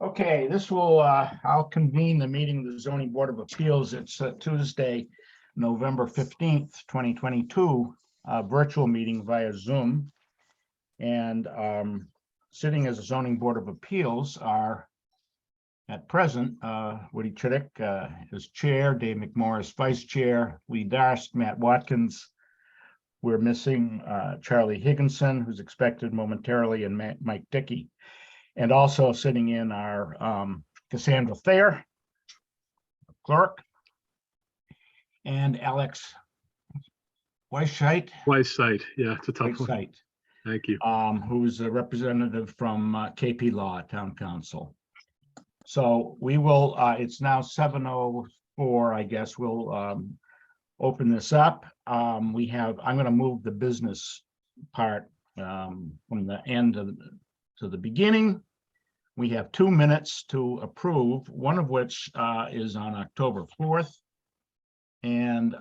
Okay, this will, I'll convene the meeting of the zoning board of appeals. It's Tuesday, November 15th, 2022, virtual meeting via Zoom. And sitting as a zoning board of appeals are at present, Woody Chittick is chair, Dave McMorris vice chair, Lee Darst, Matt Watkins. We're missing Charlie Higginson, who's expected momentarily, and Mike Dickey. And also sitting in are Cassandra Thayer, clerk, and Alex Weisheit. Weisheit, yeah, it's a tough one. Weisheit, Thank you. who's a representative from KP Law Town Council. So we will, it's now 7:04, I guess. We'll open this up. I'm going to move the business part from the end to the beginning. We have 2 minutes to approve, one of which is on October 4th. And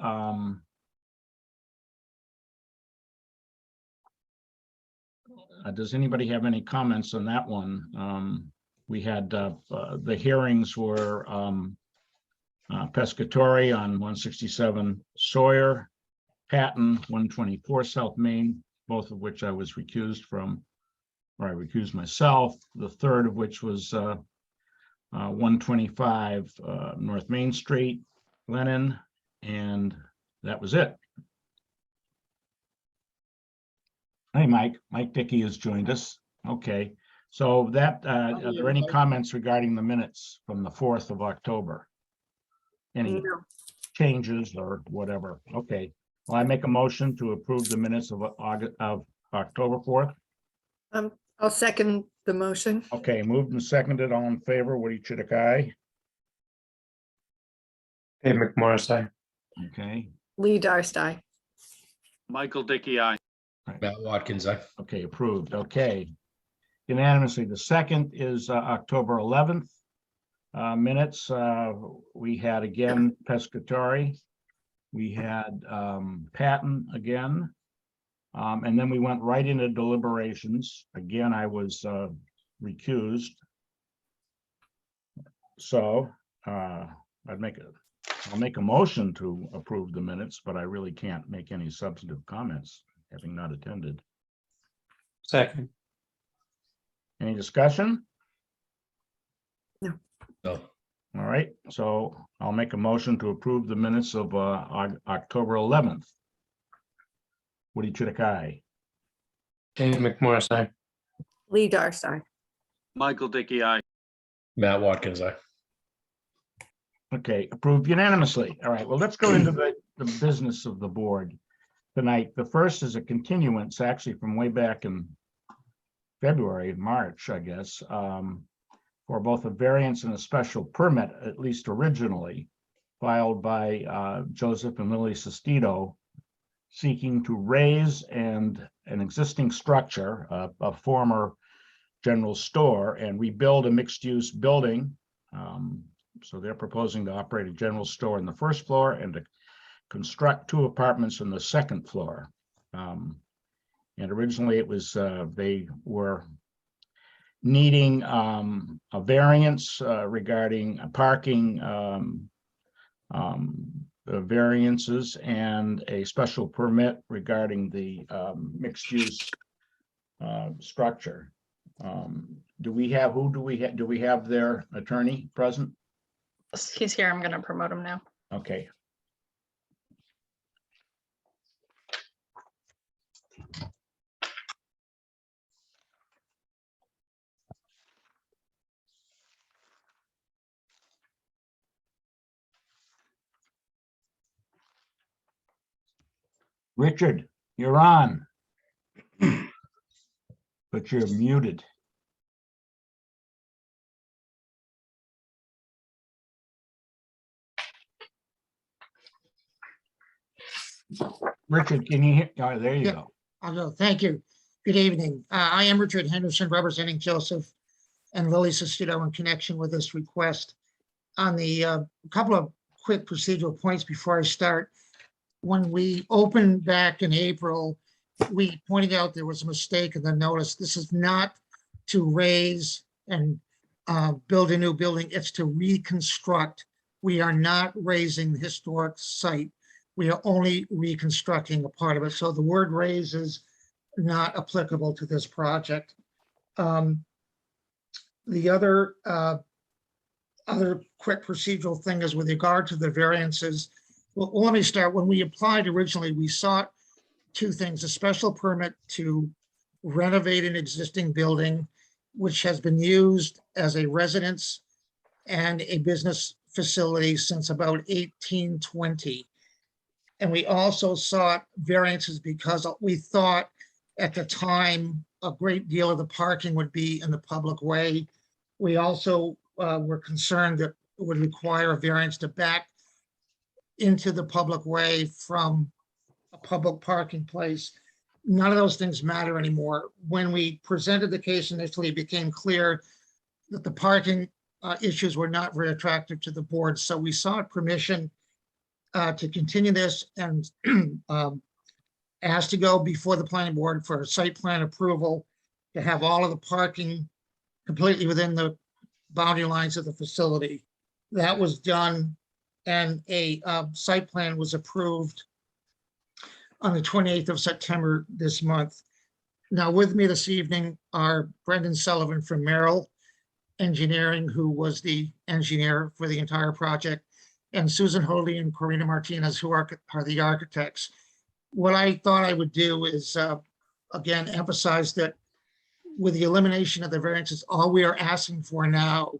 does anybody have any comments on that one? We had the hearings were Pescatori on 167 Sawyer, Patton 124 South Main, both of which I was recused from, or I recused myself. The third of which was 125 North Main Street, Lennon, and that was it. Hey, Mike Dickey has joined us. Okay, so that, are there any comments regarding the minutes from the 4th of October? Any changes or whatever? Okay, well, I make a motion to approve the minutes of October 4th. I'll second the motion. Okay, moved and seconded. All in favor, Woody Chittick, aye. Dave McMorris, aye. Okay, Lee Darst, aye. Michael Dickey, aye. Matt Watkins, aye. okay, approved. Okay. Unanimously. The second is October 11th. Minutes, we had again Pescatori. We had Patton again. And then we went right into deliberations. Again, I was recused. So I'll make a motion to approve the minutes, but I really can't make any substantive comments, having not attended. Second. Any discussion? No. All right, so I'll make a motion to approve the minutes of October 11th. Woody Chittick, aye. Dave McMorris, aye. Lee Darst, aye. Michael Dickey, aye. Matt Watkins, aye. Okay, approved unanimously. All right, well, let's go into the business of the board tonight. The first is a continuance, actually, from way back in February, March, I guess, for both a variance and a special permit, at least originally, filed by Joseph and Lily Sestito, seeking to raise an existing structure, a former general store, and rebuild a mixed-use building. So they're proposing to operate a general store on the first floor and to construct 2 apartments on the second floor. And originally it was, they were needing a variance regarding parking variances and a special permit regarding the mixed use structure. Do we have their attorney present? He's here. I'm going to promote him now. Okay. Richard, you're on. But you're muted. Richard, can you hear? Oh, there you Yeah. go. I'll go. Thank you. Good evening. I am Richard Henderson, representing Joseph and Lily Sestito in connection with this request. On the couple of quick procedural points before I start. When we opened back in April, we pointed out there was a mistake in the notice. This is not to raise and build a new building. It's to reconstruct. We are not raising the historic site. We are only reconstructing a part of it. So the word raise is not applicable to this project. The other quick procedural thing is with regard to the variances. Well, let me start. When we applied originally, we sought two things: a special permit to renovate an existing building, which has been used as a residence and a business facility since about 1820. And we also sought variances because we thought at the time a great deal of the parking would be in the public way. We also were concerned that it would require a variance to back into the public way from a public parking place. None of those things matter anymore. When we presented the case initially, it became clear that the parking issues were not very attractive to the board. So we sought permission to continue this and asked to go before the planning board for a site plan approval to have all of the parking completely within the boundary lines of the facility. That was done, and a site plan was approved on the 28th of September this month. Now with me this evening are Brendan Sullivan from Merrill Engineering, who was the engineer for the entire project, and Susan Hoadley and Corina Martinez, who are the architects. What I thought I would do is, again, emphasize that with the elimination of the variances, all we are asking for now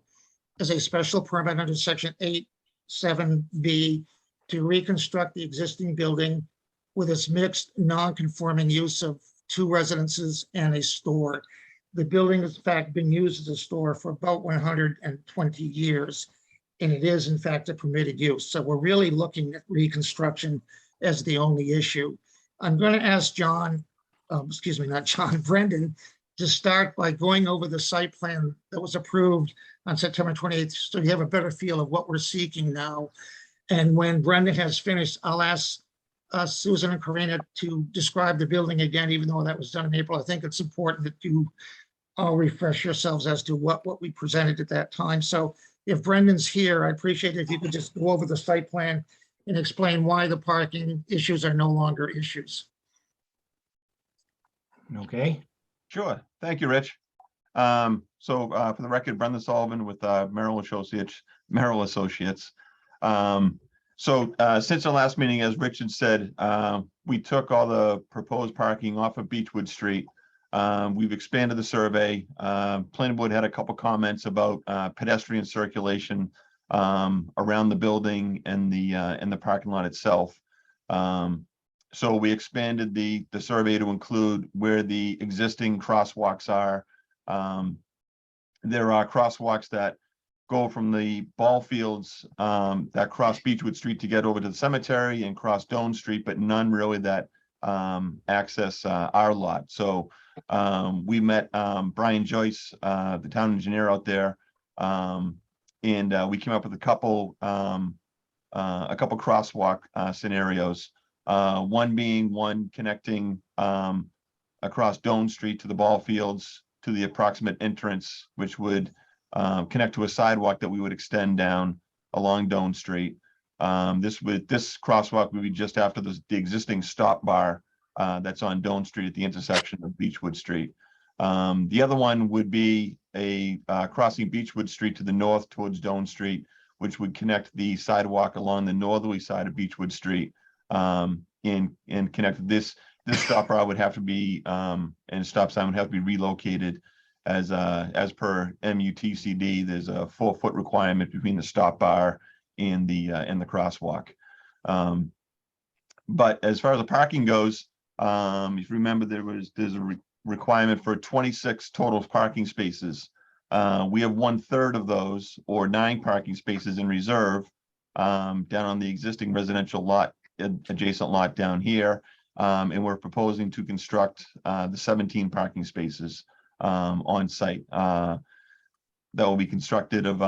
is a special permit under section 8(7)(b) to reconstruct the existing building with its mixed non-conforming use of 2 residences and a store. The building has in fact been used as a store for about 120 years, and it is in fact a permitted use. So we're really looking at reconstruction as the only issue. I'm going to ask Brendan to start by going over the site plan that was approved on September 28th, so you have a better feel of what we're seeking now. And when Brendan has finished, I'll ask Susan and Corina to describe the building again, even though that was done in April. I think it's important that you all refresh yourselves as to what we presented at that time. So if Brendan's here, I appreciate it if you could just go over the site plan and explain why the parking issues are no longer issues. Okay, Sure. Thank you, Rich. For the record, Brendan Sullivan with Merrill Associates. Since our last meeting, as Richard said, we took all the proposed parking off of Beechwood Street. We've expanded the survey. Planning board had a couple comments about pedestrian circulation around the building and the parking lot itself. So we expanded the survey to include where the existing crosswalks are. There are crosswalks that go from the ball fields that cross Beechwood Street to get over to the cemetery and cross Doan Street, but none really that access our lot. So we met Brian Joyce, the town engineer out there, and we came up with a couple crosswalk scenarios. One being one connecting across Doan Street to the ball fields to the approximate entrance, which would connect to a sidewalk that we would extend down along Doan Street. This crosswalk would be just after the existing stop bar that's on Doan Street at the intersection of Beechwood Street. The other one would be a crossing Beechwood Street to the north towards Doan Street, which would connect the sidewalk along the northerly side of Beechwood Street and connect this stop bar would have to be and stop sign would have to be relocated as per MUTCD. There's a 4-foot requirement between the stop bar and the crosswalk. But as far as the parking goes, if you remember, there's a requirement for 26 total parking spaces. We have 1/3 of those, or 9 parking spaces in reserve down on the existing residential lot, adjacent lot down here. And we're proposing to construct the 17 parking spaces on site that will be constructed of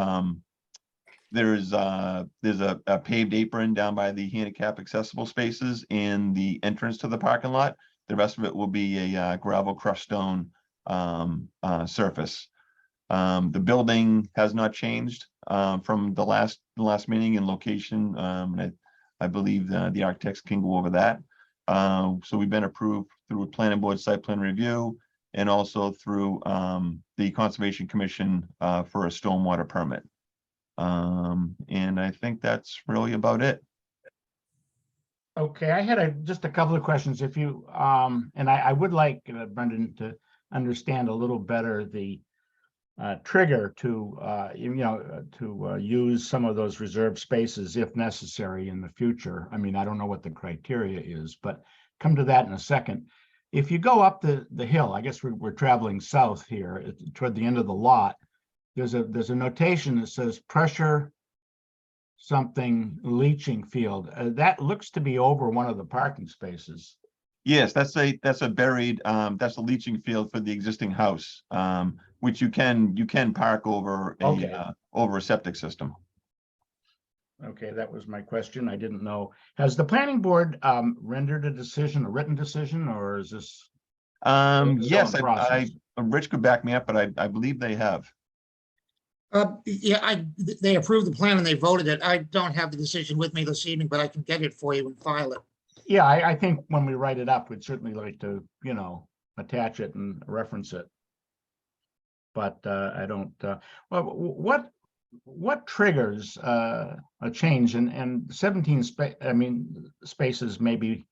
there's a paved apron down by the handicap accessible spaces and the entrance to the parking lot. The rest of it will be a gravel crushed stone surface. The building has not changed from the last meeting in location. And I believe the architects can go over that. So we've been approved through a planning board site plan review and also through the Conservation Commission for a stormwater permit. And I think that's really about it. Okay, I had just a couple of questions. If you, and I would like Brendan to understand a little better the trigger to, use some of those reserved spaces if necessary in the future. I mean, I don't know what the criteria is, but come to that in a second. If you go up the hill, I guess we're traveling south here toward the end of the lot. There's a notation that says pressure something leaching field. That looks to be over one of the parking spaces. Yes, that's a buried, that's a leaching field for the existing house, which you can park over Okay. over a septic system. Okay, that was my question. I didn't know. Has the planning board rendered a decision, a written decision, or is this? Yes, still in process? Rich could back me up, but I believe they have. Yeah, they approved the plan and they voted it. I don't have the decision with me this evening, but I can get it for you and file it. Yeah, I think when we write it up, we'd certainly like to, attach it and reference it. But I don't, well, what triggers a change, and 17 spaces may be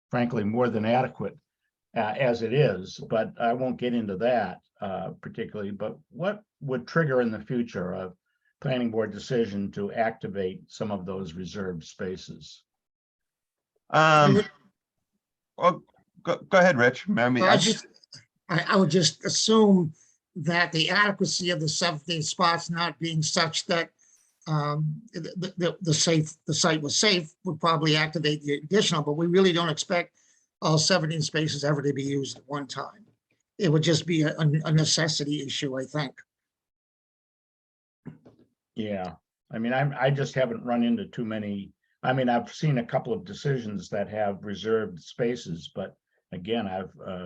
frankly more than adequate as it is, but I won't get into that particularly. But what would trigger in the future a planning board decision to activate some of those reserved spaces? Well, go ahead, Rich. I mean, I would just assume that the adequacy of the 17 spots not being such that the site was safe would probably activate the additional, but we really don't expect all 17 spaces ever to be used at one time. It would just be a necessity issue, I think. Yeah, I mean, I just haven't run into too many. I mean, I've seen a couple of decisions that have reserved spaces, but again,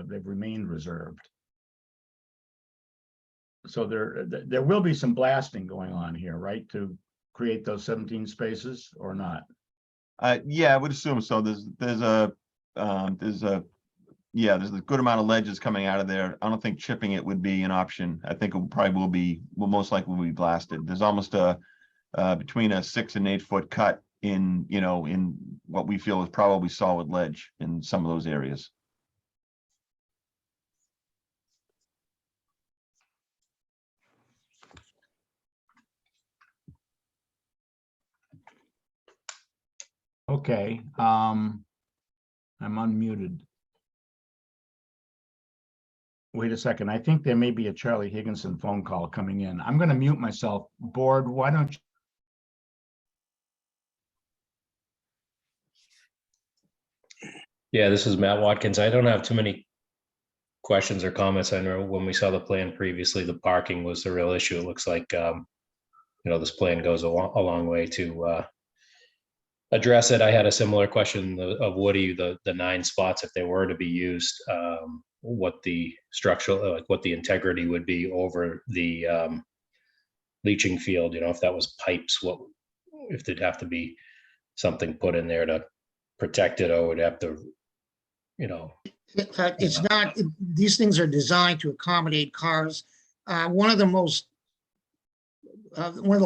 they've remained reserved. So there will be some blasting going on here, right, to create those 17 spaces or not? yeah, I would assume so. There's a good amount of ledges coming out of there. I don't think chipping it would be an option. I think it probably will most likely be blasted. There's almost between a 6 and 8 foot cut in what we feel is probably solid ledge in some of those areas. Okay, I'm unmuted. Wait a second. I think there may be a Charlie Higginson phone call coming in. I'm going to mute myself. Board, why don't you? Yeah, this is Matt Watkins. I don't have too many questions or comments. I know when we saw the plan previously, the parking was the real issue. It looks like, this plan goes a long way to address it. I had a similar question of Woody, the 9 spots, if they were to be used, what the structural, like what the integrity would be over the leaching field, if that was pipes, if there'd have to be something put in there to protect it, or would have to, It's not, these things are designed to accommodate cars. One of the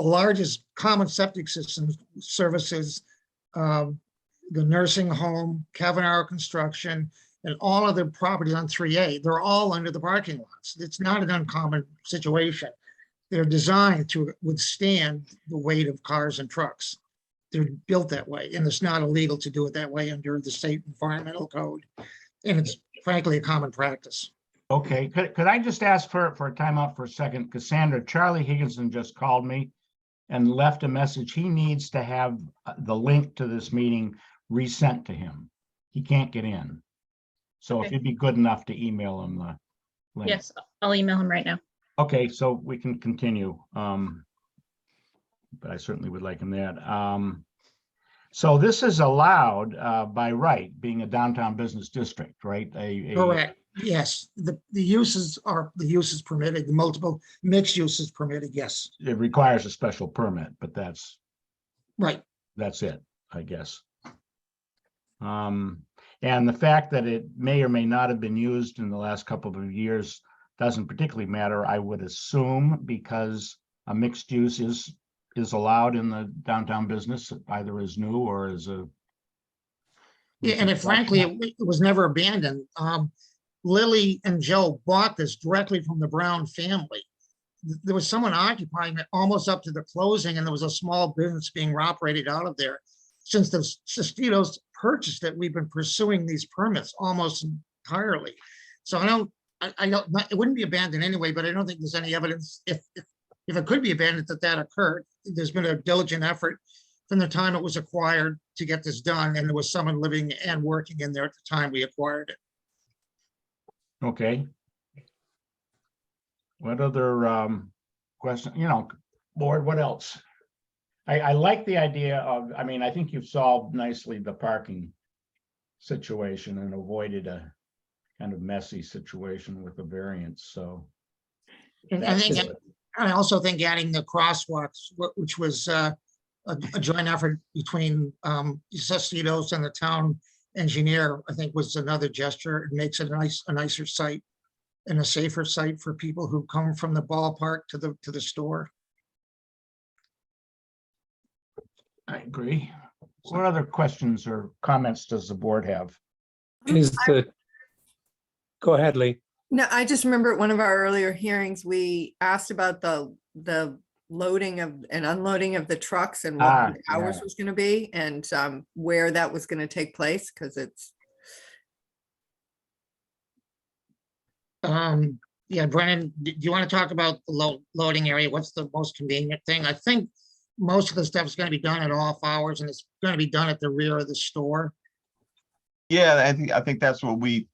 largest common septic systems services the nursing home, Kavanaugh Construction, and all other properties on 3A. They're all under the parking lots. It's not an uncommon situation. They're designed to withstand the weight of cars and trucks. They're built that way, and it's not illegal to do it that way under the state environmental code. And it's frankly a common practice. Okay, could I just ask for a timeout for a second? Cassandra, Charlie Higginson just called me and left a message. He needs to have the link to this meeting resent to him. He can't get in. So if Okay. you'd be good enough to email him the link. Yes, I'll email him right now. Okay, so we can continue. But I certainly would like him that. So this is allowed by right, being a downtown business district, right? Correct. Yes, the uses permitted, the multiple mixed uses permitted, yes, It requires a special permit, but that's right. it, I guess. And the fact that it may or may not have been used in the last couple of years doesn't particularly matter, I would assume, because a mixed use is allowed in the downtown business, either as new or as a. Yeah, and frankly, it was never abandoned. Lily and Joe bought this directly from the Brown family. There was someone occupying it almost up to the closing, and there was a small business being operated out of there. Since the Sestitos purchased it, we've been pursuing these permits almost entirely. So I don't, it wouldn't be abandoned anyway, but I don't think there's any evidence if it could be abandoned that occurred. There's been a diligent effort from the time it was acquired to get this done, and there was someone living and working in there at the time we acquired it. Okay. What other question, board, what else? I like the idea of, I think you've solved nicely the parking situation and avoided a kind of messy situation with the variance, so. And I also think adding the crosswalks, which was a joint effort between Sestitos and the town engineer, I think was another gesture. It makes it a nicer site and a safer site for people who come from the ballpark to the store. I agree. What other questions or comments does the board have? Go ahead, Lee. No, I just remember at one of our earlier hearings, we asked about the loading of and unloading of the trucks and what the hours was going to be, and where that was going to take place, because it's. Yeah, Brennan, do you want to talk about the loading area? What's the most convenient thing? I think most of the stuff is going to be done at off hours, and it's going to be done at the rear of the store. Yeah, I think that's what we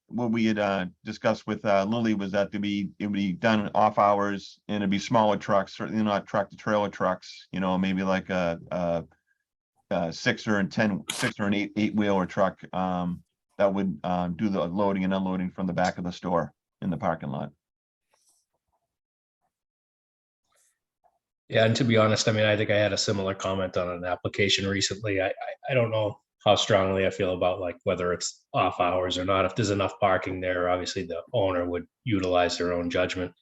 had discussed with Lily, was that it would be done off hours, and it'd be smaller trucks, certainly not tractor trailer trucks, maybe like a 6 or an 8 wheeler truck that would do the loading and unloading from the back of the store in the parking lot. Yeah, and to be honest, I think I had a similar comment on an application recently. I don't know how strongly I feel about like whether it's off hours or not. If there's enough parking there, obviously the owner would utilize their own judgment.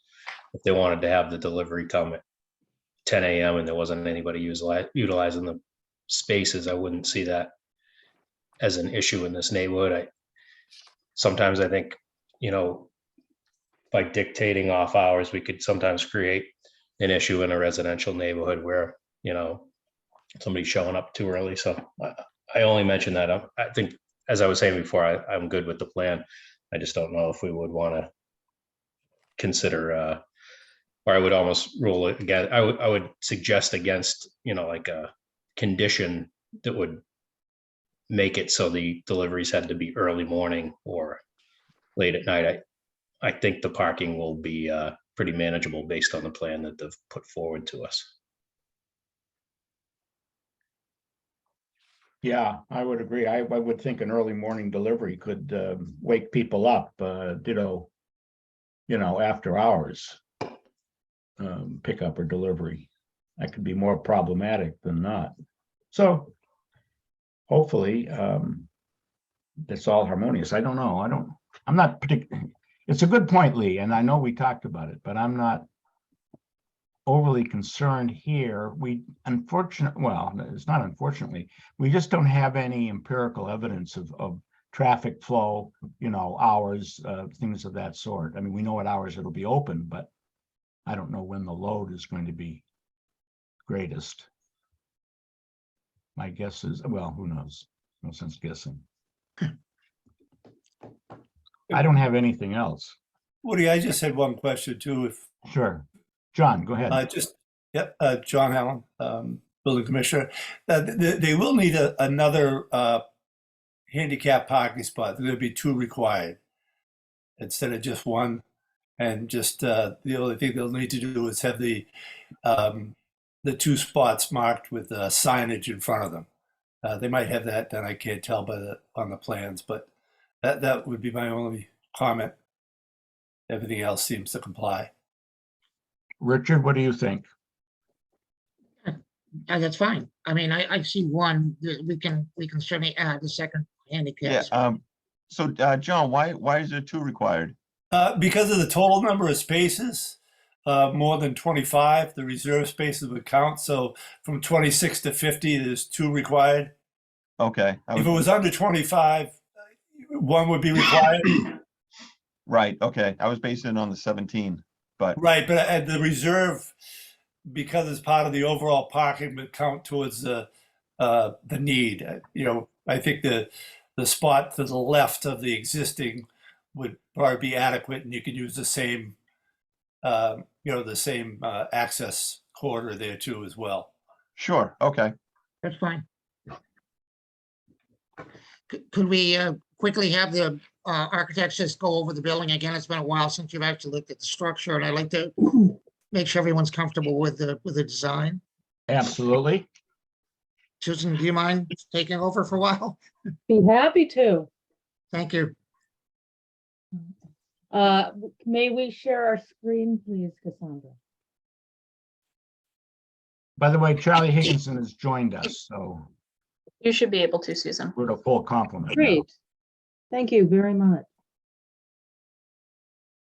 If they wanted to have the delivery come at 10 a.m. and there wasn't anybody utilizing the spaces, I wouldn't see that as an issue in this neighborhood. Sometimes I think, by dictating off hours, we could sometimes create an issue in a residential neighborhood where, somebody's showing up too early. So I only mentioned that. I think, as I was saying before, I'm good with the plan. I just don't know if we would want to consider, or I would almost rule it again. I would suggest against, like a condition that would make it so the deliveries had to be early morning or late at night. I think the parking will be pretty manageable based on the plan that they've put forward to us. Yeah, I would agree. I would think an early morning delivery could wake people up, ditto, after hours pickup or delivery. That could be more problematic than not. So hopefully it's all harmonious. I don't know. I'm not particularly. It's a good point, Lee, and I know we talked about it, but I'm not overly concerned here. It's not unfortunately, we just don't have any empirical evidence of traffic flow, hours, things of that sort. We know what hours it'll be open, but I don't know when the load is going to be greatest. My guess is, well, who knows? No sense guessing. I don't have anything else. Woody, I just had one question too. Sure. John, go ahead. John Allen, Building Commissioner. They will need another handicap parking spot. There'll be 2 required instead of just 1. And just the only thing they'll need to do is have the 2 spots marked with signage in front of them. They might have that done. I can't tell on the plans, but that would be my only comment. everything else seems to comply. Richard, what do you think? That's fine. I mean, I see one, we can certainly add the second Yeah, handicap. so, John, why is there 2 required? Because of the total number of spaces, more than 25, the reserve spaces would count. So from 26 to 50, there's 2 required. Okay. If it was under 25, 1 would be required. Right, okay. I was basing it on the 17, but, Right, but at the reserve, because it's part of the overall parking, would count towards the need. You know, I think the spot to the left of the existing would probably be adequate, and you could use the same, the same access corridor there too as well. sure, okay. That's fine. Could we quickly have the architects just go over the building again? It's been a while since you've actually looked at the structure, and I'd like to make sure everyone's comfortable with the design. Absolutely. Susan, do you mind taking over for a while? Be happy to. Thank you. May we share our screen, please, Cassandra? By the way, Charlie Higginson has joined us, so You should be able to, Susan. we're at a full complement. now. Great. Thank you very much.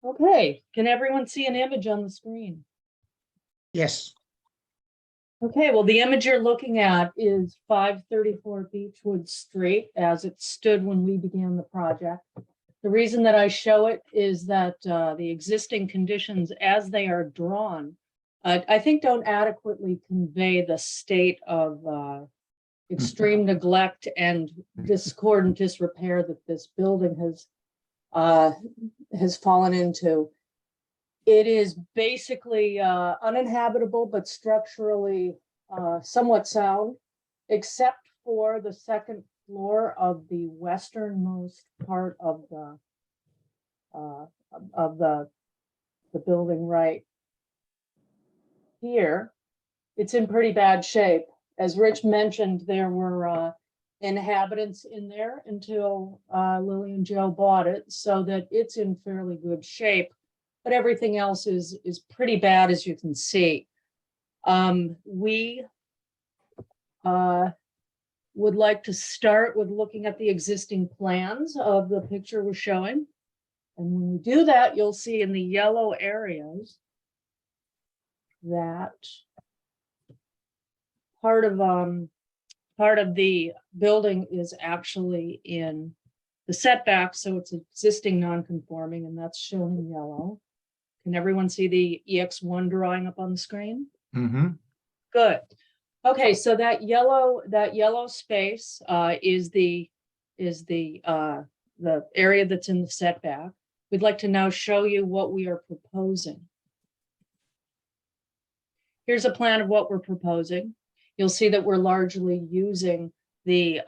Okay, can everyone see an image on the screen? Yes. Okay, well, the image you're looking at is 534 Beechwood Street as it stood when we began the project. The reason that I show it is that the existing conditions as they are drawn, I think don't adequately convey the state of extreme neglect and discordant disrepair that this building has fallen into. It is basically uninhabitable, but structurally somewhat sound, except for the second floor of the westernmost part of the building right here. It's in pretty bad shape. As Rich mentioned, there were inhabitants in there until Lily and Joe bought it, so that it's in fairly good shape. But everything else is pretty bad, as you can see. We would like to start with looking at the existing plans of the picture we're showing. And when we do that, you'll see in the yellow areas that part of the building is actually in the setback, so it's existing non-conforming, and that's shown in yellow. Can everyone see the EX1 drawing up on the screen? Mm-hmm. Good. Okay, so that yellow space is the area that's in the setback. We'd like to now show you what we are proposing. Here's a plan of what we're proposing. You'll see that we're largely using the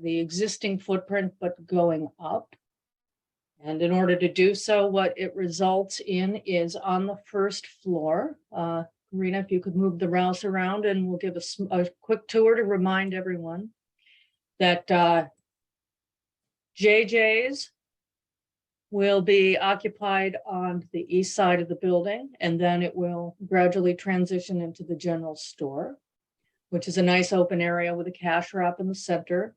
existing footprint, but going up. And in order to do so, what it results in is on the first floor. Karina, if you could move the mouse around, and we'll give a quick tour to remind everyone that JJ's will be occupied on the east side of the building, and then it will gradually transition into the general store, which is a nice open area with a cash wrap in the center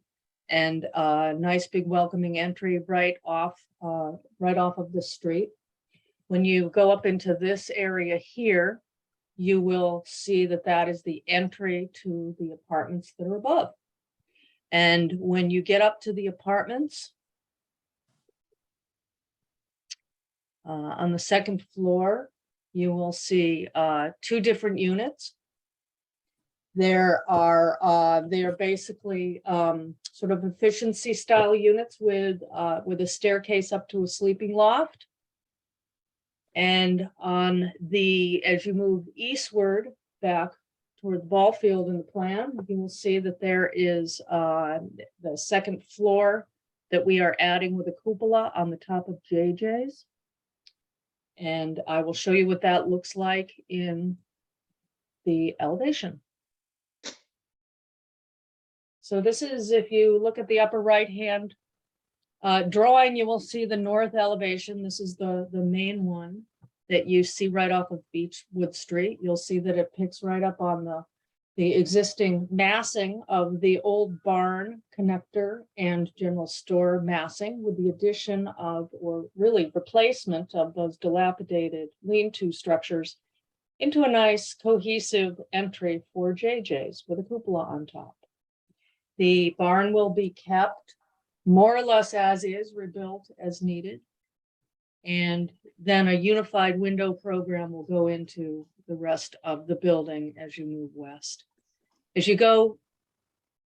and a nice big welcoming entry right off of the street. When you go up into this area here, you will see that that is the entry to the apartments that are above. And when you get up to the apartments, on the second floor, you will see 2 different units. They are basically sort of efficiency style units with a staircase up to a sleeping loft. And as you move eastward back toward the ball field in the plan, you will see that there is the second floor that we are adding with a cupola on the top of JJ's. And I will show you what that looks like in the elevation. So this is, if you look at the upper right-hand Drawing, you will see the north elevation. This is the main one that you see right off of Beechwood Street. You'll see that it picks right up on the existing massing of the old barn connector and general store massing, with the addition of, or really replacement of, those dilapidated lean-to structures into a nice cohesive entry for JJ's with a cupola on top. The barn will be kept more or less as is, rebuilt as needed. And then a unified window program will go into the rest of the building as you move west. As you go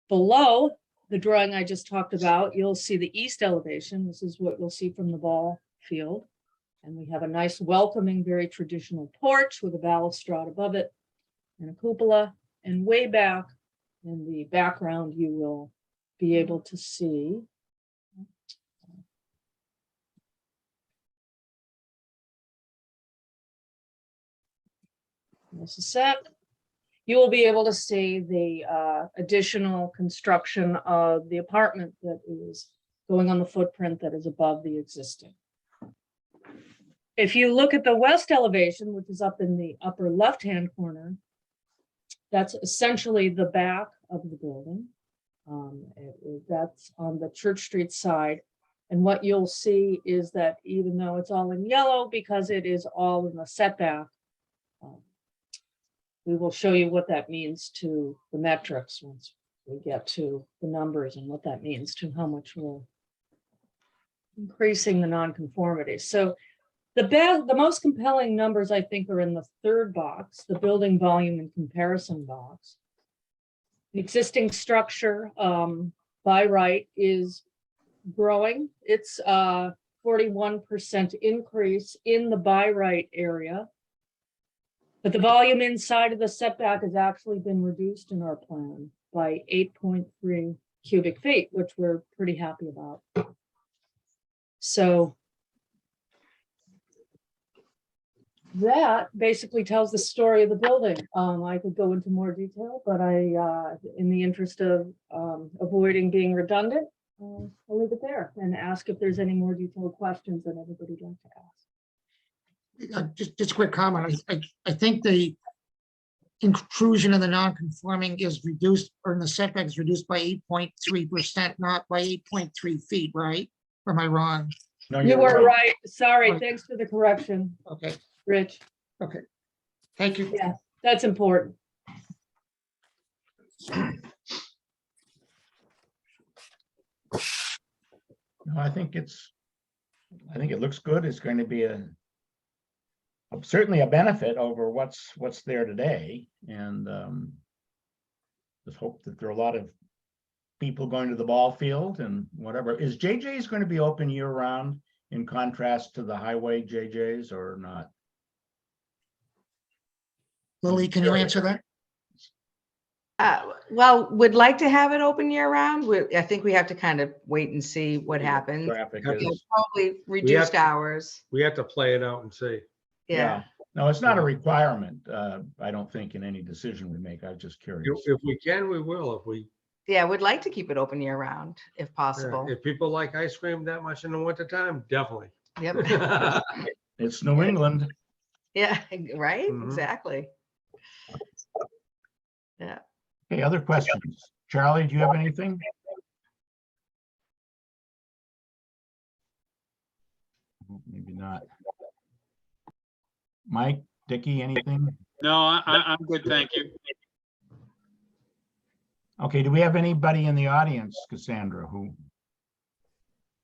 below the drawing I just talked about, you'll see the east elevation. This is what you'll see from the ball field. And we have a nice welcoming, very traditional porch with a balustrade above it and a cupola. And way back in the background, you will be able to see this is set. You will be able to see the additional construction of the apartment that is going on the footprint that is above the existing. If you look at the west elevation, which is up in the upper left-hand corner, that's essentially the back of the building. That's on the Church Street side. And what you'll see is that even though it's all in yellow, because it is all in the setback, we will show you what that means to the metrics once we get to the numbers and what that means to how much we're increasing the nonconformity. So the most compelling numbers, I think, are in the third box, the building volume and comparison box. The existing structure by right is growing. It's 41% increase in the by right area. But the volume inside of the setback has actually been reduced in our plan by 8.3 cubic feet, which we're pretty happy about. So that basically tells the story of the building. I could go into more detail, but in the interest of avoiding being redundant, I'll leave it there and ask if there's any more detailed questions that everybody'd like to ask. Just a quick comment. I think the intrusion of the non-conforming is reduced, or in the setback is reduced by 8.3%, not by 8.3 feet, right? Or am I wrong? No, You you're were right. Sorry. Thanks for the correction, Okay, Rich. okay. Thank you. Yeah, that's important. No, I think it looks good. It's going to be certainly a benefit over what's there today. And just hope that there are a lot of people going to the ball field and whatever. Is JJ's going to be open year round in contrast to the highway JJ's or not? Lily, can you answer that? Well, would like to have it open year round. I think we have to kind of wait and see what happens. Traffic You know, is, probably reduced hours. We have to play it out and see. Yeah. no, it's not a requirement. I don't think in any decision we make. I was just curious. If we can, we will. If we, Yeah, would like to keep it open year round if possible. if people like ice cream that much in the wintertime, definitely. Yep. It's New England. Yeah, right? Mhm. Exactly. Yeah. Okay, other questions? Charlie, do you have anything? Maybe not. Mike, Dicky, anything? No, I'm good, thank you. Okay, do we have anybody in the audience, Cassandra, who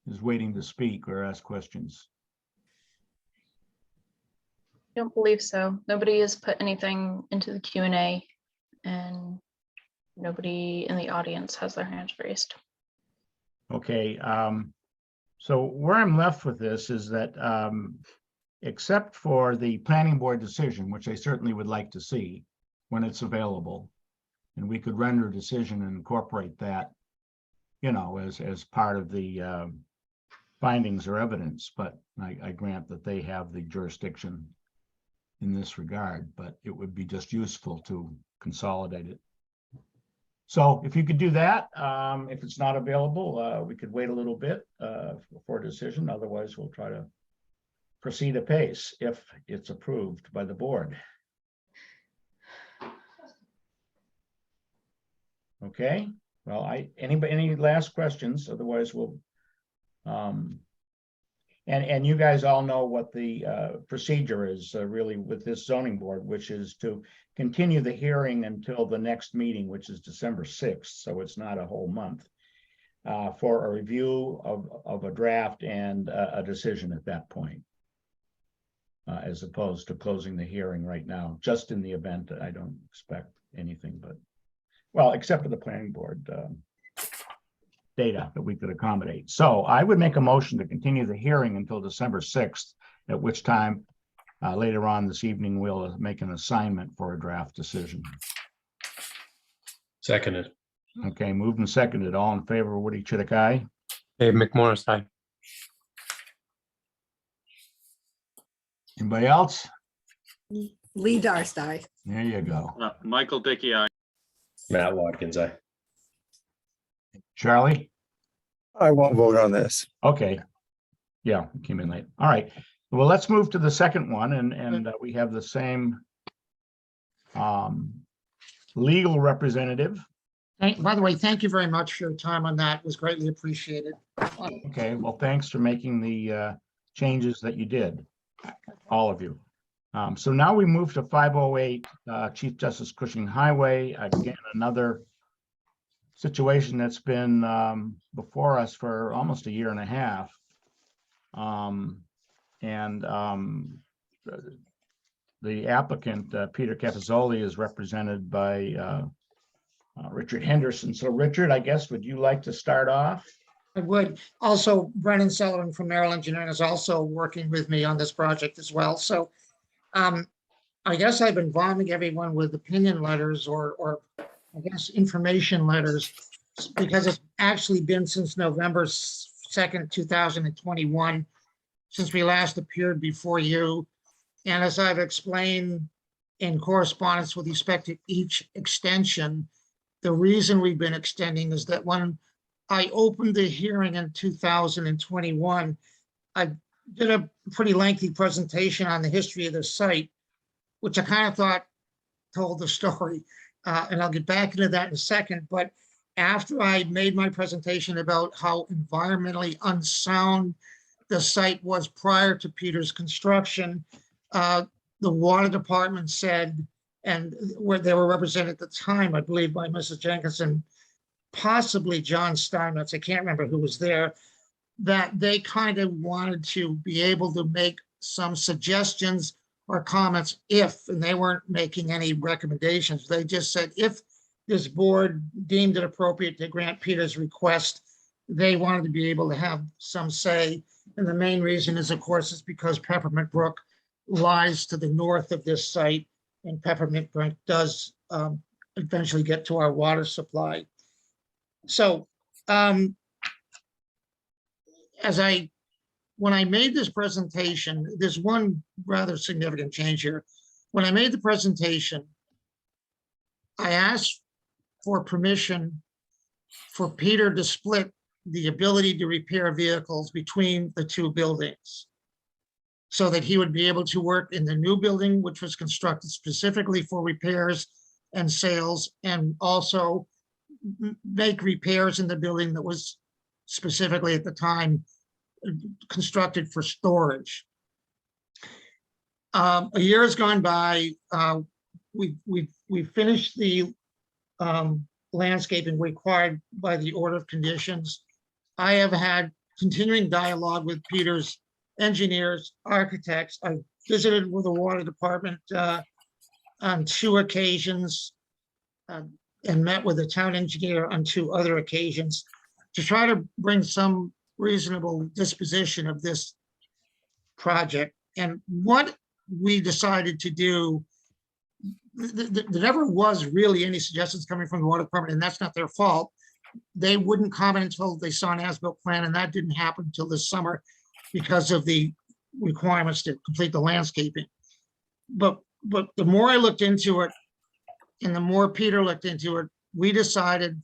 is waiting to speak or ask questions? I don't believe so. Nobody has put anything into the Q&A and nobody in the audience has their hands raised. Okay, so where I'm left with this is that except for the planning board decision, which I certainly would like to see when it's available, and we could render a decision and incorporate that, you know, as part of the findings or evidence, but I grant that they have the jurisdiction in this regard, but it would be just useful to consolidate it. So if you could do that, if it's not available, we could wait a little bit for a decision. Otherwise, we'll try to proceed apace if it's approved by the board. Okay, well, any last questions? Otherwise, we'll, and you guys all know what the procedure is really with this zoning board, which is to continue the hearing until the next meeting, which is December 6th. So it's not a whole month for a review of a draft and a decision at that point. As opposed to closing the hearing right now, just in the event that I don't expect anything but, well, except for the planning board data that we could accommodate. So I would make a motion to continue the hearing until December 6th, at which time later on this evening, we'll make an assignment for a draft decision. Seconded. Okay, moved and seconded. All in favor, Woody Chidick, aye. Dave McMorris, aye. Anybody else? Lee Darcey. There you go. Michael Dickey, aye. Matt Watkins, aye. Charlie? I won't vote on this. Okay. Yeah, came in late. All right. Well, let's move to the second one, and we have the same legal representative. By the way, thank you very much for your time on that. It was greatly appreciated. Okay, well, thanks for making the changes that you did, all of you. So now we move to 508 Chief Justice Cushing Highway. Again, another situation that's been before us for almost a year and a half. The applicant, Peter Capizzoli, is represented by Richard Henderson. So Richard, I guess, would you like to start off? I would. Also, Brennan Sullivan from Merrill Engineering is also working with me on this project as well. So I guess I've been bombing everyone with opinion letters or I guess information letters, because it's actually been since November 2nd, 2021, since we last appeared before you. And as I've explained in correspondence with respect to each extension, the reason we've been extending is that when I opened the hearing in 2021, I did a pretty lengthy presentation on the history of the site, which I kind of thought told the story. And I'll get back into that in a second. But after I made my presentation about how environmentally unsound the site was prior to Peter's construction, the water department said, and where they were represented at the time, I believe by Mrs. Jenkinson, possibly John Steinmetz, I can't remember who was there, that they kind of wanted to be able to make some suggestions or comments if, and they weren't making any recommendations. They just said, if this board deemed it appropriate to grant Peter's request, they wanted to be able to have some say. And the main reason is, of course, is because Peppermint Brook lies to the north of this site, and Peppermint Brook does eventually get to our water supply. So when I made this presentation, there's one rather significant change here. When I made the presentation, I asked for permission for Peter to split the ability to repair vehicles between the two buildings, so that he would be able to work in the new building, which was constructed specifically for repairs and sales, and also make repairs in the building that was specifically at the time constructed for storage. A year has gone by. We finished the landscaping required by the order of conditions. I have had continuing dialogue with Peter's engineers, architects. I visited with the water department on 2 occasions and met with the town engineer on 2 other occasions to try to bring some reasonable disposition of this project. And what we decided to do, there never was really any suggestions coming from the water department, and that's not their fault. They wouldn't comment until they saw an as-built plan, and that didn't happen until this summer because of the requirements to complete the landscaping. But the more I looked into it, and the more Peter looked into it, we decided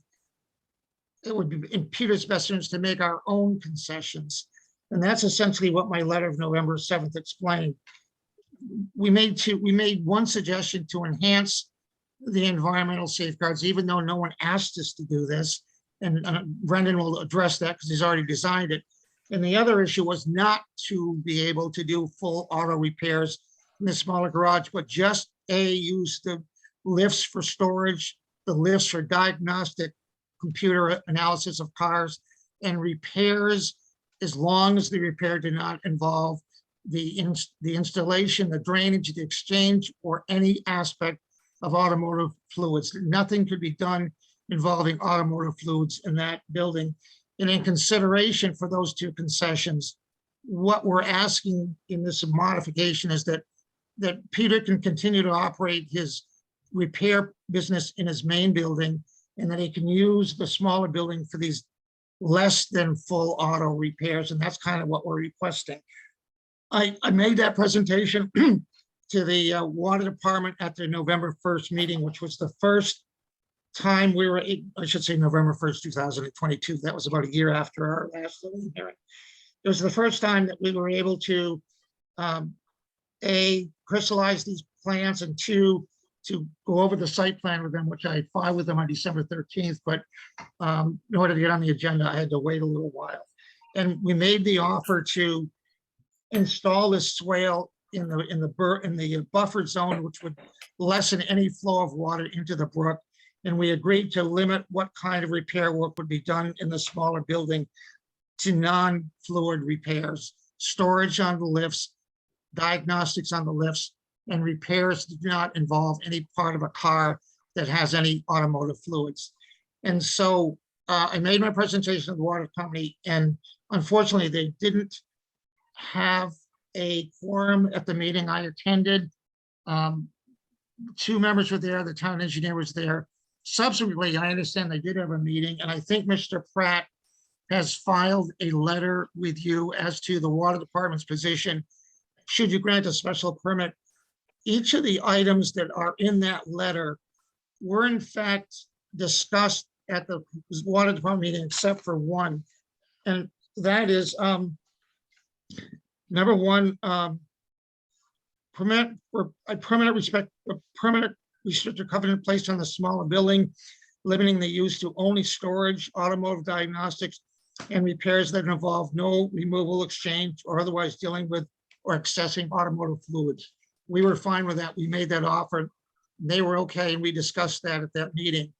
it would be in Peter's best interest to make our own concessions. And that's essentially what my letter of November 7th explained. We made one suggestion to enhance the environmental safeguards, even though no one asked us to do this. And Brendan will address that because he's already designed it. And the other issue was not to be able to do full auto repairs in the smaller garage, but just use the lifts for storage, the lifts for diagnostic computer analysis of cars, and repairs, as long as the repair did not involve the installation, the drainage, the exchange, or any aspect of automotive fluids. Nothing could be done involving automotive fluids in that building. And in consideration for those two concessions, what we're asking in this modification is that Peter can continue to operate his repair business in his main building, and that he can use the smaller building for these less than full auto repairs. And that's kind of what we're requesting. I made that presentation to the water department at the November 1st meeting, which was the first time we were, I should say November 1st, 2022. That was about a year after our last hearing. It was the first time that we were able to, A, crystallize these plans, and two, to go over the site plan with them, which I filed with them on December 13th. But in order to get on the agenda, I had to wait a little while. And we made the offer to install this swale in the buffer zone, which would lessen any flow of water into the brook. And we agreed to limit what kind of repair work would be done in the smaller building to non-fluid repairs, storage on the lifts, diagnostics on the lifts, and repairs do not involve any part of a car that has any automotive fluids. And so I made my presentation to the water company, and unfortunately they didn't have a quorum at the meeting I attended. Two members were there, the town engineer was there. Subsequently, I understand they did have a meeting, and I think Mr. Pratt has filed a letter with you as to the water department's position. Should you grant a special permit, each of the items that are in that letter were in fact discussed at the water department meeting, except for one. And that is number one, permit for a permanent restricted covenant placed on the smaller building, limiting the use to only storage, automotive diagnostics, and repairs that involve no removal, exchange, or otherwise dealing with or accessing automotive fluids. We were fine with that. We made that offer. They were okay, and we discussed that at that meeting.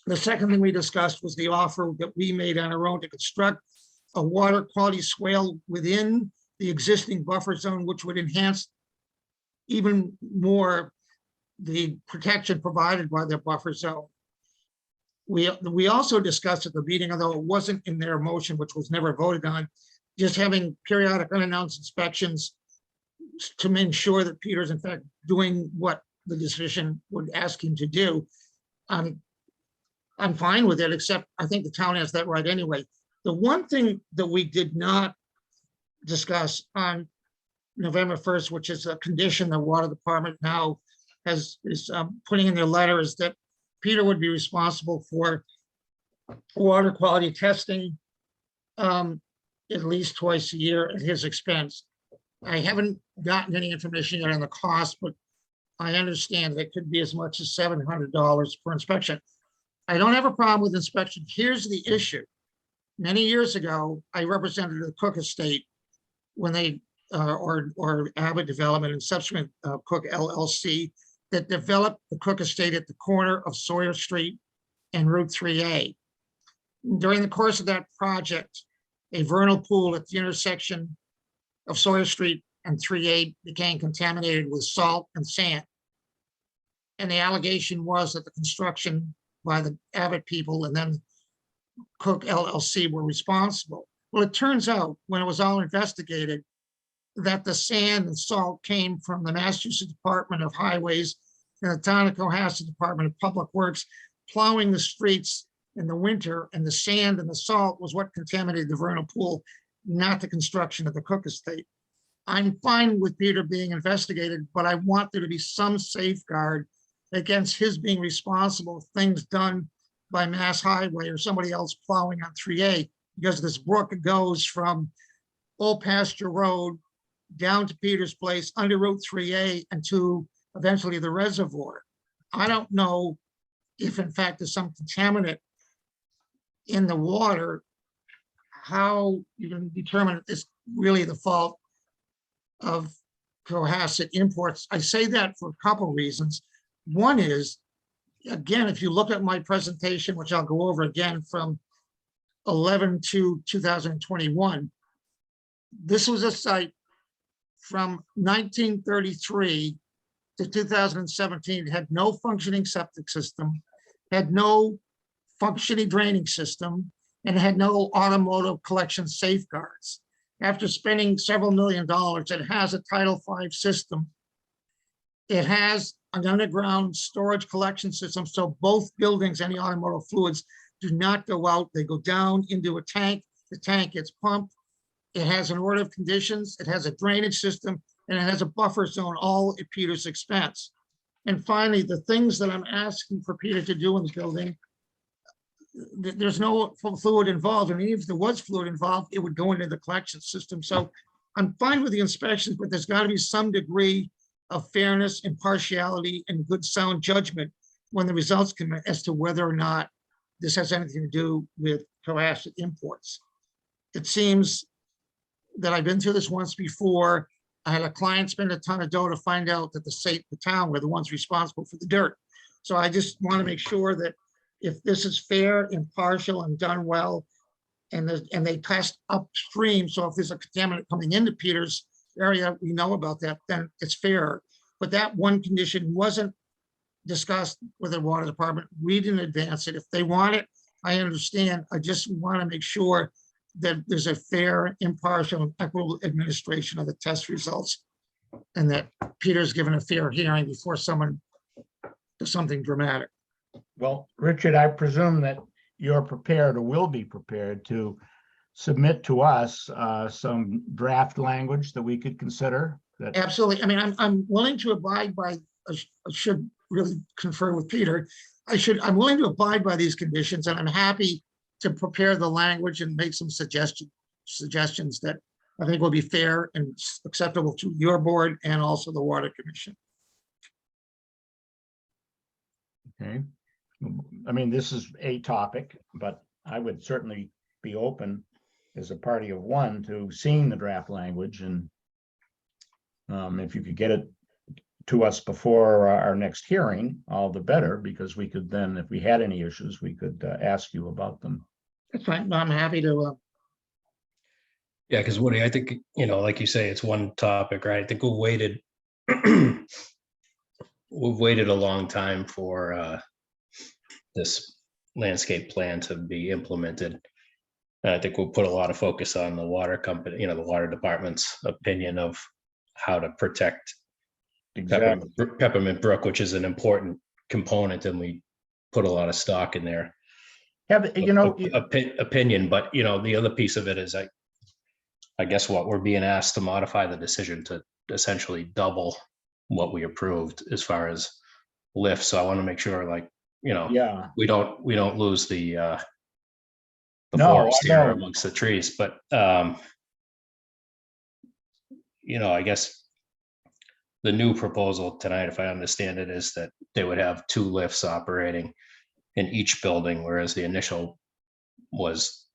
The second thing we discussed was the offer that we made on our own to construct a water quality swale within the existing buffer zone, which would enhance even more the protection provided by the buffer zone. We also discussed at the meeting, although it wasn't in their motion, which was never voted on, just having periodic unannounced inspections to ensure that Peter's in fact doing what the decision would ask him to do. I'm fine with it, except I think the town has that right anyway. The one thing that we did not discuss on November 1st, which is a condition the water department now is putting in their letter, is that Peter would be responsible for water quality testing at least twice a year at his expense. I haven't gotten any information yet on the cost, but I understand that it could be as much as $700 per inspection. I don't have a problem with inspection. Here's the issue. Many years ago, I represented the Cook estate when they, or Abbott Development and subsequent Cook LLC, that developed the Cook estate at the corner of Sawyer Street and Route 3A. During the course of that project, a vernal pool at the intersection of Sawyer Street and 3A became contaminated with salt and sand. And the allegation was that the construction by the Abbott people and then Cook LLC were responsible. Well, it turns out when it was all investigated that the sand and salt came from the Massachusetts Department of Highways and the town of Cohasset Department of Public Works plowing the streets in the winter, and the sand and the salt was what contaminated the vernal pool, not the construction of the Cook estate. I'm fine with Peter being investigated, but I want there to be some safeguard against his being responsible for things done by Mass Highway or somebody else plowing on 3A, because this brook goes from Old Pasture Road down to Peter's Place, under Route 3A, and to eventually the reservoir. I don't know if in fact there's some contaminant in the water, how you can determine it's really the fault of Cohasset Imports. I say that for a couple reasons. One is, again, if you look at my presentation, which I'll go over again from 11 to 2021, this was a site from 1933 to 2017, had no functioning septic system, had no functioning draining system, and had no automotive collection safeguards. After spending several $1 million, it has a Title V system. It has an underground storage collection system, so both buildings, any automotive fluids do not go out. They go down into a tank. The tank gets pumped. It has an order of conditions. It has a drainage system, and it has a buffer zone, all at Peter's expense. And finally, the things that I'm asking for Peter to do in the building, there's no fluid involved. I mean, if there was fluid involved, it would go into the collection system. So I'm fine with the inspections, but there's got to be some degree of fairness, impartiality, and good sound judgment when the results come in as to whether or not this has anything to do with Cohasset Imports. It seems that I've been through this once before. I had a client spend a ton of dough to find out that the town were the ones responsible for the dirt. So I just want to make sure that if this is fair, impartial, and done well, and they test upstream, so if there's a contaminant coming into Peter's area, we know about that, then it's fair. But that one condition wasn't discussed with the water department. We didn't advance it. If they want it, I understand. I just want to make sure that there's a fair, impartial, and equitable administration of the test results, and that Peter's given a fair hearing before someone does something dramatic. Well, Richard, I presume that you're prepared or will be prepared to submit to us some draft language that we could consider. That Absolutely. I mean, I'm willing to abide by, I should really confer with Peter. I'm willing to abide by these conditions, and I'm happy to prepare the language and make some suggestions that I think will be fair and acceptable to your board and also the Water Commission. Okay. I mean, this is a topic, but I would certainly be open as a party of one to seeing the draft language, and if you could get it to us before our next hearing, all the better, because we could then, if we had any issues, we could ask you about them. That's fine. No, I'm happy to. Yeah, because Woody, I think, like you say, it's one topic, right? I think we've waited a long time for this landscape plan to be implemented. And I think we'll put a lot of focus on the water company, the water department's opinion of how to protect Exactly. Peppermint Brook, which is an important component, and we put a lot of stock in there. Opinion, but the other piece of it is I guess what we're being asked to modify the decision to essentially double what we approved as far as lifts. So I want to make sure, Yeah. we don't lose the No, forest I here know. amongst the trees. But I guess the new proposal tonight, if I understand it, is that they would have 2 lifts operating in each building, whereas the initial was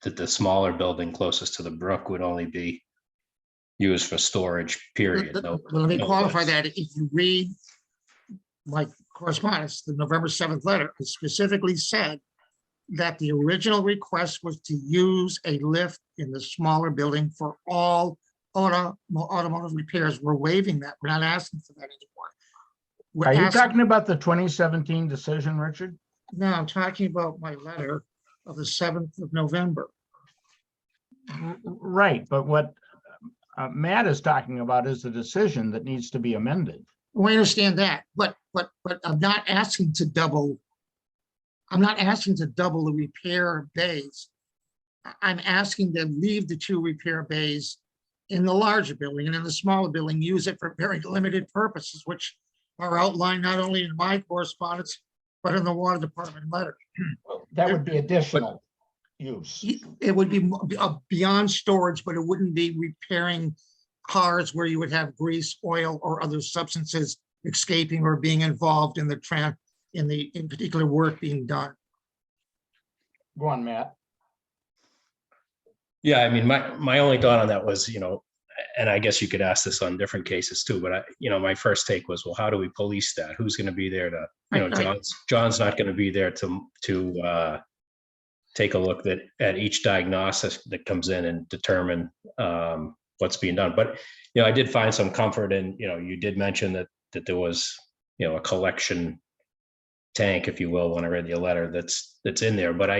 that the smaller building closest to the brook would only be used for storage, period. Let me qualify lifts. that. If you read my correspondence, the November 7th letter, it specifically said that the original request was to use a lift in the smaller building for all automotive repairs. We're waiving that. We're not asking for that anymore. We're Are you asking- talking about the 2017 decision, Richard? No, I'm talking about my letter of the 7th of November. Right, but what Matt is talking about is the decision that needs to be amended. We understand that, but I'm not asking to double. I'm not asking to double the repair bays. I'm asking to leave the 2 repair bays in the larger building, and in the smaller building, use it for very limited purposes, which are outlined not only in my correspondence, but in the water department letter. That would be additional use. It would be beyond storage, but it wouldn't be repairing cars where you would have grease, oil, or other substances escaping or being involved in in particular work being done. Go on, Matt. Yeah, I mean, my only thought on that was, and I guess you could ask this on different cases too, but my first take was, well, how do we police that? Who's going to be there to, Right. John's not going to be there to take a look at each diagnosis that comes in and determine what's being done. But, I did find some comfort in, you did mention that there was, a collection tank, if you will, when I read your letter that's in there. But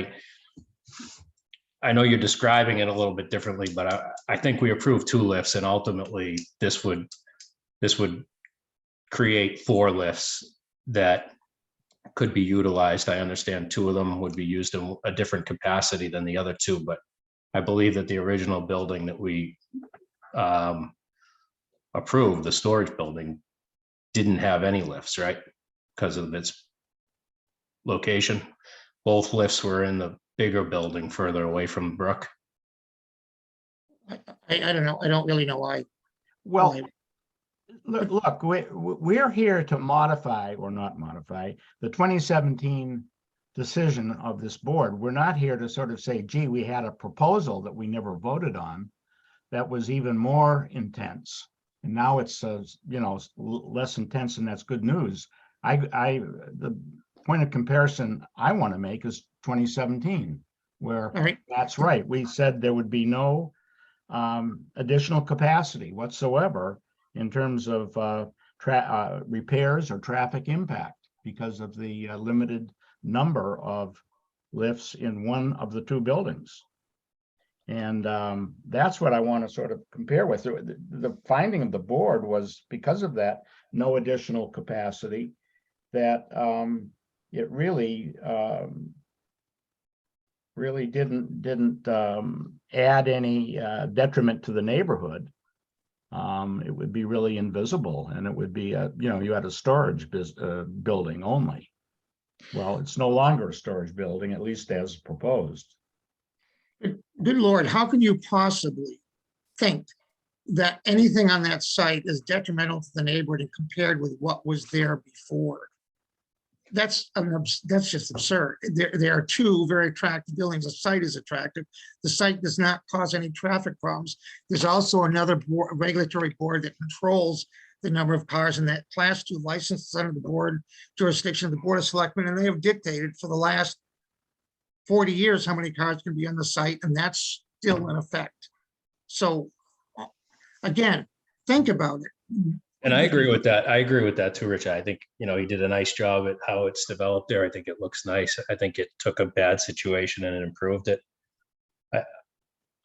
I know you're describing it a little bit differently, but I think we approved 2 lifts, and ultimately this would create 4 lifts that could be utilized. I understand 2 of them would be used in a different capacity than the other 2, but I believe that the original building that we approved, the storage building, didn't have any lifts, right? Because of its location. Both lifts were in the bigger building further away from the brook. I don't know. I don't really know why. Well, look, we're here to modify or not modify the 2017 decision of this board. We're not here to sort of say, gee, we had a proposal that we never voted on that was even more intense. And now it's, less intense, and that's good news. The point of comparison I want to make is 2017, where Right. that's right. We said there would be no additional capacity whatsoever in terms of repairs or traffic impact because of the limited number of lifts in one of the 2 buildings. And that's what I want to sort of compare with. The finding of the board was, because of that, no additional capacity, that it really didn't add any detriment to the neighborhood. It would be really invisible, and it would be you had a storage building only. Well, it's no longer a storage building, at least as proposed. Good Lord, how can you possibly think that anything on that site is detrimental to the neighborhood and compared with what was there before? That's just absurd. There are 2 very attractive buildings. The site is attractive. The site does not cause any traffic problems. There's also another regulatory board that controls the number of cars in that Class 2 license under the board jurisdiction of the Board of Selectmen, and they have dictated for the last 40 years how many cars can be on the site, and that's still in effect. So again, think about it. And I agree with that. I agree with that too, Rich. I think, he did a nice job at how it's developed there. I think it looks nice. I think it took a bad situation and it improved it.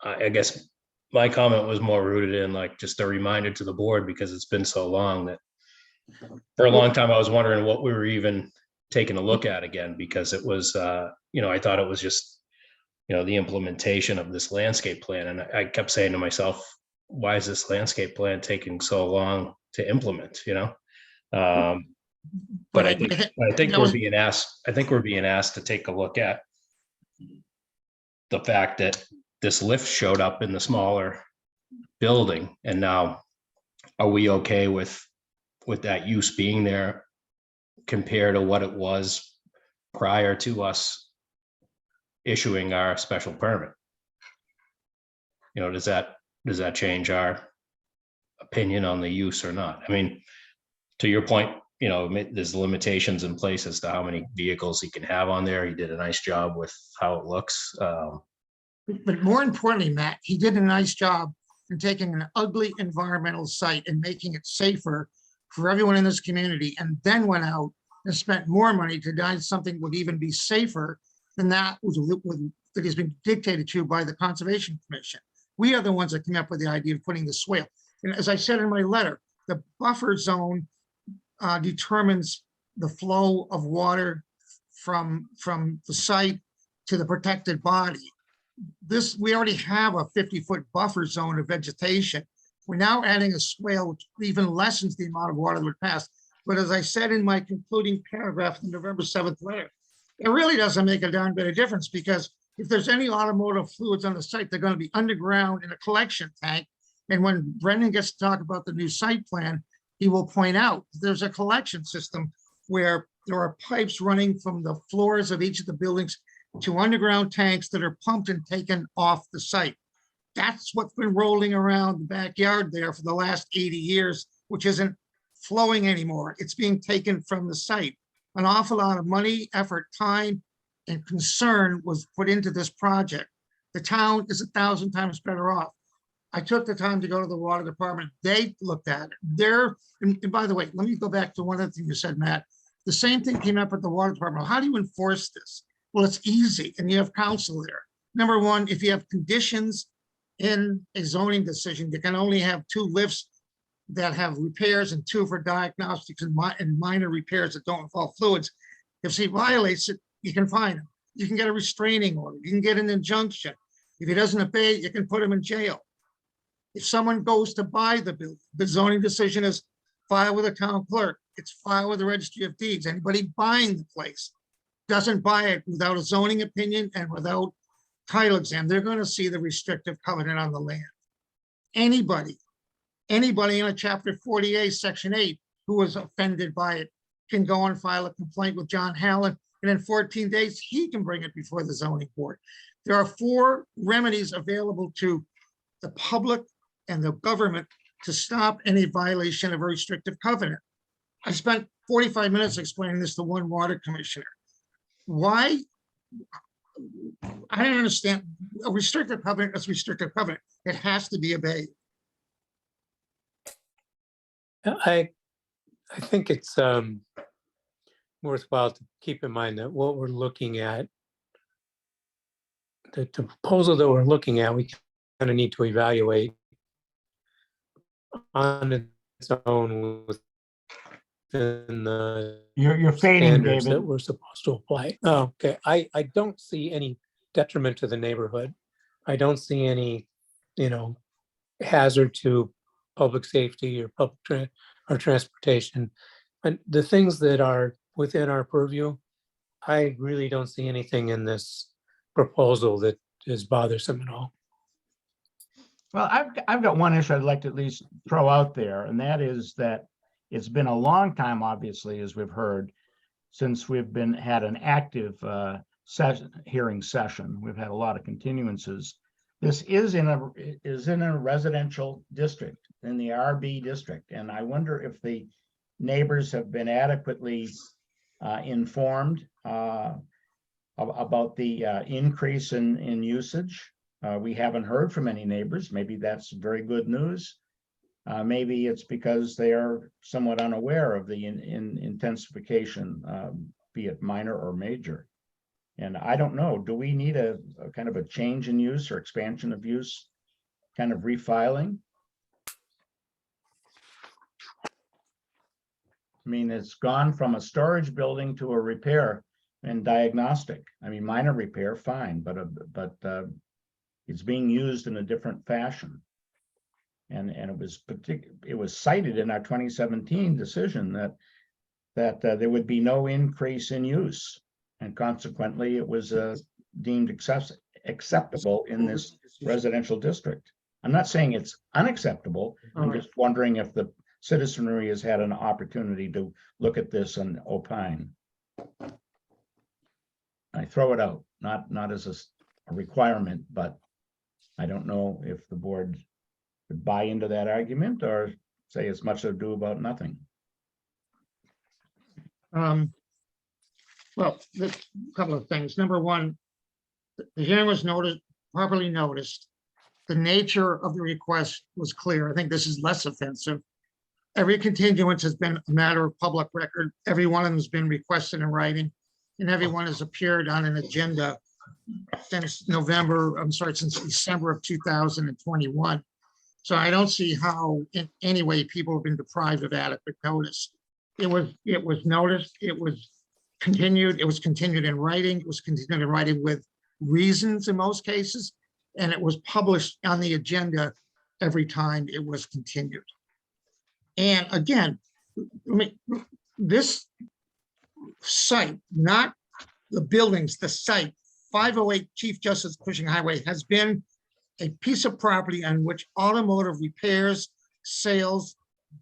I guess my comment was more rooted in just a reminder to the board, because it's been so long that for a long time I was wondering what we were even taking a look at again, because it was, I thought it was just, the implementation of this landscape plan. And I kept saying to myself, why is this landscape plan taking so long to implement, but I think we're being asked, to take a look at the fact that this lift showed up in the smaller building, and now are we okay with that use being there compared to what it was prior to us issuing our special permit? Does that change our opinion on the use or not? I mean, to your point, there's limitations in place as to how many vehicles he can have on there. He did a nice job with how it looks. But more importantly, Matt, he did a nice job in taking an ugly environmental site and making it safer for everyone in this community, and then went out and spent more money to design something would even be safer than that that has been dictated to by the Conservation Commission. We are the ones that came up with the idea of putting the swale. And as I said in my letter, the buffer zone determines the flow of water from the site to the protected body. We already have a 50-foot buffer zone of vegetation. We're now adding a swale, which even lessens the amount of water that would pass. But as I said in my concluding paragraph in the November 7th letter, it really doesn't make a darn bit of difference, because if there's any automotive fluids on the site, they're going to be underground in a collection tank. And when Brendan gets to talk about the new site plan, he will point out there's a collection system where there are pipes running from the floors of each of the buildings to underground tanks that are pumped and taken off the site. That's what's been rolling around the backyard there for the last 80 years, which isn't flowing anymore. It's being taken from the site. An awful lot of money, effort, time, and concern was put into this project. The town is 1,000 times better off. I took the time to go to the water department. They looked at it. And by the way, let me go back to one other thing you said, Matt. The same thing came up at the water department. How do you enforce this? Well, it's easy, and you have counsel there. Number one, if you have conditions in a zoning decision, you can only have 2 lifts that have repairs and 2 for diagnostics and minor repairs that don't involve fluids. If he violates it, you can fine him. You can get a restraining order. You can get an injunction. If he doesn't obey, you can put him in jail. If someone goes to buy the building, the zoning decision is filed with the town clerk. It's filed with the registry of deeds. Anybody buying the place doesn't buy it without a zoning opinion and without title exam. They're going to see the restrictive covenant on the land. Anybody in a chapter 48, section 8, who was offended by it can go and file a complaint with John Hallen, and in 14 days, he can bring it before the zoning board. There are 4 remedies available to the public and the government to stop any violation of a restrictive covenant. I spent 45 minutes explaining this to one water commissioner. Why? I don't understand. A restrictive covenant is a restrictive covenant. It has to be obeyed. I think it's worthwhile to keep in mind that what we're looking at, the proposal that we're looking at, we kind of need to evaluate on its own within the You're fading, standards that David. we're supposed to apply. Oh, okay, I don't see any detriment to the neighborhood. I don't see any, hazard to public safety or or transportation. And the things that are within our purview, I really don't see anything in this proposal that is bothersome at all. Well, I've got one issue I'd like to at least throw out there, and that is that it's been a long time, obviously, as we've heard, since we've had an active hearing session. We've had a lot of continuances. This is in a residential district, in the RB district, and I wonder if the neighbors have been adequately informed about the increase in usage. We haven't heard from any neighbors. Maybe that's very good news. Maybe it's because they are somewhat unaware of the intensification, be it minor or major. And I don't know, do we need a kind of a change in use or expansion of use, kind of refiling? I mean, it's gone from a storage building to a repair and diagnostic. I mean, minor repair, fine, but it's being used in a different fashion. And it was cited in our 2017 decision that there would be no increase in use, and consequently it was deemed acceptable in this residential district. I'm not saying it's unacceptable. I'm just wondering if the citizenry has had an opportunity to look at this and opine. I throw it out, not as a requirement, but I don't know if the board would buy into that argument or say as much ado about nothing. Well, a couple of things. Number one, the hearing was properly noticed. The nature of the request was clear. I think this is less offensive. Every continuance has been a matter of public record. Every one of them has been requested in writing, and everyone has appeared on an agenda since since December of 2021. So I don't see how in any way people have been deprived of adequate notice. It was noticed, it was continued in writing, it was continued in writing with reasons in most cases, and it was published on the agenda every time it was continued. And again, this site, not the buildings, the site, 508 Chief Justice Cushing Highway has been a piece of property on which automotive repairs, sales,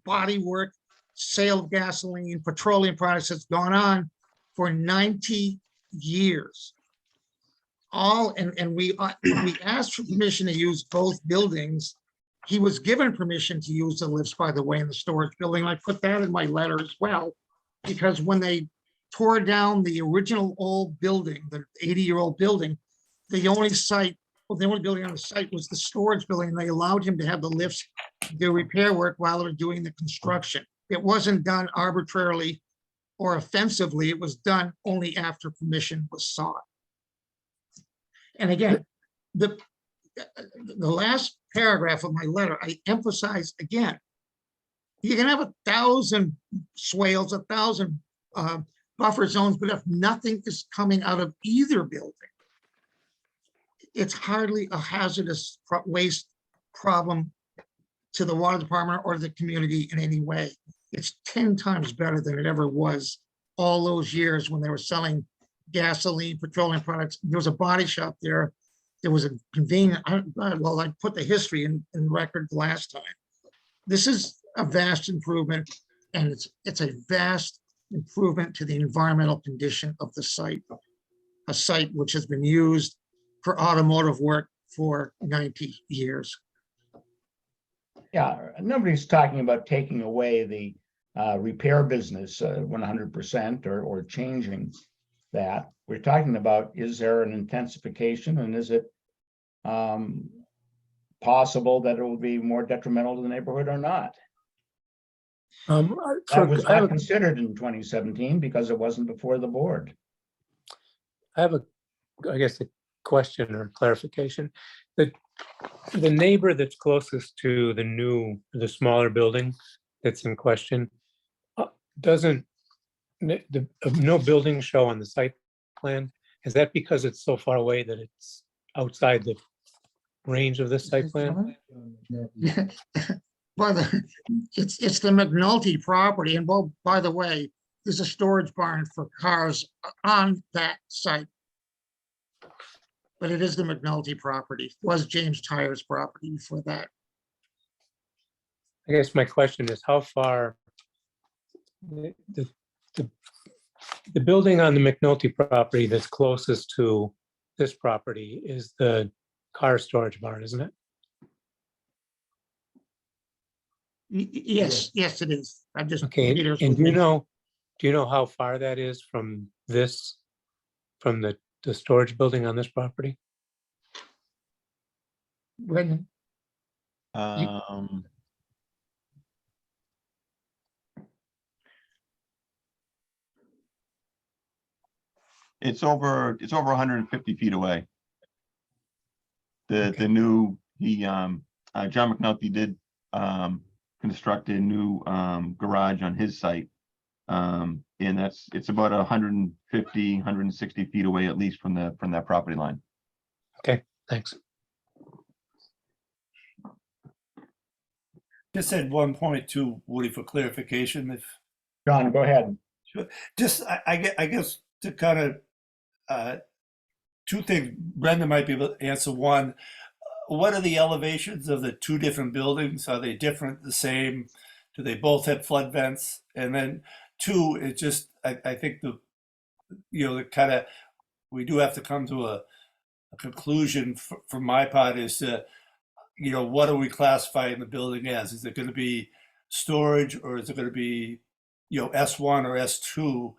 body work, sale of gasoline, petroleum products has gone on for 90 years. We asked for permission to use both buildings. He was given permission to use the lifts, by the way, in the storage building. I put that in my letter as well, because when they tore down the original old building, the 80-year-old building, the only building on the site was the storage building, and they allowed him to have the lifts do repair work while they were doing the construction. It wasn't done arbitrarily or offensively. It was done only after permission was sought. And again, the last paragraph of my letter, I emphasize again, you can have 1,000 swales, 1,000 buffer zones, but if nothing is coming out of either building, it's hardly a hazardous waste problem to the water department or the community in any way. It's 10 times better than it ever was all those years when they were selling gasoline, petroleum products. There was a body shop there. There was a convenient, I put the history in record last time. This is a vast improvement, and it's a vast improvement to the environmental condition of the site, a site which has been used for automotive work for 90 years. Yeah, nobody's talking about taking away the repair business 100% or changing that. We're talking about, is there an intensification, and is it possible that it will be more detrimental to the neighborhood or not? That was not considered in 2017 because it wasn't before the board. I have I guess, a question or clarification. The neighbor that's closest to the smaller building that's in question, doesn't no building show on the site plan? Is that because it's so far away that it's outside the range of the site plan? Well, it's the McNulty property, and by the way, there's a storage barn for cars on that site. But it is the McNulty property. It was James Tire's property before that. I guess my question is, how far the building on the McNulty property that's closest to this property is the car storage barn, isn't it? Yes, it is. I just. Okay, and do you know how far that is from the storage building on this property? Brendan? It's over 150 feet away. The new John McNulty did construct a new garage on his site. And it's about 150, 160 feet away, at least from that property line. Okay, thanks. Just had one point too, Woody, for clarification. If John, go ahead. just, I guess to kind of two things, Brenda might be able to answer. One, what are the elevations of the two different buildings? Are they different, the same? Do they both have flood vents? And then two, it just, I think the kind of, we do have to come to a conclusion from my part is to, what are we classifying the building as? Is it going to be storage, or is it going to be, S1 or S2?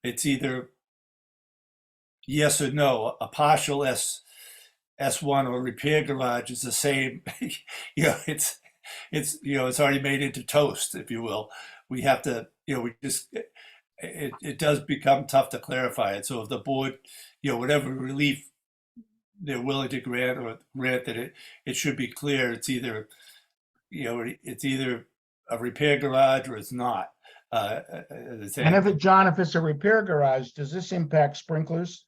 It's either yes or no. A partial S1 or repair garage is the same. It's already made into toast, if you will. We have to, it does become tough to clarify it. So if the board, whatever relief they're willing to grant that it should be clear, it's either a repair garage or it's not. And if it's a repair garage, does this impact sprinklers?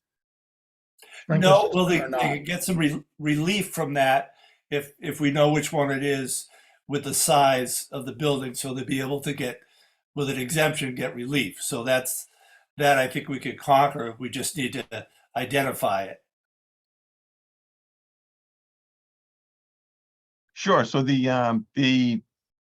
No, well, they can get some relief from that if we know which one it is with the size of the building, so they'll be able to get with an exemption get relief. So that I think we could conquer. We just need to identify it. Sure. So the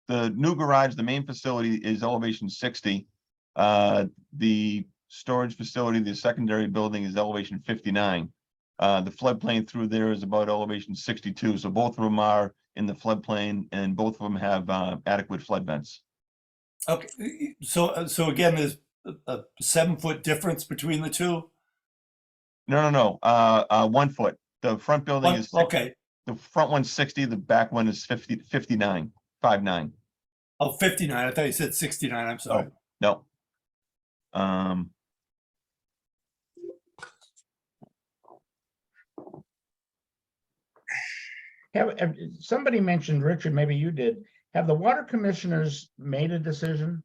new garage, the main facility is elevation 60. The storage facility, the secondary building is elevation 59. The floodplain through there is about elevation 62. So both of them are in the floodplain and both of them have adequate flood vents. Okay, so again, there's a 7-foot difference between the two? No. 1 foot. The front building is 60. Okay, The front one's 60, the back one is 59, 59. oh, 59, I thought you said 69, I'm sorry. No. Somebody mentioned, Richard, maybe you did, have the water commissioners made a decision?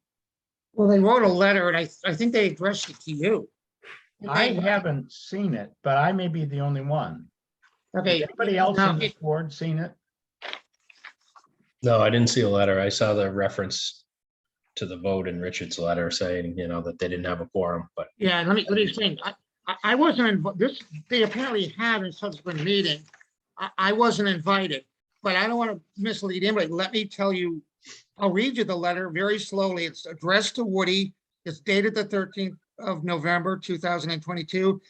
Well, they wrote a letter and I think they addressed it to you. I haven't seen it, but I may be the only one. Okay. Has anybody else now, on this board seen it? No, I didn't see a letter. I saw the reference to the vote in Richard's letter saying, that they didn't have a quorum, but Yeah, let me explain. I wasn't, this, they apparently had in subsequent meeting. I wasn't invited, but I don't want to mislead anybody. Let me tell you, I'll read you the letter very slowly. It's addressed to Woody. It's dated the 13th of November, 2022.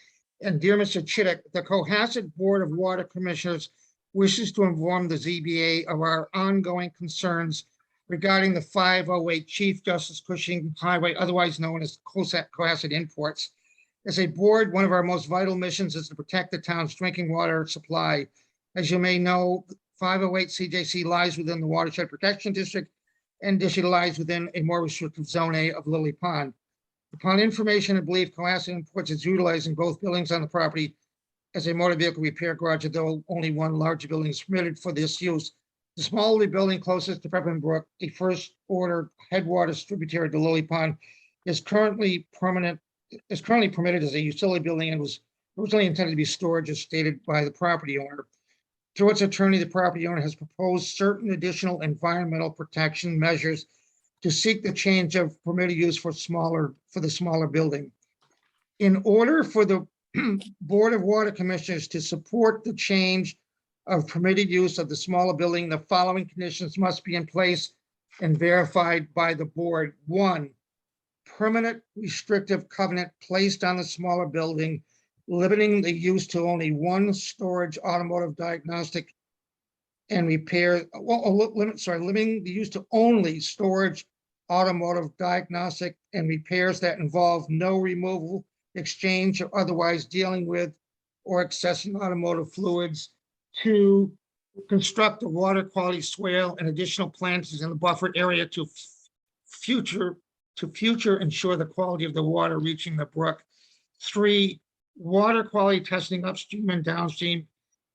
And dear Mr. Chittick, the Cohasset Board of Water Commissioners wishes to inform the ZBA of our ongoing concerns regarding the 508 Chief Justice Cushing Highway, otherwise known as Cohasset Imports. As a board, one of our most vital missions is to protect the town's drinking water supply. As you may know, 508 CJC lies within the Watershed Protection District and district lies within a more restrictive zone A of Lily Pond. Upon information and belief, Cohasset Imports is utilizing both buildings on the property as a motor vehicle repair garage, although only one larger building is permitted for this use. The smaller building closest to Peppermint Brook, a first order headwaters tributary to Lily Pond, is currently permitted as a utility building and was originally intended to be storage as stated by the property owner. Through its attorney, the property owner has proposed certain additional environmental protection measures to seek the change of permitted use for the smaller building. In order for the Board of Water Commissioners to support the change of permitted use of the smaller building, the following conditions must be in place and verified by the board. 1, permanent restrictive covenant placed on the smaller building, limiting the use to only one storage automotive diagnostic and repair, limiting the use to only storage automotive diagnostic and repairs that involve no removal, exchange, or otherwise dealing with or accessing automotive fluids. 2, construct a water quality swale and additional plantings in the buffer area to future ensure the quality of the water reaching the brook. 3, water quality testing upstream and downstream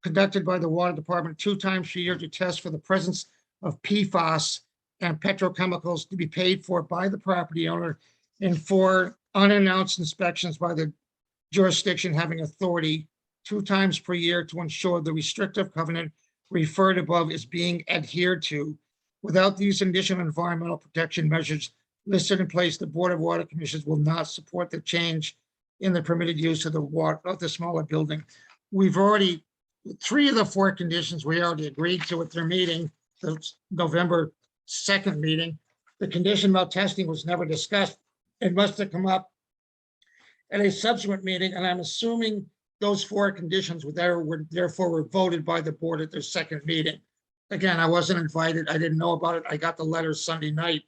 conducted by the water department 2 times per year to test for the presence of PFAS and petrochemicals to be paid for by the property owner. And 4, unannounced inspections by the jurisdiction having authority 2 times per year to ensure the restrictive covenant referred above is being adhered to. Without these additional environmental protection measures listed in place, the Board of Water Commissioners will not support the change in the permitted use of the smaller building. We've already, 3 of the 4 conditions we already agreed to at their meeting, the November 2nd meeting. The condition about testing was never discussed. It must have come up at a subsequent meeting, and I'm assuming those 4 conditions therefore were voted by the board at their 2nd meeting. Again, I wasn't invited. I didn't know about it. I got the letter Sunday night,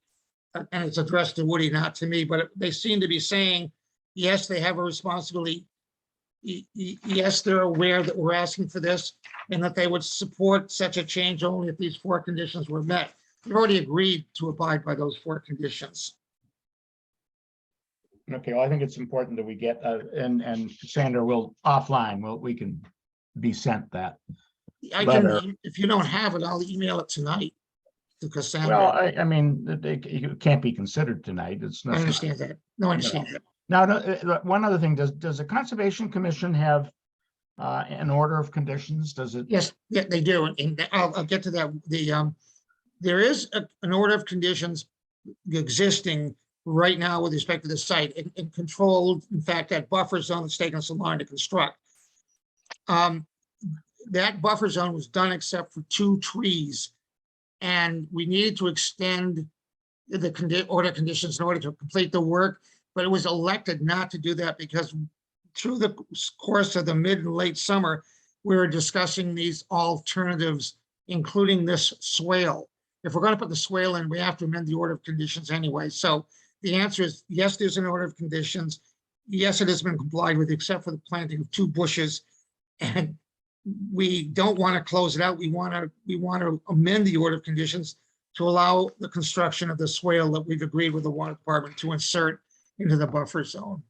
and it's addressed to Woody, not to me, but they seem to be saying, yes, they have a responsibility. Yes, they're aware that we're asking for this and that they would support such a change only if these 4 conditions were met. We've already agreed to abide by those 4 conditions. Okay, well, I think it's important that we get, and Sandra will offline, we can be sent that. I can, if you don't have it, I'll email it tonight to Cassandra. Well, I mean, it can't be considered tonight. It's I not. understand that. No, I understand that. Now, one other thing, does the Conservation Commission have an order of conditions? Does it? Yes, yeah, they do. And I'll get to that. There is an order of conditions existing right now with respect to the site and controlled, in fact, that buffer zone that's taken us so long to construct. That buffer zone was done except for 2 trees. And we needed to extend the order conditions in order to complete the work, but it was elected not to do that because through the course of the mid and late summer, we were discussing these alternatives, including this swale. If we're going to put the swale in, we have to amend the order of conditions anyway. So the answer is yes, there's an order of conditions. Yes, it has been complied with, except for the planting of 2 bushes. And we don't want to close it out. We want to amend the order of conditions to allow the construction of the swale that we've agreed with the water department to insert into the buffer zone.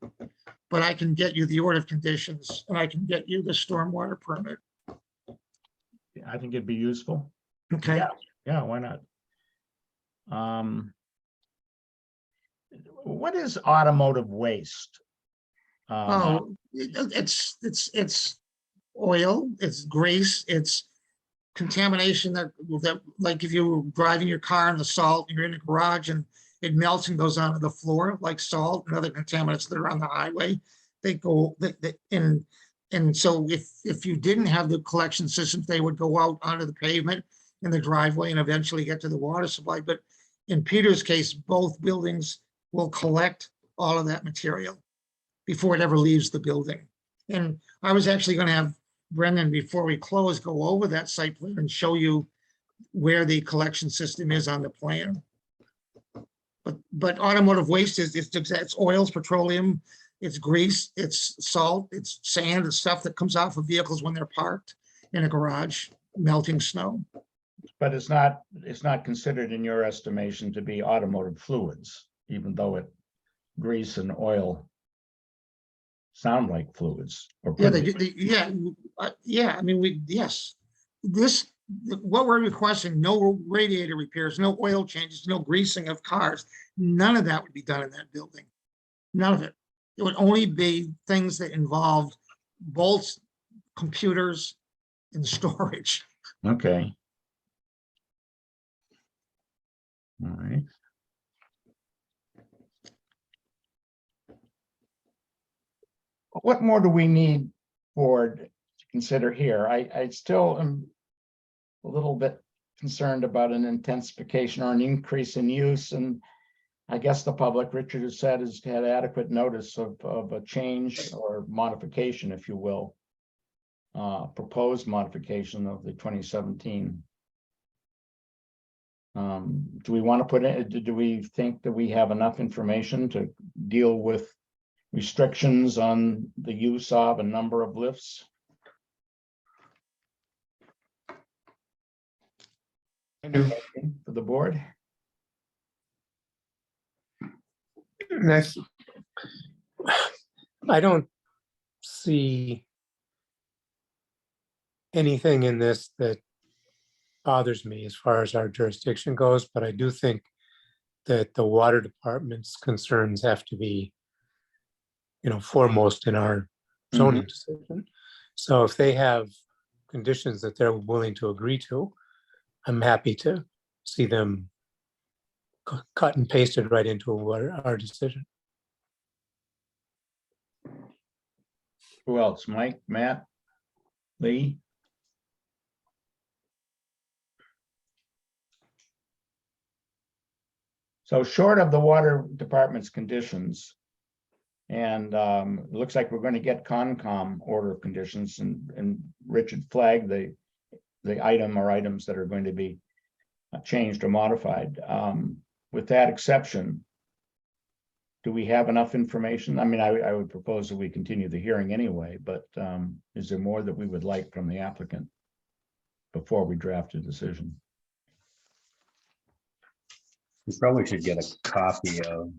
But I can get you the order of conditions and I can get you the stormwater permit. I think it'd be useful. Okay. Yeah. Yeah, why not? What is automotive waste? Oh, it's oil, it's grease, it's contamination that like if you're driving your car in the salt, you're in a garage and it melts and goes onto the floor like salt and other contaminants that are on the highway. They go and so if you didn't have the collection systems, they would go out onto the pavement in the driveway and eventually get to the water supply. But in Peter's case, both buildings will collect all of that material before it ever leaves the building. And I was actually going to have Brendan, before we close, go over that site plan and show you where the collection system is on the plan. But automotive waste is it's oils, petroleum, it's grease, it's salt, it's sand, it's stuff that comes off of vehicles when they're parked in a garage, melting snow. But it's not considered in your estimation to be automotive fluids, even though grease and oil sound like fluids. Or Yeah, could be. yeah. I mean, yes. What we're requesting, no radiator repairs, no oil changes, no greasing of cars. None of that would be done in that building. None of it. It would only be things that involved bolts, computers, and storage. Okay. All right. What more do we need for to consider here? I still am a little bit concerned about an intensification or an increase in use. And I guess the public, Richard has said, has had adequate notice of a change or modification, if you will, proposed modification of the 2017. Do we want to put it, do we think that we have enough information to deal with restrictions on the use of a number of lifts? For the board? Next, I don't see anything in this that bothers me as far as our jurisdiction goes, but I do think that the water department's concerns have to be, foremost in our zoning decision. So if they have conditions that they're willing to agree to, I'm happy to see them cut and pasted right into our decision. Who else? Mike, Matt, Lee? So short of the water department's conditions, and it looks like we're going to get Concom order of conditions, and Richard flagged the item or items that are going to be changed or modified. With that exception, do we have enough information? I mean, I would propose that we continue the hearing anyway, but is there more that we would like from the applicant before we draft a decision? We probably should get a copy of,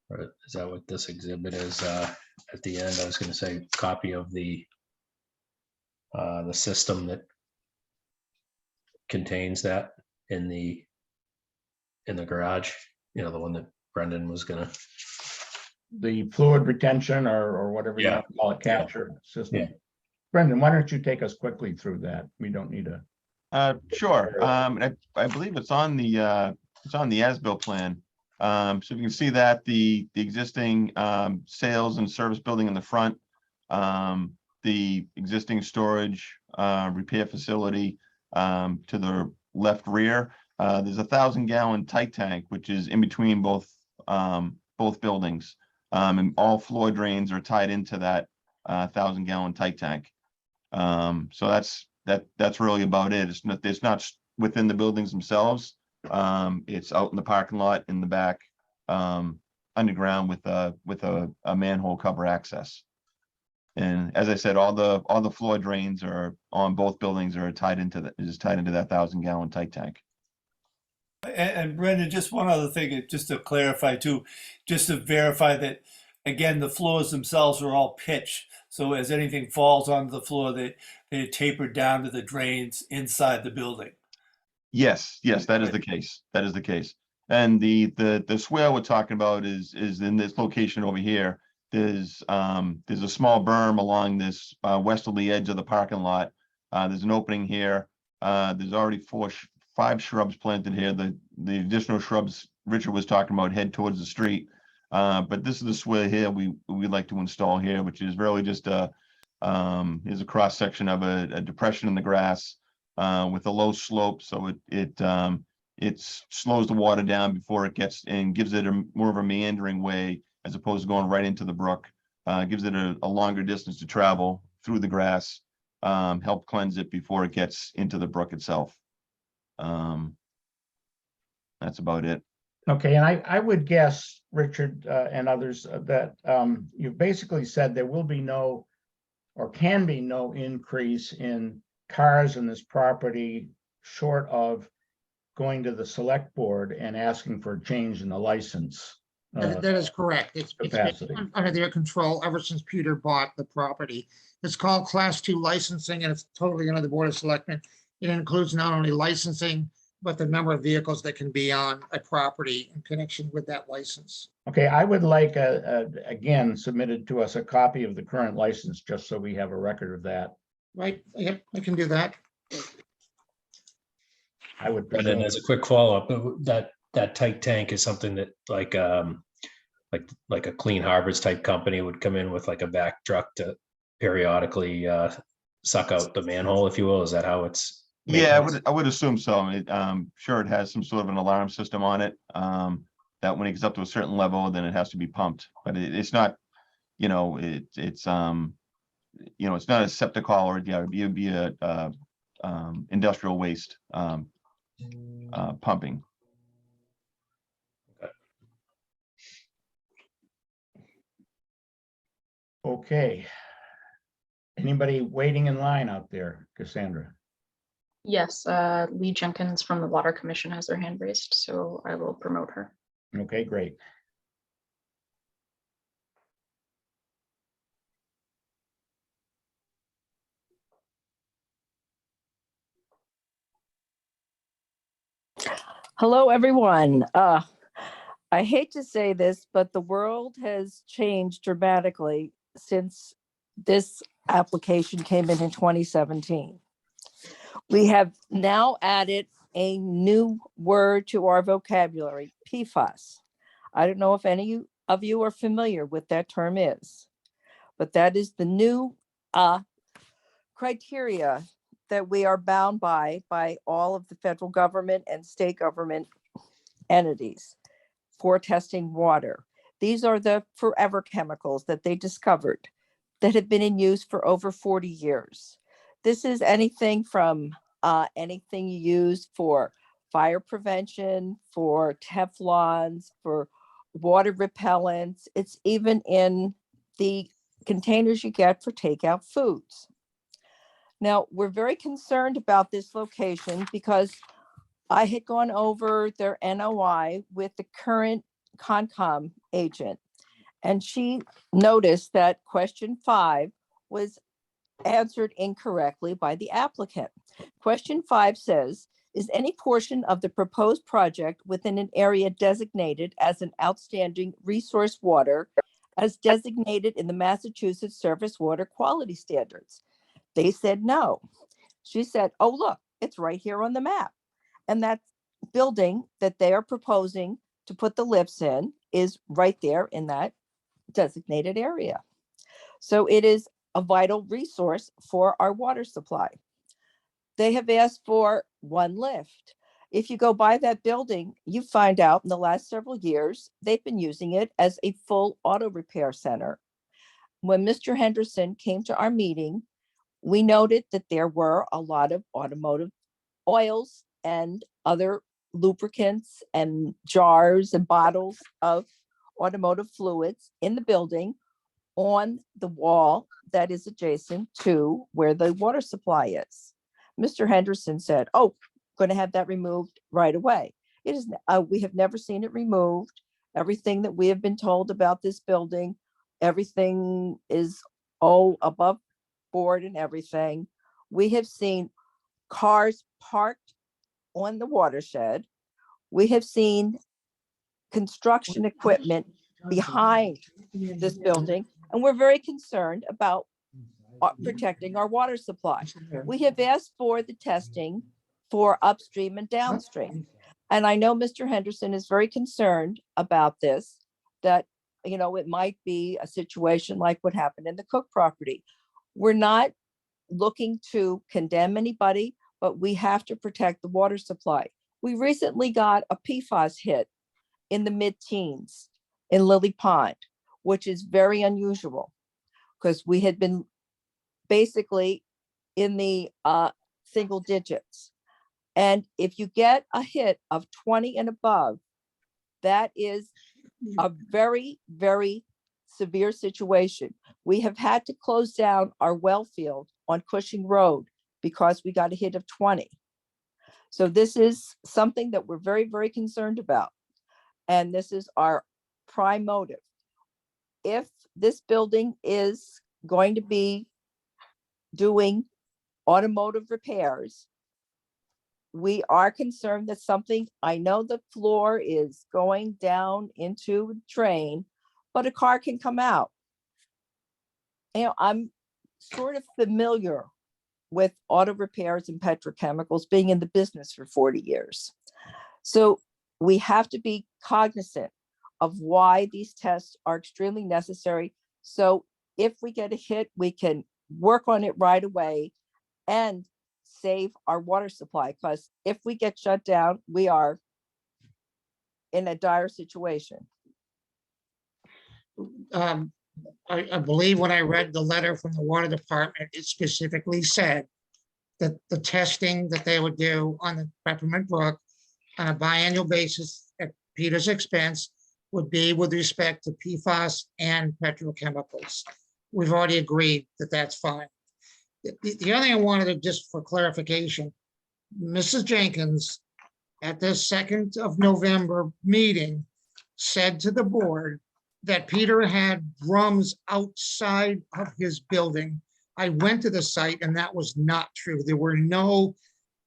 or is that what this exhibit is at the end? I was going to say copy of the system that contains that in the garage, the one that Brendan was gonna. The fluid retention or whatever you want to call it, capture system. Yeah. Brendan, why don't you take us quickly through that? We don't need a. Sure. I believe it's on the it's on the as-built plan. So you can see that the existing sales and service building in the front, the existing storage repair facility to the left rear. There's 1,000-gallon tight tank, which is in between both buildings. And all floor drains are tied into that 1,000-gallon tight tank. So that's really about it. It's not within the buildings themselves. It's out in the parking lot in the back, underground with a manhole cover access. And as I said, all the floor drains are on both buildings are tied into that 1,000-gallon tight tank. And Brendan, just one other thing, just to clarify too, just to verify that, again, the floors themselves are all pitch. So as anything falls onto the floor, they taper down to the drains inside the building. Yes, that is the case. That is the case. And the swale we're talking about is in this location over here. There's a small berm along this westerly edge of the parking lot. There's an opening here. There's already 5 shrubs planted here. The additional shrubs Richard was talking about head towards the street. But this is the swale here we'd like to install here, which is really just is a cross section of a depression in the grass with a low slope, so it slows the water down before it gets and gives it more of a meandering way as opposed to going right into the brook. Gives it a longer distance to travel through the grass, help cleanse it before it gets into the brook itself. That's about it. Okay, and I would guess, Richard and others, that you've basically said there will be no, or can be no increase in cars in this property short of going to the select board and asking for a change in the license. That is correct. It's been capacity. under their control ever since Peter bought the property. It's called Class 2 licensing, and it's totally under the Board of Selectmen. It includes not only licensing, but the number of vehicles that can be on a property in connection with that license. Okay, I would like again submitted to us a copy of the current license, just so we have a record of that. Right? Yep, I can do that. I would And then presume. as a quick follow-up, that tight tank is something that like a Clean Harbors type company would come in with like a back truck to periodically suck out the manhole, if you will. Is that how it's? Yeah, I would assume so. Sure, it has some sort of an alarm system on it. That when it gets up to a certain level, then it has to be pumped. But it's not, it's not a septic hall or it'd be a industrial waste pumping. Okay. Anybody waiting in line out there, Cassandra? Yes, Lee Jenkins from the Water Commission has their hand raised, so I will promote her. Okay, great. Hello, everyone. I hate to say this, but the world has changed dramatically since this application came in 2017. We have now added a new word to our vocabulary, PFAS. I don't know if any of you are familiar with that term is, but that is the new criteria that we are bound by all of the federal government and state government entities for testing water. These are the forever chemicals that they discovered that have been in use for over 40 years. This is anything from anything you use for fire prevention, for Teflons, for water repellents. It's even in the containers you get for takeout foods. Now, we're very concerned about this location because I had gone over their NOI with the current Concom agent, and she noticed that question 5 was answered incorrectly by the applicant. Question 5 says, is any portion of the proposed project within an area designated as an outstanding resource water as designated in the Massachusetts Surface Water Quality Standards? They said no. She said, oh, look, it's right here on the map. And that's building that they are proposing to put the lifts in is right there in that designated area. So it is a vital resource for our water supply. They have asked for one lift. If you go by that building, you find out in the last several years, they've been using it as a full auto repair center. When Mr. Henderson came to our meeting, we noted that there were a lot of automotive oils and other lubricants and jars and bottles of automotive fluids in the building on the wall that is adjacent to where the water supply is. Mr. Henderson said, "Oh, going to have that removed right away." It is, we have never seen it removed. Everything that we have been told about this building, everything is above board and everything. We have seen cars parked on the watershed. We have seen construction equipment behind this building, and we're very concerned about protecting our water supply. We have asked for the testing for upstream and downstream. And I know Mr. Henderson is very concerned about this, that, you know, it might be a situation like what happened in the Cook property. We're not looking to condemn anybody, but we have to protect the water supply. We recently got a PFAS hit in the mid-teens in Lily Pond, which is very unusual because we had been basically in the single digits. And if you get a hit of 20 and above, that is a very, very severe situation. We have had to close down our well field on Cushing Road because we got a hit of 20. So this is something that we're very, very concerned about. And this is our prime motive. If this building is going to be doing automotive repairs, we are concerned that something, I know the floor is going down into a drain, but a car can come out. You know, I'm sort of familiar with auto repairs and petrochemicals, being in the business for 40 years. So we have to be cognizant of why these tests are extremely necessary. So if we get a hit, we can work on it right away and save our water supply, because if we get shut down, we are in a dire situation. I believe when I read the letter from the water department, it specifically said that the testing that they would do on the Peppermint Brook on a biannual basis at Peter's expense would be with respect to PFAS and petrochemicals. We've already agreed that that's fine. The other thing I wanted to, just for clarification, Mrs. Jenkins at the 2nd of November meeting said to the board that Peter had drums outside of his building. I went to the site and that was not true. There were no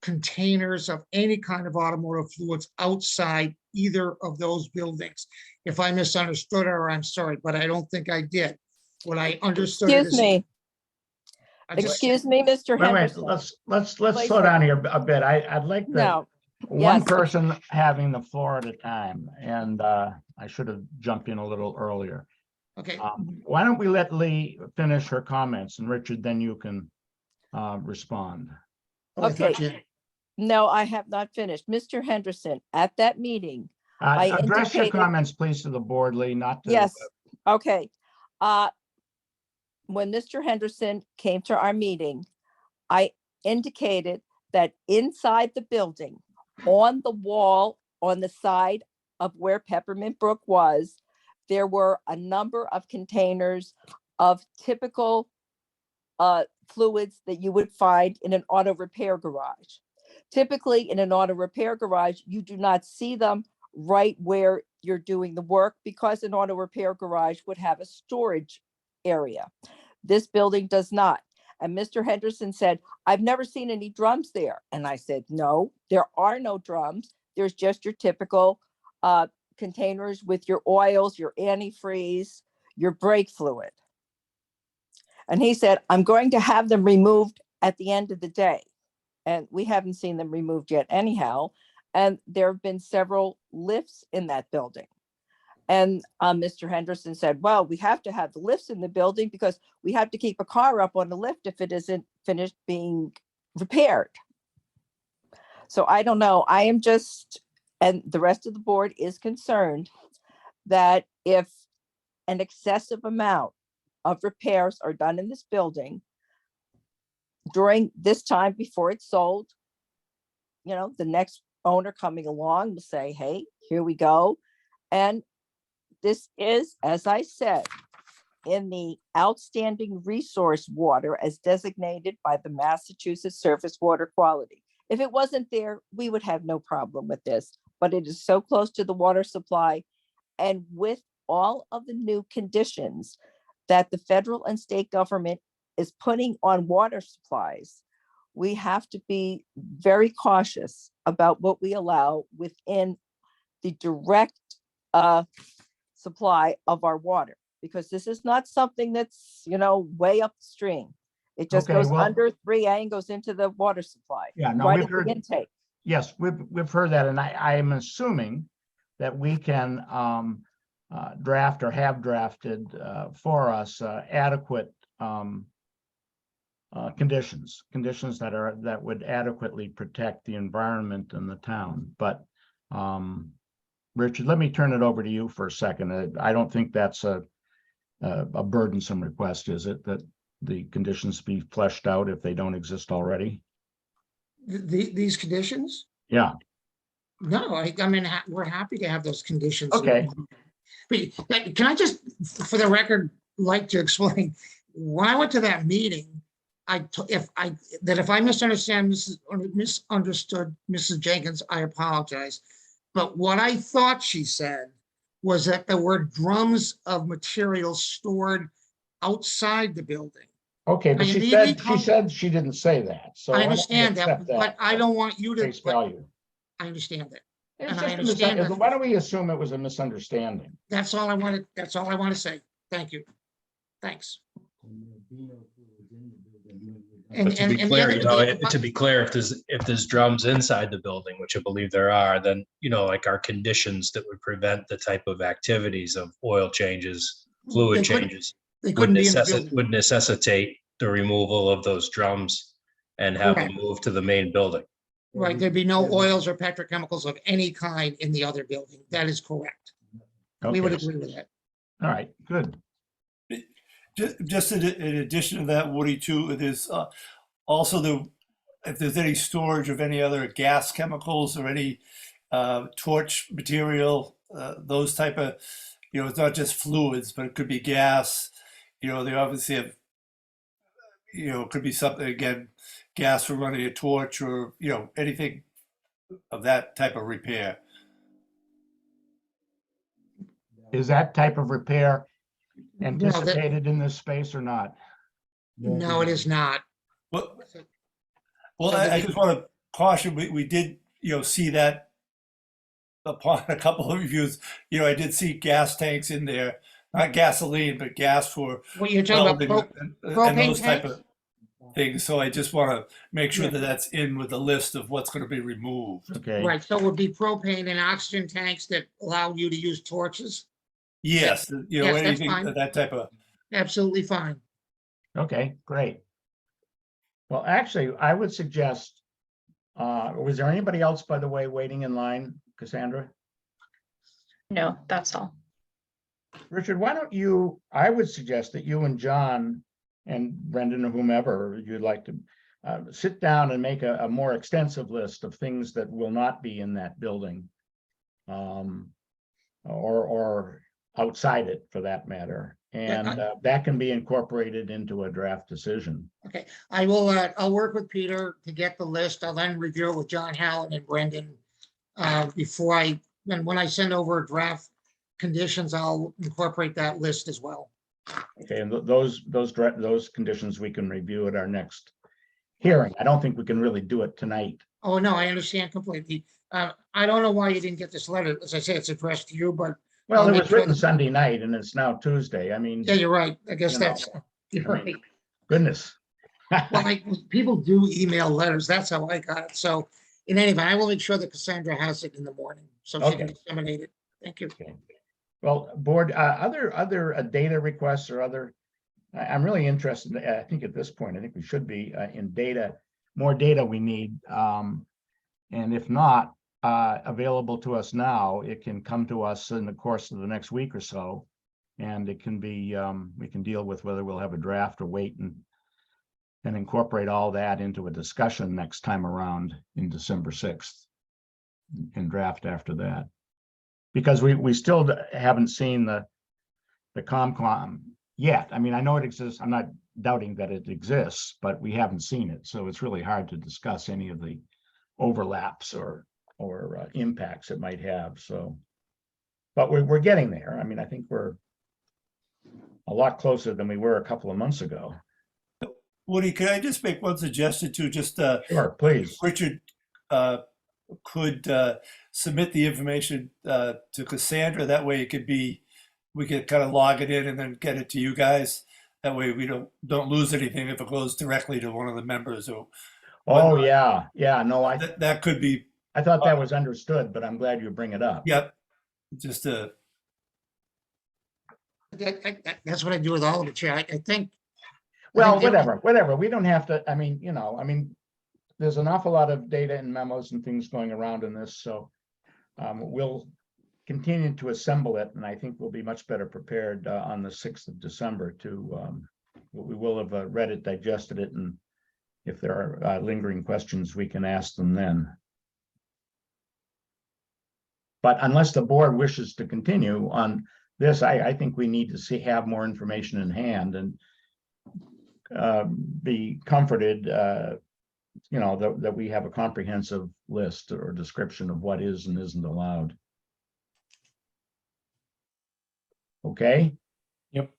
containers of any kind of automotive fluids outside either of those buildings. If I misunderstood her, I'm sorry, but I don't think I did. What I understood. Excuse me. I just- Excuse me, Mr. Wait, Henderson. let's Please slow say- down here a bit. I'd like to, No, one yes. person having the floor at a time, and I should have jumped in a little earlier. Okay, Why don't we let Lee finish her comments, and Richard, then you can respond. oh, I thought Okay. you- No, I have not finished. Mr. Henderson, at that meeting, I Address your indicated- comments, please, to the board, Lee, not to. yes, okay. When Mr. Henderson came to our meeting, I indicated that inside the building, on the wall, on the side of where Peppermint Brook was, there were a number of containers of typical fluids that you would find in an auto repair garage. Typically, in an auto repair garage, you do not see them right where you're doing the work because an auto repair garage would have a storage area. This building does not. And Mr. Henderson said, "I've never seen any drums there." And I said, "No, there are no drums. There's just your typical containers with your oils, your antifreeze, your brake fluid." And he said, "I'm going to have them removed at the end of the day." And we haven't seen them removed yet anyhow. And there have been several lifts in that building. And Mr. Henderson said, well, we have to have the lifts in the building because we have to keep a car up on the lift if it isn't finished being repaired. So I don't know. I am just, and the rest of the board is concerned that if an excessive amount of repairs are done in this building during this time before it's sold, you know, the next owner coming along will say, hey, here we go. And this is, as I said, in the outstanding resource water as designated by the Massachusetts Surface Water Quality. If it wasn't there, we would have no problem with this, but it is so close to the water supply. And with all of the new conditions that the federal and state government is putting on water supplies, we have to be very cautious about what we allow within the direct supply of our water, because this is not something that's, you know, way upstream. It just Okay, goes well- under 3A and goes into the water supply. Yeah, no, right we've at the heard, intake. yes, we've heard that, and I am assuming that we can draft or have drafted for us adequate conditions that would adequately protect the environment and the town. But Richard, let me turn it over to you for a second. I don't think that's a burdensome request, is it, that the conditions be fleshed out if they don't exist already? These conditions? Yeah, No, I mean, we're happy to have those conditions. okay. But can I just, for the record, like to explain, when I went to that meeting, if I misunderstood Mrs. Jenkins, I apologize. But what I thought she said was that there were drums of materials stored outside the building. Okay, but I she immediately said she didn't say that, so. I why don't we understand that, accept but I don't want you to, Face value. I understand that. It's And I just understand that. why don't we assume it was a misunderstanding? That's all I wanted, that's all I want to say. Thank you. Thanks. But to be clear, you know, to be clear, if there's drums inside the building, which I believe there are, then, you know, like our conditions that would prevent the type of activities of oil changes, fluid changes, They would couldn't be in the building. would necessitate the removal of those drums and have them Correct. moved to the main building. Right, there'd be no oils or petrochemicals of any kind in the other building. That is correct. We would Okay, agree with that. all right, good. Just in addition to that, Woody, too, there's also if there's any storage of any other gas chemicals or any torch material, those type of, you know, it's not just fluids, but it could be gas. You know, they obviously have, you know, it could be something, again, gas for running a torch or, you know, anything of that type of repair. Is that type of repair No, anticipated in this space or not? No, it is not. Well, I just want to caution, we did, you know, see that upon a couple of reviews. You know, I did see gas tanks in there, not gasoline, but gas for What you're talking about, welding and propane those type tanks? of things. So I just want to make sure Yeah. that that's in with the list of what's going to be removed. Okay, Right, so it would be propane and oxygen tanks that allow you to use torches. Yes, you know, Yes, that's anything fine. that type of. Absolutely fine. okay, great. Well, actually, I would suggest, was there anybody else, by the way, waiting in line, Cassandra? No, that's all. Richard, why don't you, I would suggest that you and John and Brendan or whomever you'd like to sit down and make a more extensive list of things that will not be in that building. Or outside it for that matter. And that can be incorporated into a draft decision. Okay, I will, I'll work with Peter to get the list. I'll then review it with John Hallen and Brendan. Before when I send over draft conditions, I'll incorporate that list as well. Okay, and those conditions we can review at our next hearing. I don't think we can really do it tonight. Oh, no, I understand completely. I don't know why you didn't get this letter. As I say, it's addressed to you, but Well, I'll it make was sure written that- Sunday night and it's now Tuesday. I mean, yeah, you're right. I guess You know, that's, you're I mean- right. goodness. Well, people do email letters. That's how I got it. So in any event, I will make sure that Cassandra has it in the morning, so she can Okay. disseminate it. Thank you. Okay. Well, board, other data requests or other, I'm really interested, I think at this point, I think we should be in data, more data we need. And if not available to us now, it can come to us in the course of the next week or so. And it can be, we can deal with whether we'll have a draft or wait and incorporate all that into a discussion next time around in December 6th and draft after that. Because we still haven't seen the ComCom yet. I mean, I know it exists. I'm not doubting that it exists, but we haven't seen it. So it's really hard to discuss any of the overlaps or impacts it might have. So, but we're getting there. I mean, I think we're a lot closer than we were a couple of months ago. Woody, could I just make one suggestion to just, Sure, please. Richard could submit the information to Cassandra. That way it could be, we could kind of log it in and then get it to you guys. That way we don't lose anything if it goes directly to one of the members or. Oh, yeah. Yeah, no, That could be, I thought that was understood, but I'm glad you bring it up. yep. Just That's what I do with all of it, Chair. I think. Well, the- whatever. We don't have to, I mean, there's an awful lot of data and memos and things going around in this, so we'll continue to assemble it, and I think we'll be much better prepared on the 6th of December to, we will have read it, digested it, and if there are lingering questions, we can ask them then. But unless the board wishes to continue on this, I think we need to have more information in hand and be comforted, that we have a comprehensive list or description of what is and isn't allowed. Okay? Yep.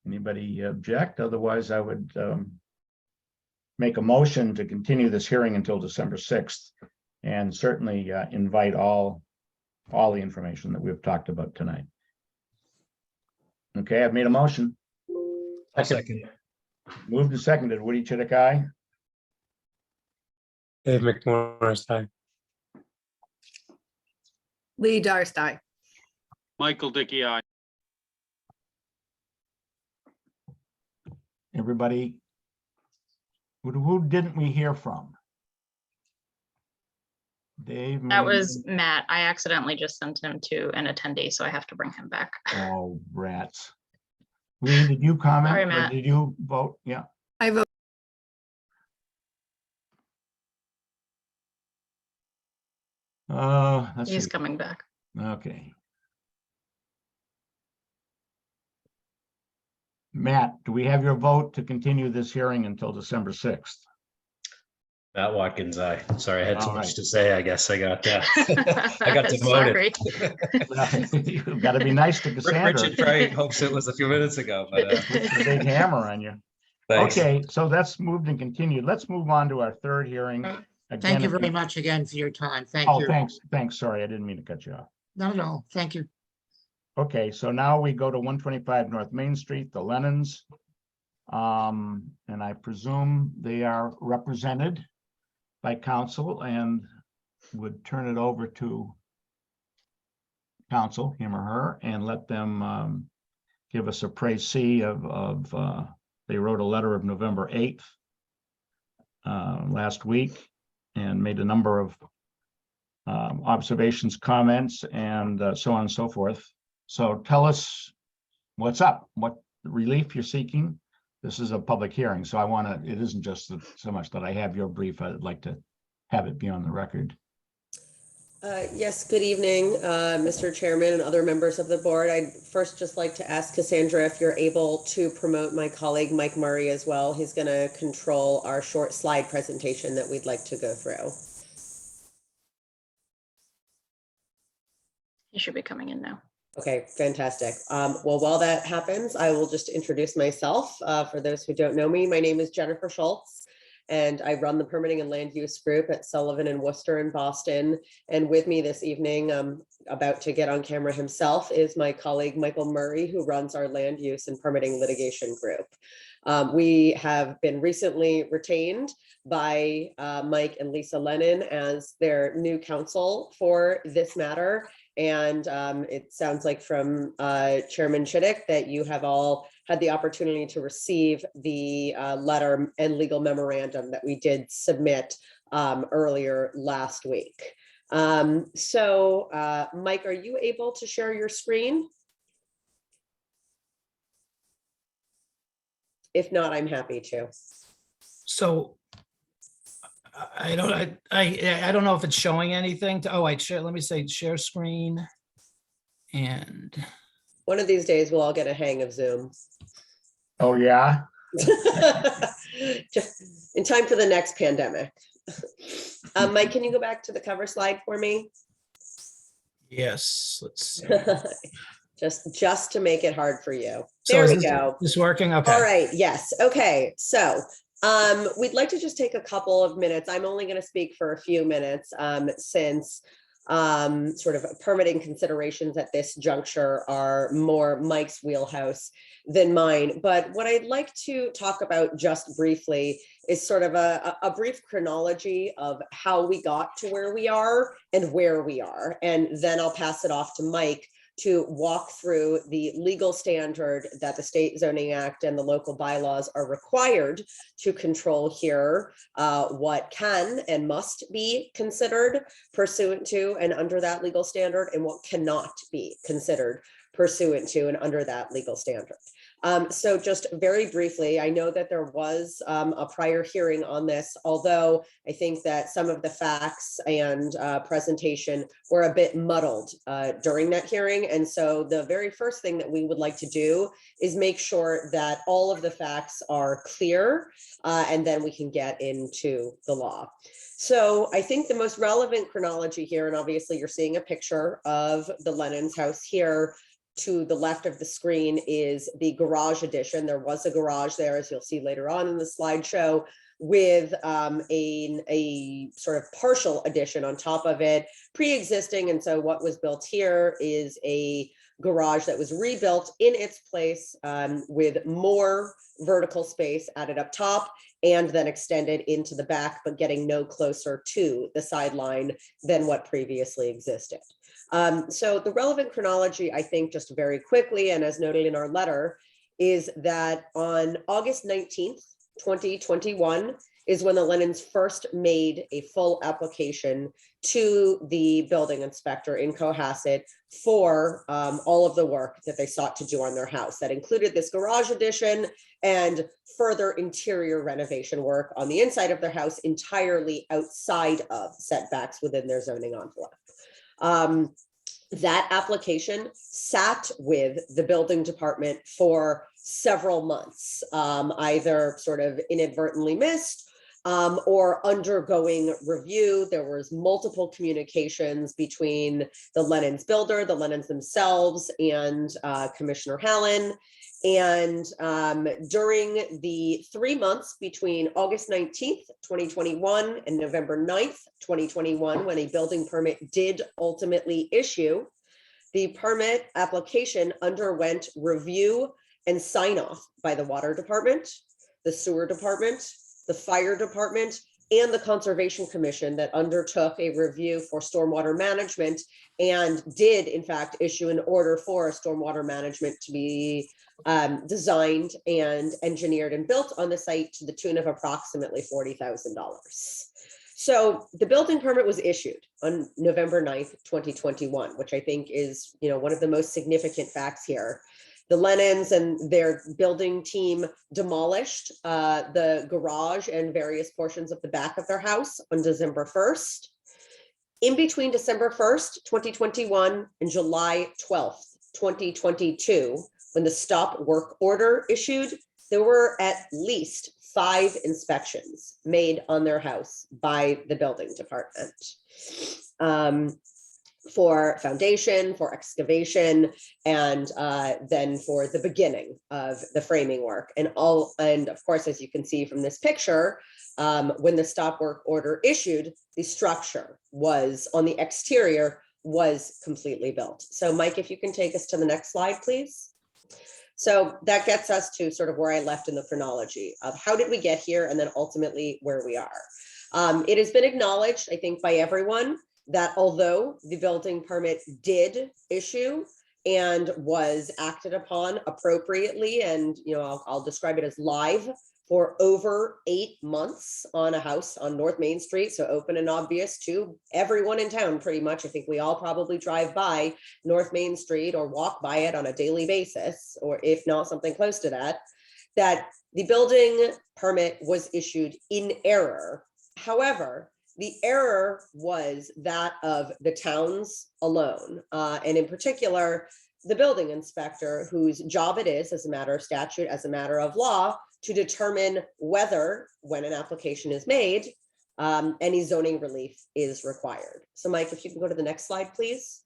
Anybody object? Otherwise, I would make a motion to continue this hearing until December 6th and certainly invite all the information that we've talked about tonight. Okay, I've made a motion. I'll second. Moved and seconded. Woody Chidick, aye. Dave McMorris, aye. Lee Darcey. Michael Dickey, aye. Everybody, who didn't we hear from? Dave? That maybe? was Matt. I accidentally just sent him to an attendee, so I have to bring him back. Oh, rats. Lee, did you comment? Sorry, or Matt. Did you vote? Yeah. I vote. Let's He's see. coming back. Okay. Matt, do we have your vote to continue this hearing until December 6th? Matt Watkins, aye. Sorry, I had too All much right. to say. I guess I got I got demoted. Sorry. You've got to be nice to Cassandra. Richard probably hopes it was a few minutes ago, but Puts the big hammer on you. thanks. Okay, so that's moved and continued. Let's move on to our third hearing. Thank Again, you if very much again for your time. Thank Oh, you. thanks. Sorry, I didn't mean to cut you off. Not at all. Thank you. Okay, so now we go to 125 North Main Street, the Lennons. And I presume they are represented by counsel and would turn it over to counsel, him or her, and let them give us a précis of they wrote a letter of November 8th last week and made a number of observations, comments, and so on and so forth. So tell us what's up, what relief you're seeking. This is a public hearing, so it isn't just so much that I have your brief, I'd like to have it be on the record. Yes, good evening, Mr. Chairman and other members of the board. I'd first just like to ask Cassandra if you're able to promote my colleague Mike Murray as well. He's going to control our short slide presentation that we'd like to go through. He should be coming in now. Okay, fantastic. Well, while that happens, I will just introduce myself. For those who don't know me, my name is Jennifer Schultz, and I run the Permitting and Land Use Group at Sullivan and Worcester in Boston. And with me this evening, about to get on camera himself, is my colleague Michael Murray, who runs our Land Use and Permitting Litigation Group. We have been recently retained by Mike and Lisa Lennon as their new counsel for this matter. And it sounds like from Chairman Chittick that you have all had the opportunity to receive the letter and legal memorandum that we did submit earlier last week. Mike, are you able to share your screen? If not, I'm happy to. So I don't know if it's showing anything to, I share, let me say share screen. And One of these days, we'll all get a hang of Zoom. Oh, yeah? Just in time for the next pandemic. Mike, can you go back to the cover slide for me? yes, let's see. just to make it hard for you. So There is we this- go. This working? Okay. All right, yes, okay, so we'd like to just take a couple of minutes. I'm only going to speak for a few minutes since sort of permitting considerations at this juncture are more Mike's wheelhouse than mine. But what I'd like to talk about just briefly is sort of a brief chronology of how we got to where we are and where we are. And then I'll pass it off to Mike to walk through the legal standard that the State Zoning Act and the local bylaws are required to control here, what can and must be considered pursuant to and under that legal standard, and what cannot be considered pursuant to and under that legal standard. So just very briefly, I know that there was a prior hearing on this, although I think that some of the facts and presentation were a bit muddled during that hearing. And so the very first thing that we would like to do is make sure that all of the facts are clear, and then we can get into the law. So I think the most relevant chronology here, and obviously you're seeing a picture of the Lennon's house here. To the left of the screen is the garage addition. There was a garage there, as you'll see later on in the slideshow, with a sort of partial addition on top of it, pre-existing. And so what was built here is a garage that was rebuilt in its place with more vertical space added up top and then extended into the back, but getting no closer to the sideline than what previously existed. So the relevant chronology, I think, just very quickly, and as noted in our letter, is that on August 19th, 2021 is when the Lennons first made a full application to the building inspector in Cohasset for all of the work that they sought to do on their house. That included this garage addition and further interior renovation work on the inside of their house, entirely outside of setbacks within their zoning envelope. That application sat with the building department for several months, either sort of inadvertently missed or undergoing review. There was multiple communications between the Lennons builder, the Lennons themselves, and Commissioner Hallen. And during the 3 months between August 19th, 2021 and November 9th, 2021, when a building permit did ultimately issue, the permit application underwent review and sign off by the water department, the sewer department, the fire department, and the Conservation Commission that undertook a review for stormwater management and did in fact issue an order for stormwater management to be designed and engineered and built on the site to the tune of approximately $40,000. So the building permit was issued on November 9th, 2021, which I think is, one of the most significant facts here. The Lennons and their building team demolished the garage and various portions of the back of their house on December 1st. In between December 1st, 2021 and July 12th, 2022, when the stop work order issued, there were at least 5 inspections made on their house by the building department. For foundation, for excavation, and then for the beginning of the framing work. And of course, as you can see from this picture, when the stop work order issued, the structure was on the exterior was completely built. So Mike, if you can take us to the next slide, please. So that gets us to sort of where I left in the chronology of how did we get here and then ultimately where we are. It has been acknowledged, I think, by everyone that although the building permit did issue and was acted upon appropriately, and I'll describe it as live for over 8 months on a house on North Main Street, so open and obvious to everyone in town pretty much. I think we all probably drive by North Main Street or walk by it on a daily basis, or if not something close to that, that the building permit was issued in error. However, the error was that of the towns alone, and in particular, the building inspector, whose job it is as a matter of statute, as a matter of law, to determine whether, when an application is made, any zoning relief is required. So Mike, if you can go to the next slide, please.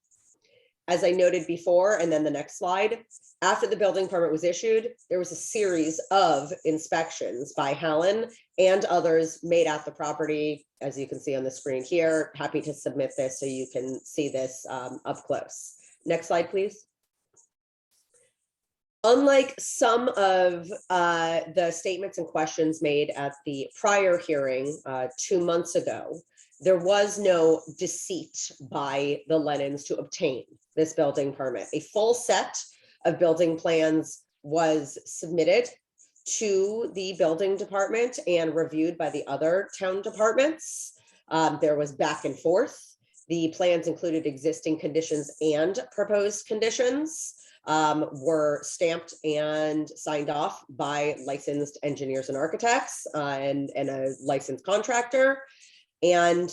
As I noted before, and then the next slide, after the building permit was issued, there was a series of inspections by Helen and others made at the property, as you can see on the screen here. Happy to submit this so you can see this up close. Next slide, please. Unlike some of the statements and questions made at the prior hearing 2 months ago, there was no deceit by the Lennons to obtain this building permit. A full set of building plans was submitted to the building department and reviewed by the other town departments. There was back and forth. The plans included existing conditions and proposed conditions. Were stamped and signed off by licensed engineers and architects and a licensed contractor. And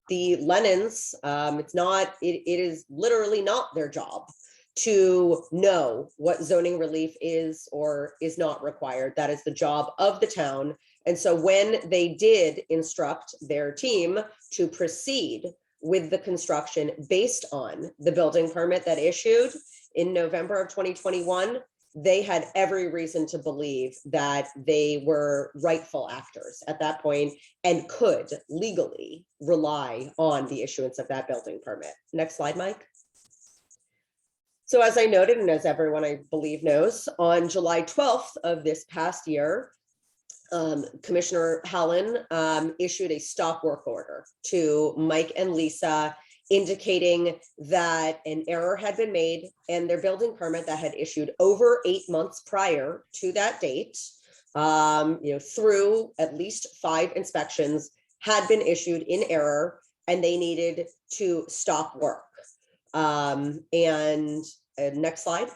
the Lennons, it is literally not their job to know what zoning relief is or is not required. That is the job of the town. And so when they did instruct their team to proceed with the construction based on the building permit that issued in November of 2021, they had every reason to believe that they were rightful actors at that point and could legally rely on the issuance of that building permit. Next slide, Mike. So as I noted, and as everyone I believe knows, on July 12th of this past year, Commissioner Helen issued a stop work order to Mike and Lisa, indicating that an error had been made and their building permit that had issued over 8 months prior to that date, through at least 5 inspections, had been issued in error and they needed to stop work. Next slide.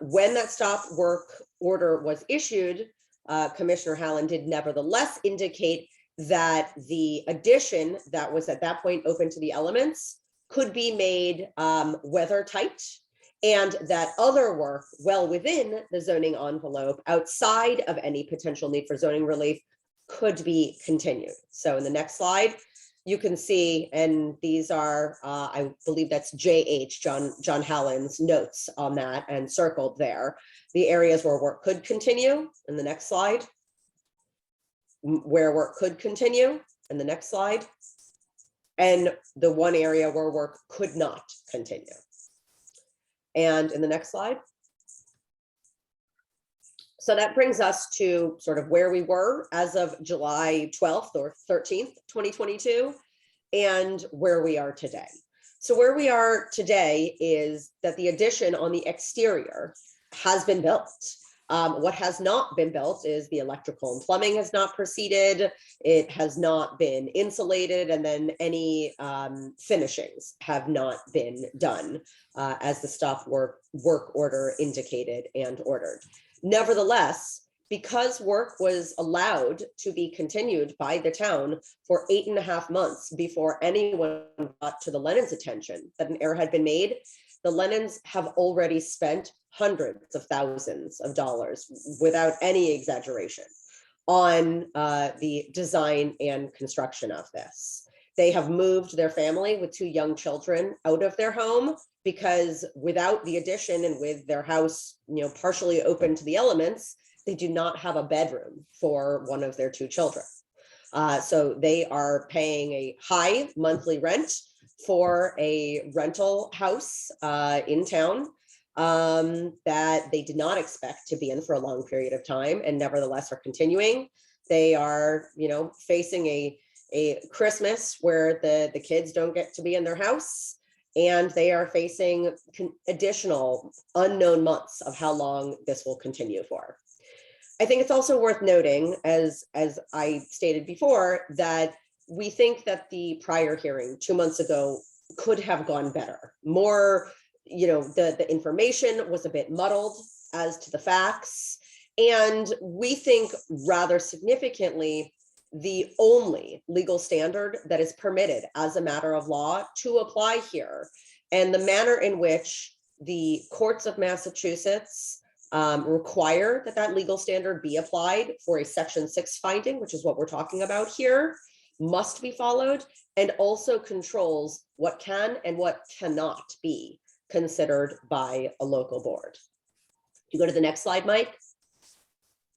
When that stop work order was issued, Commissioner Helen did nevertheless indicate that the addition that was at that point open to the elements could be made weather tight, and that other work well within the zoning envelope outside of any potential need for zoning relief could be continued. So in the next slide, you can see, and these are, I believe that's JH, John Hallen's notes on that and circled there, the areas where work could continue. In the next slide, where work could continue, in the next slide, and the one area where work could not continue. And in the next slide. So that brings us to sort of where we were as of July 12th or 13th, 2022, and where we are today. So where we are today is that the addition on the exterior has been built. What has not been built is the electrical and plumbing has not proceeded. It has not been insulated, and then any finishings have not been done as the stop work order indicated and ordered. Nevertheless, because work was allowed to be continued by the town for 8.5 months before anyone got to the Lennons' attention that an error had been made, the Lennons have already spent hundreds of thousands of dollars, without any exaggeration, on the design and construction of this. They have moved their family with 2 young children out of their home because without the addition and with their house, partially open to the elements, they do not have a bedroom for one of their 2 children. So they are paying a high monthly rent for a rental house in town. that they did not expect to be in for a long period of time and nevertheless are continuing. They are, facing a Christmas where the kids don't get to be in their house, and they are facing additional unknown months of how long this will continue for. I think it's also worth noting, as I stated before, that we think that the prior hearing 2 months ago could have gone better. More, the information was a bit muddled as to the facts. And we think rather significantly, the only legal standard that is permitted as a matter of law to apply here, and the manner in which the courts of Massachusetts require that legal standard be applied for a Section 6 finding, which is what we're talking about here, must be followed, and also controls what can and what cannot be considered by a local board. You go to the next slide, Mike.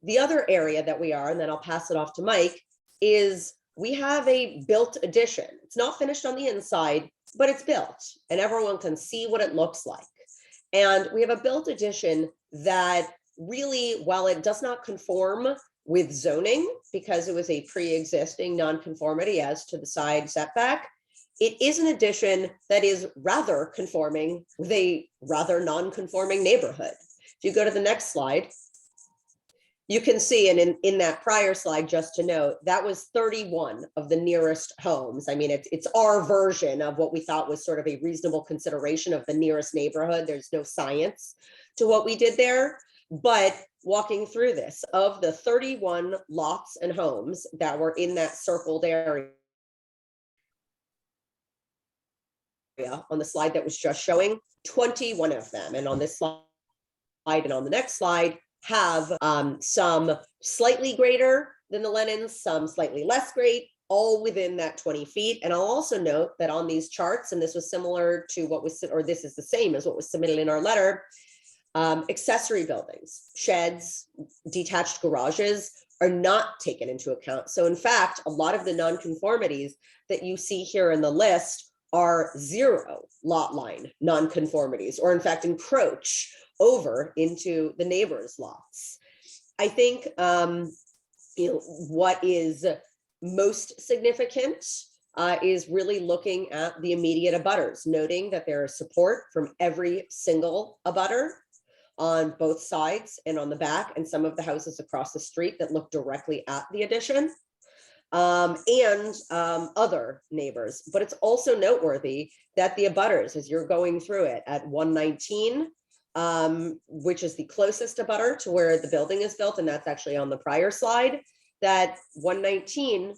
The other area that we are, and then I'll pass it off to Mike, is we have a built addition. It's not finished on the inside, but it's built and everyone can see what it looks like. And we have a built addition that really, while it does not conform with zoning because it was a pre-existing nonconformity as to the side setback, it is an addition that is rather conforming with a rather non-conforming neighborhood. If you go to the next slide, you can see, and in that prior slide, just to note, that was 31 of the nearest homes. I mean, it's our version of what we thought was sort of a reasonable consideration of the nearest neighborhood. There's no science to what we did there. But walking through this, of the 31 lots and homes that were in that circled area on the slide that was just showing, 21 of them, and on this slide and on the next slide, have some slightly greater than the Lennons, some slightly less great, all within that 20 feet. And I'll also note that on these charts, and this was similar to what was, or this is the same as what was submitted in our letter, accessory buildings, sheds, detached garages are not taken into account. So in fact, a lot of the nonconformities that you see here in the list are 0 lot line nonconformities, or in fact encroach over into the neighbors' lots. I think what is most significant is really looking at the immediate abutters, noting that there is support from every single abutter on both sides and on the back, and some of the houses across the street that look directly at the addition, and other neighbors. But it's also noteworthy that the abutters, as you're going through it at 119, which is the closest abutter to where the building is built, and that's actually on the prior slide, that 119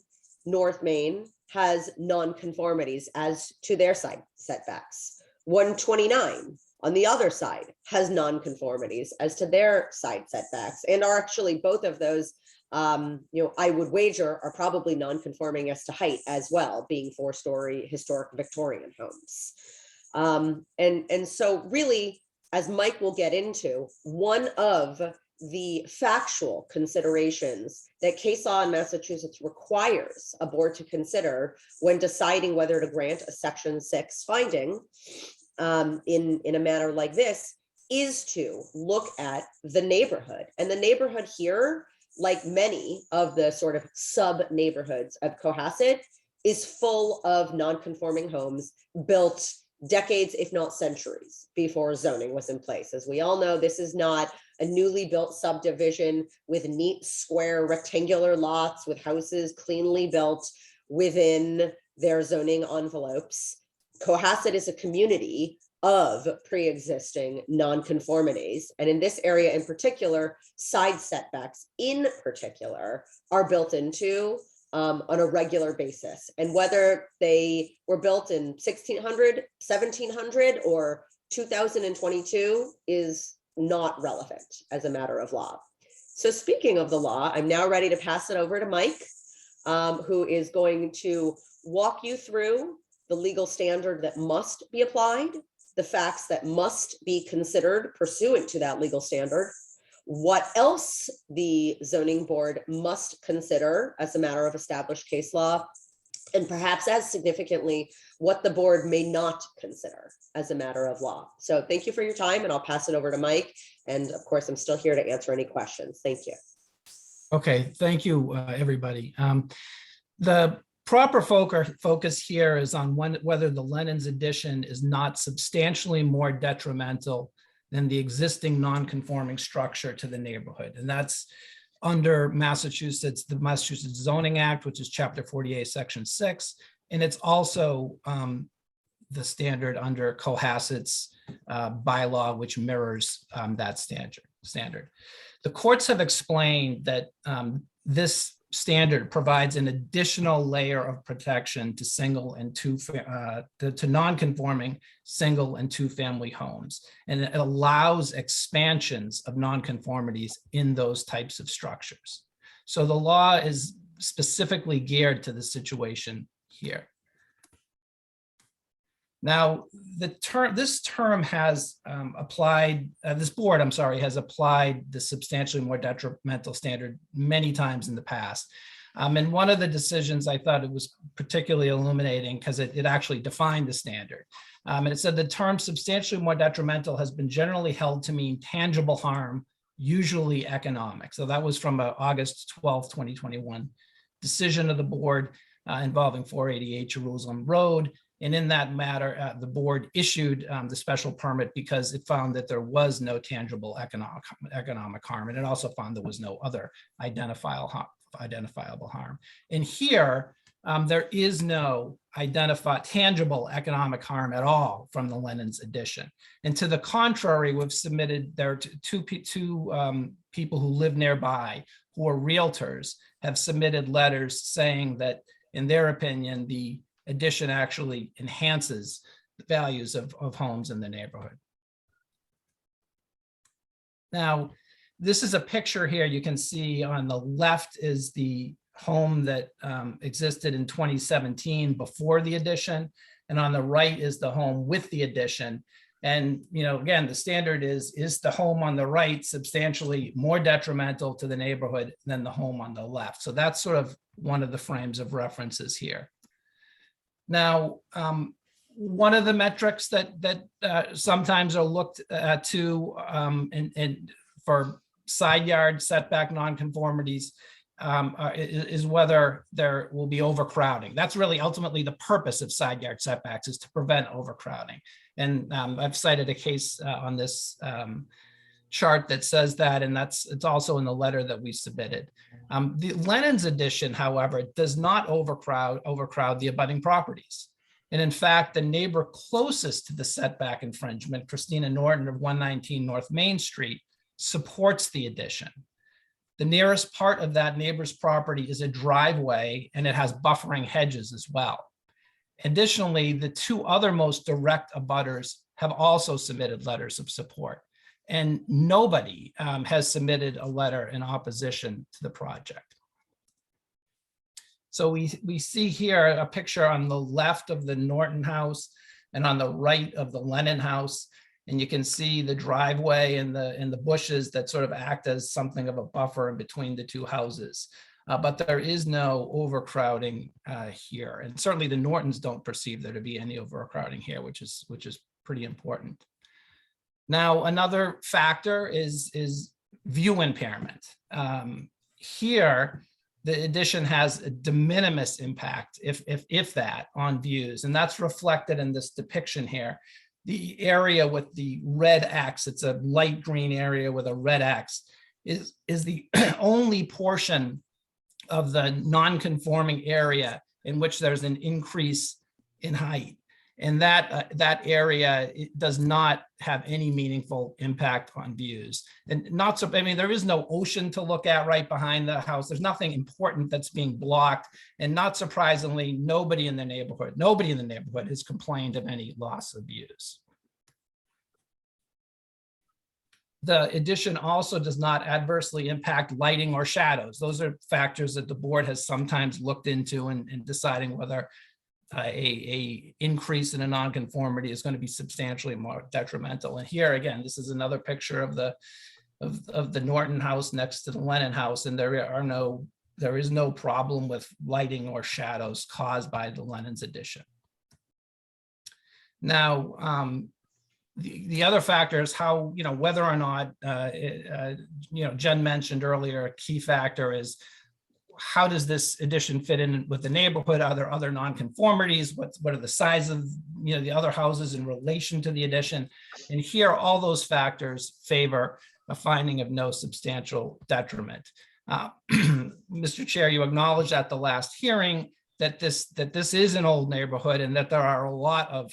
North Main has nonconformities as to their side setbacks. 129 on the other side has nonconformities as to their side setbacks, and are actually both of those, I would wager, are probably nonconforming as to height as well, being 4-story historic Victorian homes. And so really, as Mike will get into, one of the factual considerations that case law in Massachusetts requires a board to consider when deciding whether to grant a Section 6 finding in a matter like this is to look at the neighborhood. And the neighborhood here, like many of the sort of sub-neighborhoods of Cohasset, is full of non-conforming homes built decades, if not centuries, before zoning was in place. As we all know, this is not a newly built subdivision with neat, square, rectangular lots with houses cleanly built within their zoning envelopes. Cohasset is a community of pre-existing nonconformities. And in this area in particular, side setbacks in particular are built into on a regular basis. And whether they were built in 1600, 1700, or 2022 is not relevant as a matter of law. So speaking of the law, I'm now ready to pass it over to Mike, who is going to walk you through the legal standard that must be applied, the facts that must be considered pursuant to that legal standard, what else the zoning board must consider as a matter of established case law, and perhaps as significantly, what the board may not consider as a matter of law. So thank you for your time, and I'll pass it over to Mike. And of course, I'm still here to answer any questions. Thank you. Okay, thank you, everybody. The proper focus here is on whether the Lennon's addition is not substantially more detrimental than the existing non-conforming structure to the neighborhood. And that's under the Massachusetts Zoning Act, which is Chapter 48, Section 6. And it's also the standard under Cohasset's bylaw, which mirrors that standard. The courts have explained that this standard provides an additional layer of protection to to non-conforming single and two-family homes, and it allows expansions of non-conformities in those types of structures. So the law is specifically geared to the situation here. Now, this term has applied, this board, I'm sorry, has applied the substantially more detrimental standard many times in the past. And one of the decisions I thought it was particularly illuminating because it actually defined the standard. And it said the term substantially more detrimental has been generally held to mean tangible harm, usually economic. So that was from August 12, 2021 decision of the board involving 488 Jerusalem Road. And in that matter, the board issued the special permit because it found that there was no tangible economic harm. And it also found there was no other identifiable harm. And here, there is no tangible economic harm at all from the Lennon's addition. And to the contrary, we've submitted, there are two people who live nearby who are realtors have submitted letters saying that, in their opinion, the addition actually enhances the values of homes in the neighborhood. Now, this is a picture here. You can see on the left is the home that existed in 2017 before the addition, and on the right is the home with the addition. And, you know, again, the standard is the home on the right substantially more detrimental to the neighborhood than the home on the left? So that's sort of one of the frames of references here. Now, one of the metrics that sometimes are looked to and for side yard setback nonconformities is whether there will be overcrowding. That's really ultimately the purpose of side yard setbacks, is to prevent overcrowding. And I've cited a case on this chart that says that, and it's also in the letter that we submitted. The Lennon's addition, however, does not overcrowd the abutting properties. And in fact, the neighbor closest to the setback infringement, Christina Norton of 119 North Main Street, supports the addition. The nearest part of that neighbor's property is a driveway, and it has buffering hedges as well. Additionally, the two other most direct abutters have also submitted letters of support, and nobody has submitted a letter in opposition to the project. So we see here a picture on the left of the Norton house and on the right of the Lennon house. And you can see the driveway and the bushes that sort of act as something of a buffer in between the two houses. But there is no overcrowding here. And certainly the Nortons don't perceive there to be any overcrowding here, which is pretty important. Now, another factor is view impairment. Here, the addition has a de minimis impact, if that, on views. And that's reflected in this depiction here. The area with the red X, it's a light green area with a red X, is the only portion of the non-conforming area in which there's an increase in height. And that area, it does not have any meaningful impact on views. And there is no ocean to look at right behind the house. There's nothing important that's being blocked. And not surprisingly, nobody in the neighborhood has complained of any loss of views. The addition also does not adversely impact lighting or shadows. Those are factors that the board has sometimes looked into in deciding whether a increase in a nonconformity is going to be substantially more detrimental. And here again, this is another picture of the Norton house next to the Lennon house, and there are no there is no problem with lighting or shadows caused by the Lennon's addition. Now, the other factor is how, whether or not, Jen mentioned earlier, a key factor is how does this addition fit in with the neighborhood? Are there other nonconformities? What are the size of, the other houses in relation to the addition? And here, all those factors favor a finding of no substantial detriment. Mr. Chair, you acknowledged at the last hearing that this is an old neighborhood and that there are a lot of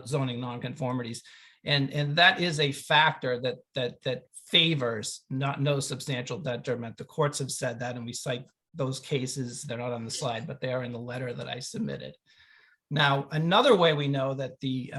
zoning nonconformities. And that is a factor that favors no substantial detriment. The courts have said that, and we cite those cases. They're not on the slide, but they are in the letter that I submitted. Now, another way we know that the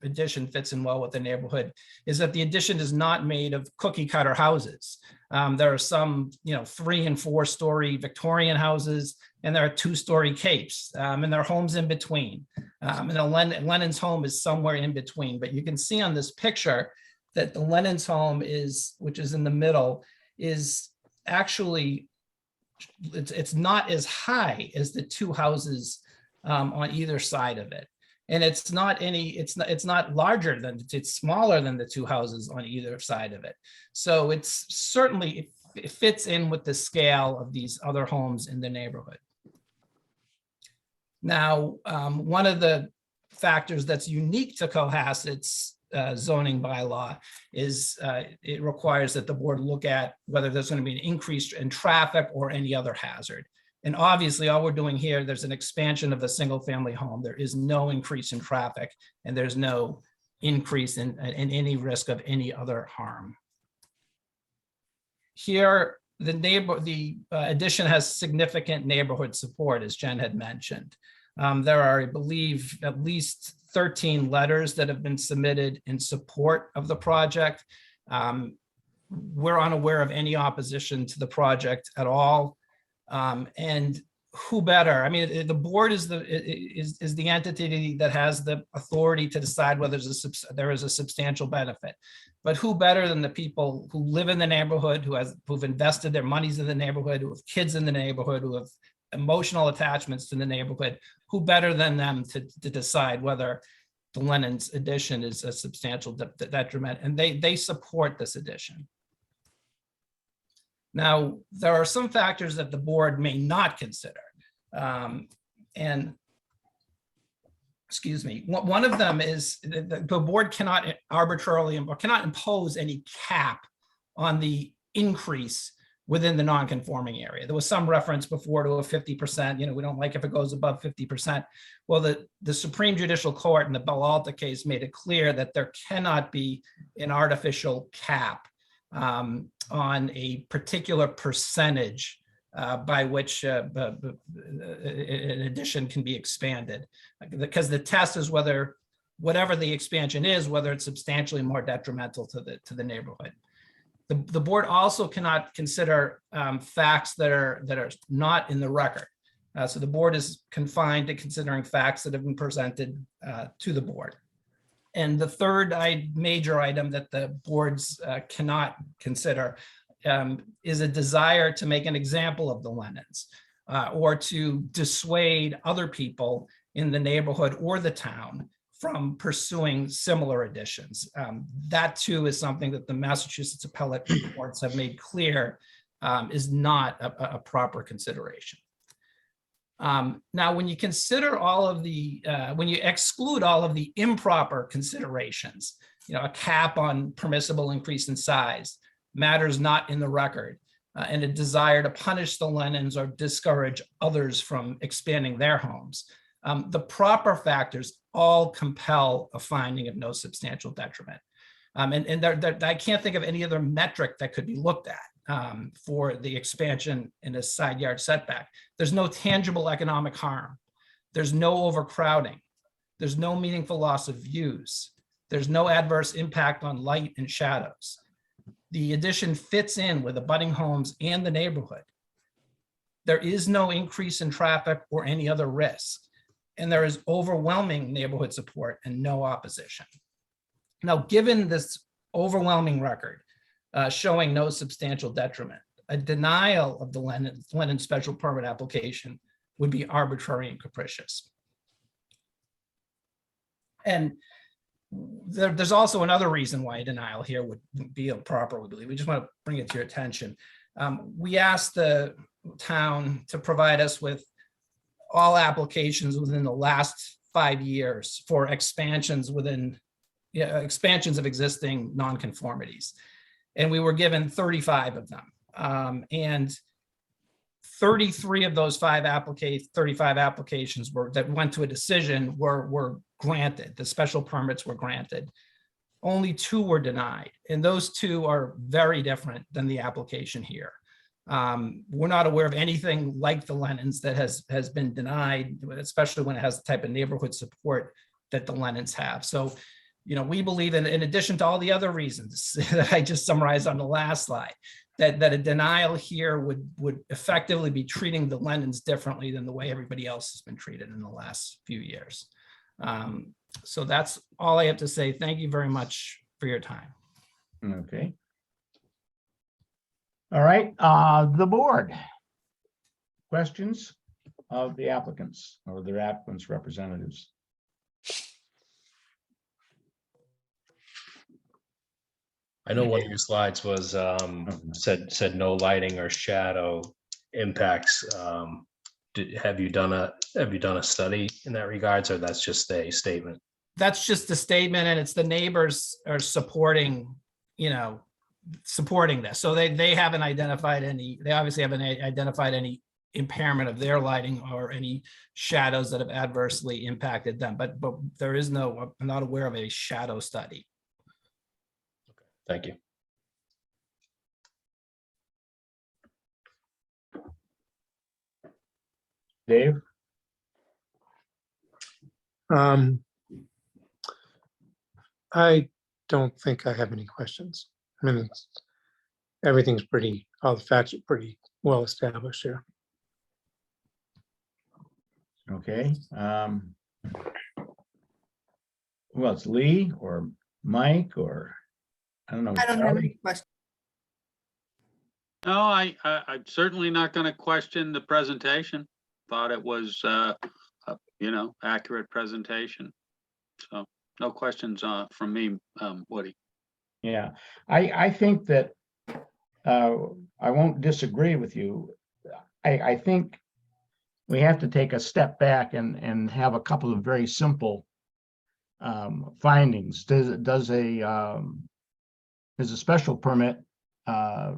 addition fits in well with the neighborhood is that the addition is not made of cookie cutter houses. There are some, 3 and 4 story Victorian houses, and there are 2-story capes, and there are homes in between. And Lennon's home is somewhere in between, but you can see on this picture that the Lennon's home which is in the middle, is actually, it's not as high as the 2 houses on either side of it. And it's not larger than, it's smaller than the 2 houses on either side of it. So it's certainly, it fits in with the scale of these other homes in the neighborhood. Now, one of the factors that's unique to Cohasset's zoning bylaw is it requires that the board look at whether there's going to be an increase in traffic or any other hazard. And obviously, all we're doing here, there's an expansion of a single family home. There is no increase in traffic, and there's no increase in any risk of any other harm. Here, the addition has significant neighborhood support, as Jen had mentioned. There are, I believe, at least 13 letters that have been submitted in support of the project. We're unaware of any opposition to the project at all. And who better? I mean, the board is the entity that has the authority to decide whether there is a substantial benefit. But who better than the people who live in the neighborhood, who've invested their monies in the neighborhood, who have kids in the neighborhood, who have emotional attachments to the neighborhood? Who better than them to decide whether the Lennon's addition is a substantial detriment? And they support this addition. Now, there are some factors that the board may not consider. And excuse me, one of them is the board cannot arbitrarily or cannot impose any cap on the increase within the non-conforming area. There was some reference before to a 50%, we don't like if it goes above 50%. Well, the Supreme Judicial Court in the Belalta case made it clear that there cannot be an artificial cap on a particular percentage by which an addition can be expanded, because the test is whatever the expansion is, whether it's substantially more detrimental to the neighborhood. The board also cannot consider facts that are not in the record. So the board is confined to considering facts that have been presented to the board. And the third major item that the boards cannot consider is a desire to make an example of the Lennons or to dissuade other people in the neighborhood or the town from pursuing similar additions. That too is something that the Massachusetts appellate courts have made clear is not a proper consideration. Now, when you consider all of the, when you exclude all of the improper considerations, a cap on permissible increase in size, matters not in the record, and a desire to punish the Lennons or discourage others from expanding their homes, the proper factors all compel a finding of no substantial detriment. And I can't think of any other metric that could be looked at for the expansion in a side yard setback. There's no tangible economic harm. There's no overcrowding. There's no meaningful loss of views. There's no adverse impact on light and shadows. The addition fits in with abutting homes and the neighborhood. There is no increase in traffic or any other risk. And there is overwhelming neighborhood support and no opposition. Now, given this overwhelming record showing no substantial detriment, a denial of the Lennon special permit application would be arbitrary and capricious. And there's also another reason why a denial here would be improper, we believe. We just want to bring it to your attention. We asked the town to provide us with all applications within the last 5 years for expansions expansions of existing nonconformities. And we were given 35 of them. And 33 of those 35 applications that went to a decision were granted. The special permits were granted. Only 2 were denied. And those 2 are very different than the application here. We're not aware of anything like the Lennons that has been denied, especially when it has the type of neighborhood support that the Lennons have. So, we believe in addition to all the other reasons that I just summarized on the last slide, that a denial here would effectively be treating the Lennons differently than the way everybody else has been treated in the last few years. So that's all I have to say. Thank you very much for your time. Okay. All right, the board. Questions of the applicants or their applicants' representatives? I know one of your slides was said no lighting or shadow impacts. Have you done a study in that regards, or that's just a statement? That's just a statement, and it's the neighbors are supporting this. So they haven't identified they obviously haven't identified any impairment of their lighting or any shadows that have adversely impacted them. But there is I'm not aware of a shadow study. Thank you. Dave? I don't think I have any questions. I mean, everything's all the facts are pretty well established here. Okay. Who else? Lee or Mike or I don't know. I don't have Charlie? any questions. No, I'm certainly not going to question the presentation. Thought it was, accurate presentation. So no questions from me, Woody. Yeah, I think that I won't disagree with you. I think we have to take a step back and have a couple of very simple findings. Is a special permit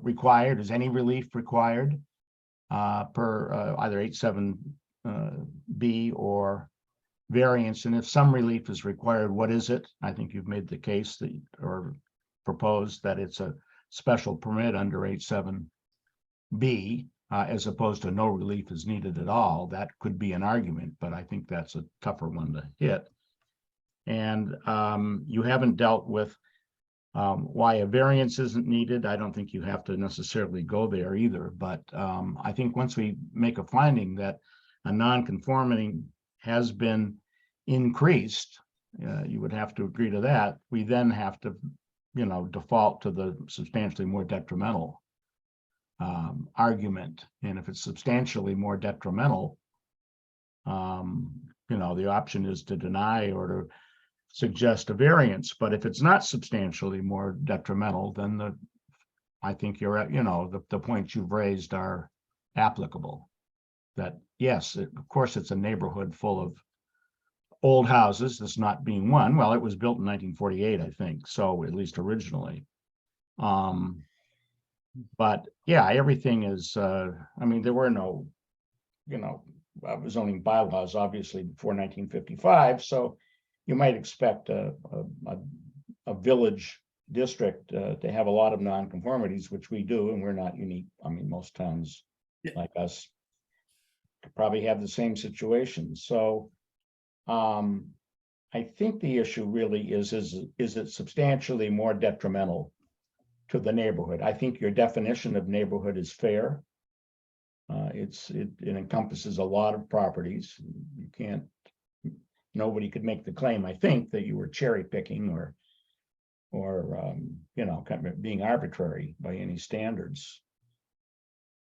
required? Is any relief required per either 87B or variance? And if some relief is required, what is it? I think you've made the case that or proposed that it's a special permit under 87B as opposed to no relief is needed at all. That could be an argument, but I think that's a tougher one to hit. And you haven't dealt with why a variance isn't needed. I don't think you have to necessarily go there either, but I think once we make a finding that a non-conformity has been increased, you would have to agree to that. We then have to, default to the substantially more detrimental argument. And if it's substantially more detrimental, the option is to deny or to suggest a variance. But if it's not substantially more detrimental, then I think you're at, the points you've raised are applicable. That yes, of course, it's a neighborhood full of old houses, this not being one. Well, it was built in 1948, I think, so at least originally. But yeah, everything is, there were no, zoning bylaws, obviously, before 1955, so you might expect a village district to have a lot of nonconformities, which we do, and we're not unique. Most towns like us probably have the same situation. So I think the issue really is it substantially more detrimental to the neighborhood? I think your definition of neighborhood is fair. It encompasses a lot of properties. Nobody could make the claim, I think, that you were cherry picking or kind of being arbitrary by any standards.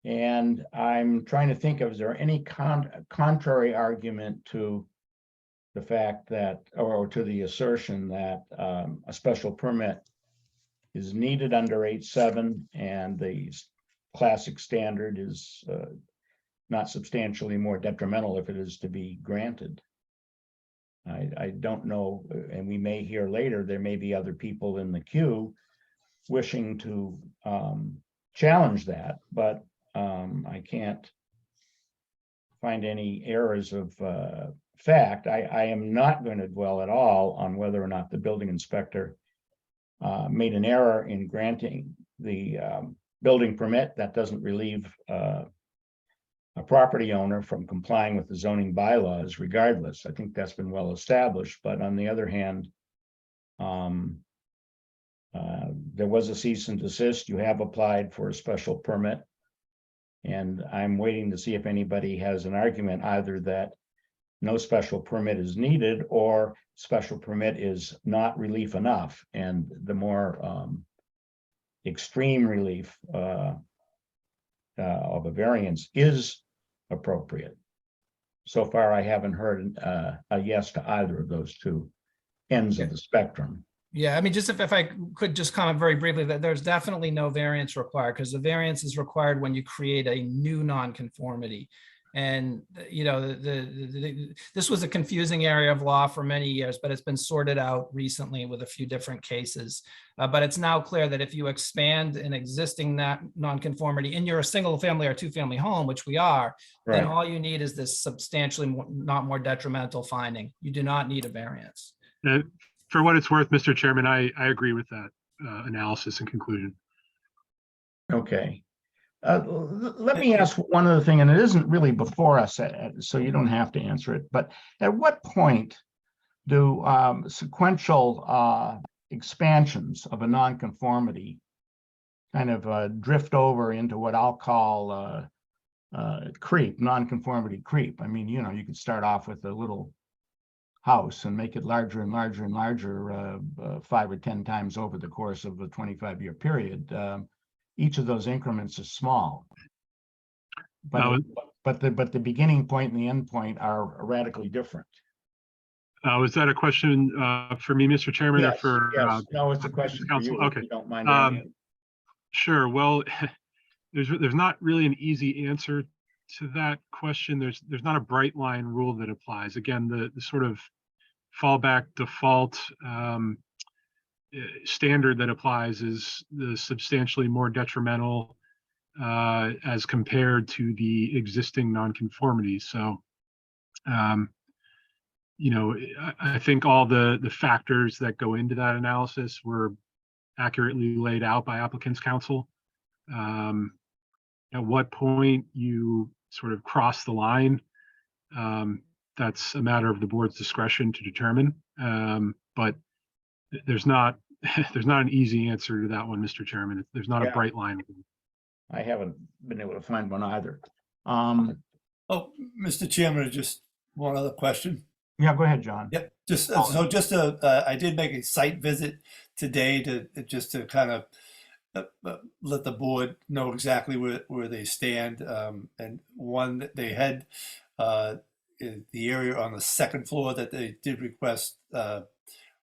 And I'm trying to think of, is there any contrary argument to the fact that, or to the assertion that a special permit is needed under 8.7 and the classic standard is not substantially more detrimental if it is to be granted? I don't know, and we may hear later, there may be other people in the queue wishing to challenge that, but I can't find any errors of fact. I am not going to dwell at all on whether or not the building inspector made an error in granting the building permit. That doesn't relieve a property owner from complying with the zoning bylaws regardless. I think that's been well established, but on the other hand, there was a cease and desist. You have applied for a special permit. And I'm waiting to see if anybody has an argument either that no special permit is needed or special permit is not relief enough. And the more extreme relief of a variance is appropriate. So far, I haven't heard a yes to either of those two ends of the spectrum. Yeah, I mean, just if I could just comment very briefly that there's definitely no variance required because the variance is required when you create a new nonconformity. And, you know, this was a confusing area of law for many years, but it's been sorted out recently with a few different cases. But it's now clear that if you expand an existing nonconformity and you're a single family or two family home, which we are, then all you need is this substantially not more detrimental finding. You do not need a variance. For what it's worth, Mr. Chairman, I agree with that analysis and conclusion. Okay. Let me ask one other thing, and it isn't really before us, so you don't have to answer it, but at what point do sequential expansions of a nonconformity kind of drift over into what I'll call creep, nonconformity creep? I mean, you know, you could start off with a little house and make it larger and larger and larger 5 or 10 times over the course of a 25-year period. Each of those increments is small, but the beginning point and the end point are radically different. Was that a question for me, Mr. Chairman, Yes, or for? Yes. No, it's a question for you. Okay. If you don't mind. Sure. Well, there's not really an easy answer to that question. There's not a bright line rule that applies. Again, the sort of fallback default standard that applies is the substantially more detrimental as compared to the existing nonconformities. So, you know, I think all the factors that go into that analysis were accurately laid out by applicant's counsel. At what point you sort of cross the line, that's a matter of the board's discretion to determine. But there's not an easy answer to that one, Mr. Chairman. There's not a bright line. I haven't been able to find one either. Oh, Mr. Chairman, just one other question. Yeah, go ahead, John. Yep. I did make a site visit today to kind of let the board know exactly where they stand. And one that they had in the area on the second floor that they did request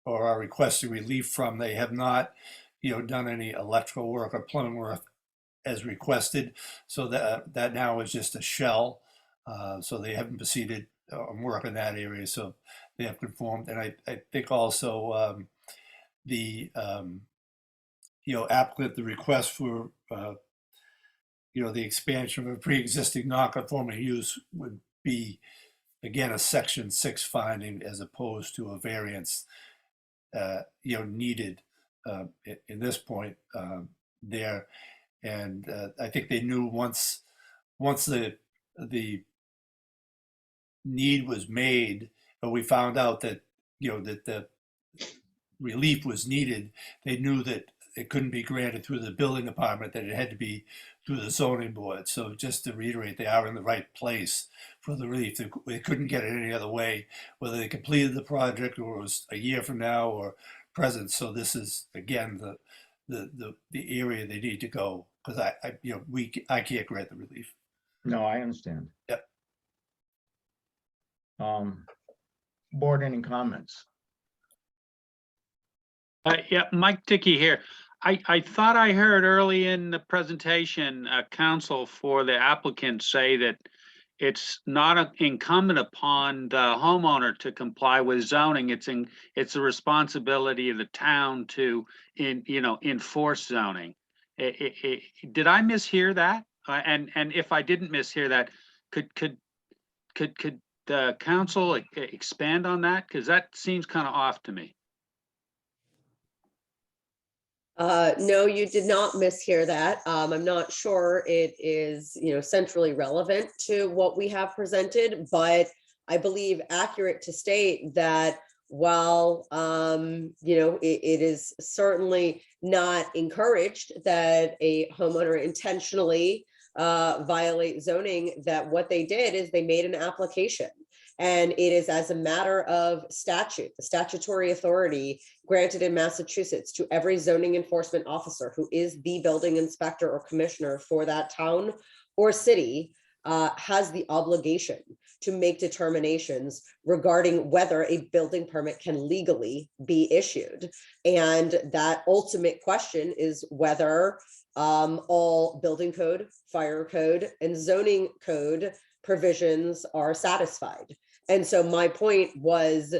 or are requesting relief from. They have not, done any electrical work or plumbing work as requested. So that now is just a shell. So they haven't proceeded on work in that area. So they have conformed. And I think also the applicant, the request for the expansion of a pre-existing non-conforming use would be, again, a section 6 finding as opposed to a variance needed in this point there. And I think they knew once the need was made, but we found out that that the relief was needed, they knew that it couldn't be granted through the building department, that it had to be through the zoning board. So just to reiterate, they are in the right place for the relief. They couldn't get it any other way, whether they completed the project or it was a year from now or present. So this is, again, the area they need to go because I can't grant the relief. No, I understand. Yep. Board, any comments? Yeah, Mike Dickey here. I thought I heard early in the presentation, counsel for the applicant say that it's not incumbent upon the homeowner to comply with zoning. It's the responsibility of the town to enforce zoning. Did I mishear that? And if I didn't mishear that, could the council expand on that? Because that seems kind of off to me. No, you did not mishear that. I'm not sure it is, centrally relevant to what we have presented, but I believe accurate to state that while, it is certainly not encouraged that a homeowner intentionally violate zoning, that what they did is they made an application. And it is as a matter of statute, the statutory authority granted in Massachusetts to every zoning enforcement officer who is the building inspector or commissioner for that town or city has the obligation to make determinations regarding whether a building permit can legally be issued. And that ultimate question is whether all building code, fire code, and zoning code provisions are satisfied. And so my point was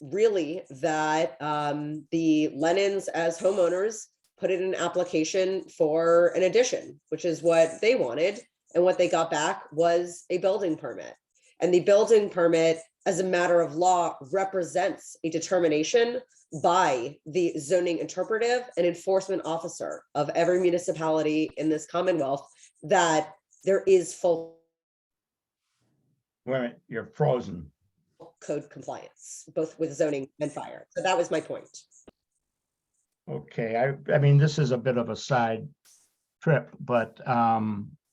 really that the Lennons as homeowners put in an application for an addition, which is what they wanted. And what they got back was a building permit. And the building permit, as a matter of law, represents a determination by the zoning interpretive and enforcement officer of every municipality in this Commonwealth that there is full Wait a minute, you're frozen. code compliance, both with zoning and fire. So that was my point. Okay, I mean, this is a bit of a side trip, but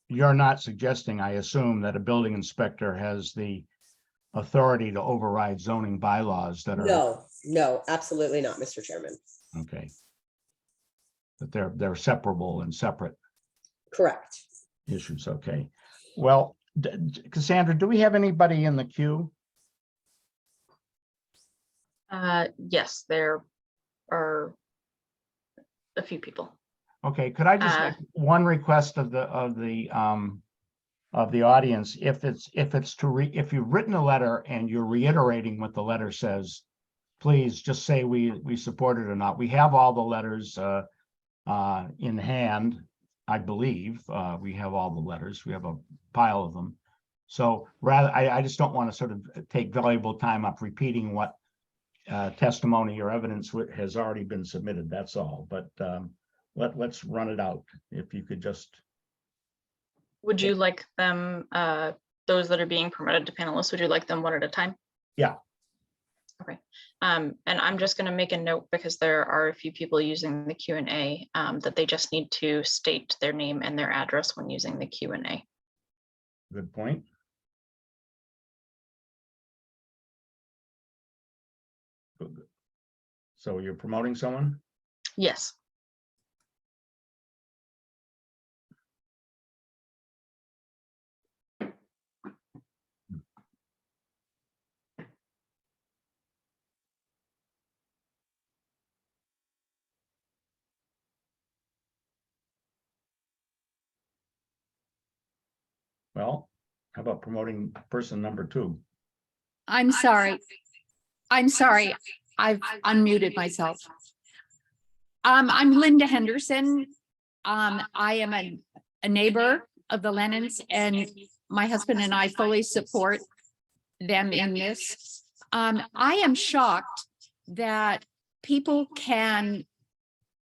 you're not suggesting, I assume, that a building inspector has the authority to override zoning bylaws that are. No, absolutely not, Mr. Chairman. Okay. But they're separable and separate Correct. issues, okay. Well, Cassandra, do we have anybody in the queue? Yes, there are a few people. Okay, could I just make one request of the audience? If you've written a letter and you're reiterating what the letter says, please just say we support it or not. We have all the letters in hand, I believe. We have all the letters. We have a pile of them. So rather, I just don't want to sort of take valuable time up repeating what testimony or evidence has already been submitted. That's all. But let's run it out. If you could just. Would you like them, those that are being permitted to panelists, would you like them one at a time? Yeah. Okay. And I'm just going to make a note because there are a few people using the Q&A that they just need to state their name and their address when using the Q&A. Good point. So you're promoting someone? Yes. Well, how about promoting person number 2? I'm sorry. I've unmuted myself. I'm Linda Henderson. I am a neighbor of the Lennons, and my husband and I fully support them in this. I am shocked that people can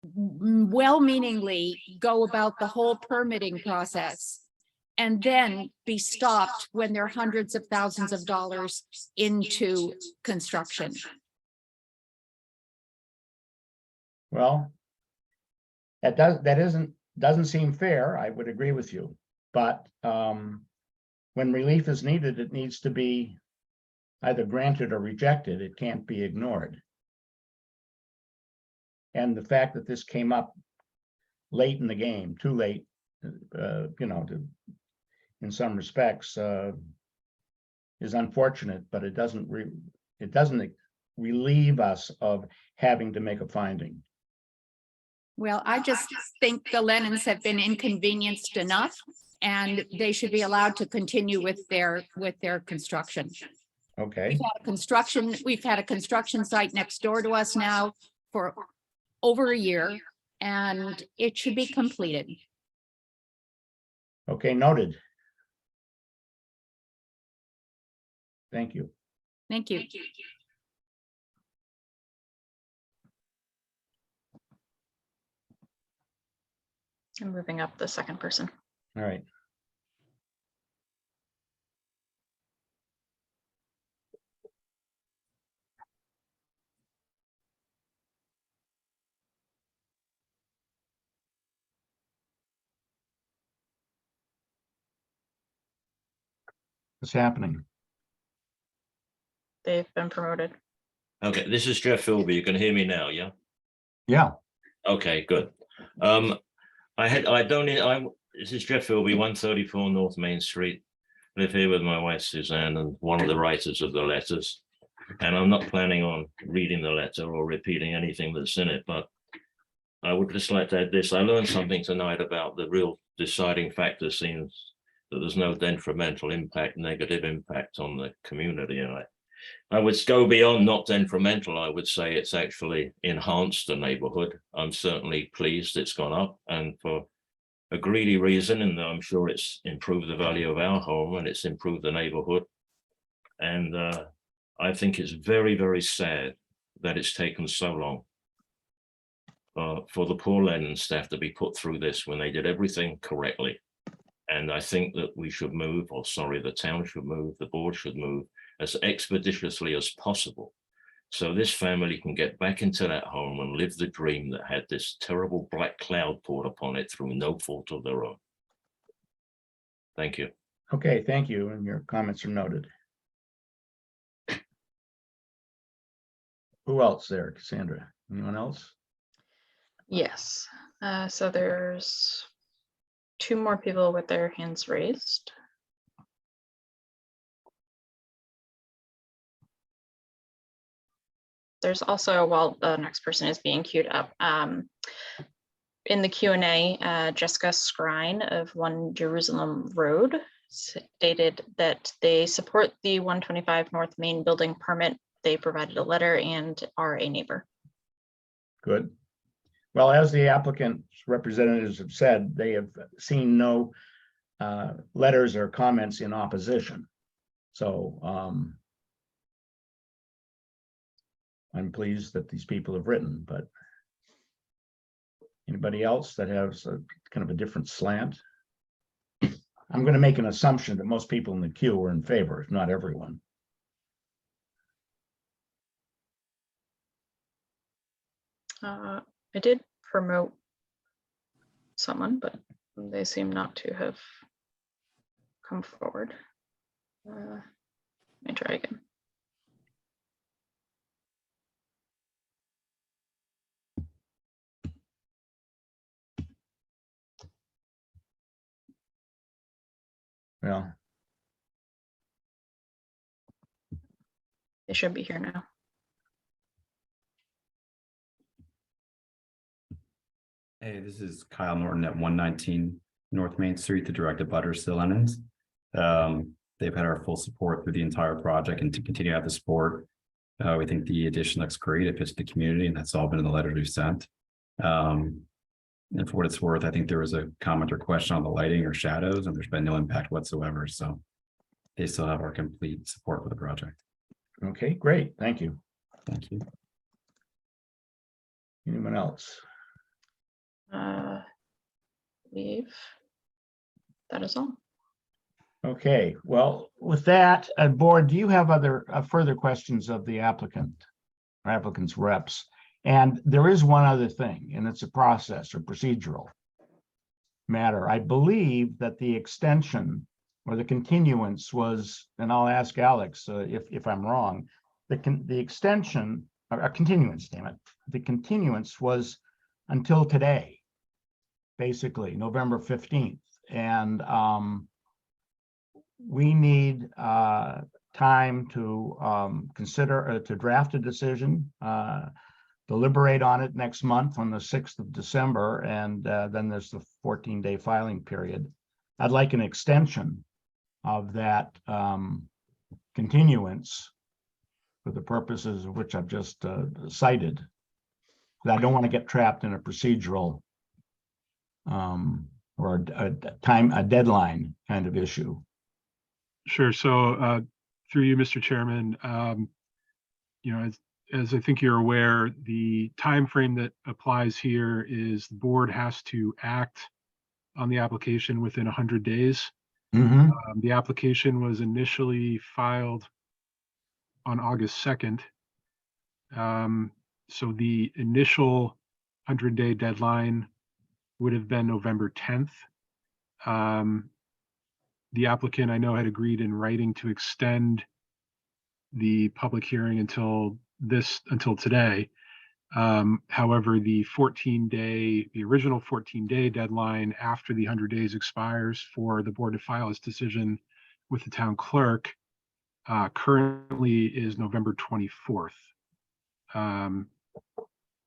well-meaningly go about the whole permitting process and then be stopped when they're hundreds of thousands of dollars into construction. Well, that doesn't seem fair. I would agree with you. But when relief is needed, it needs to be either granted or rejected. It can't be ignored. And the fact that this came up late in the game, too late you know, in some respects, is unfortunate, but it doesn't relieve us of having to make a finding. Well, I just think the Lennons have been inconvenienced enough and they should be allowed to continue with their construction. Okay, We've had a construction site next door to us now for over a year, and it should be completed. okay, noted. Thank you. Thank you. I'm moving up the second person. All right. What's happening? They've been promoted. Okay, this is Jeff Philby. You can hear me now, yeah? Yeah. Okay, good. This is Jeff Philby, 134 North Main Street. Live here with my wife Suzanne and one of the writers of the letters. And I'm not planning on reading the letter or repeating anything that's in it, but I would just like to add this. I learned something tonight about the real deciding factor seems that there's no detrimental impact, negative impact on the community. And I would go beyond not detrimental. I would say it's actually enhanced the neighborhood. I'm certainly pleased it's gone up, and for a greedy reason, and I'm sure it's improved the value of our home and it's improved the neighborhood. And I think it's very, very sad that it's taken so long for the poor Lennon staff to be put through this when they did everything correctly. And I think that we should move, or sorry, the town should move, the board should move as expeditiously as possible, so this family can get back into that home and live the dream that had this terrible black cloud poured upon it through no fault of their own. Thank you. Okay, thank you. And your comments are noted. Who else there, Cassandra? Anyone else? Yes. So there's 2 more people with their hands raised. There's also, while the next person is being queued up, in the Q&A, Jessica Scrine of 1 Jerusalem Road stated that they support the 125 North Main building permit. They provided a letter and are a neighbor. Good. Well, as the applicant's representatives have said, they have seen no letters or comments in opposition. So I'm pleased that these people have written, but anybody else that has a kind of a different slant? I'm going to make an assumption that most people in the queue are in favor, if not everyone. I did promote someone, but they seem not to have come forward. Let me try again. Well, they should be here now. Hey, this is Kyle Norton at 119 North Main Street, the direct abutter to the Lennons. They've had our full support through the entire project and to continue to have the support. We think the addition looks great. It fits the community, and that's all been in the letters we've sent. And for what it's worth, I think there was a comment or question on the lighting or shadows, and there's been no impact whatsoever. So they still have our complete support for the project. okay, great. Thank you. Thank you. Anyone else? Leave. That is all. Okay, well, with that, board, do you have other further questions of the applicant or applicant's reps? And there is one other thing, and it's a process or procedural matter. I believe that the extension or the continuance was, and I'll ask Alex if I'm wrong, the extension or continuance, damn it, the continuance was until today. basically, November 15th. And we need time to consider, to draft a decision, deliberate on it next month on the 6th of December, and then there's the 14-day filing period. I'd like an extension of that continuance for the purposes of which I've just cited. I don't want to get trapped in a procedural or a deadline kind of issue. Sure. So through you, Mr. Chairman, you know, as I think you're aware, the time frame that applies here is the board has to act on the application within 100 days. The application was initially filed on August 2nd. So the initial 100-day deadline would have been November 10th. The applicant, I know, had agreed in writing to extend the public hearing until today. However, the original 14-day deadline after the 100 days expires for the board to file its decision with the town clerk currently is November 24th.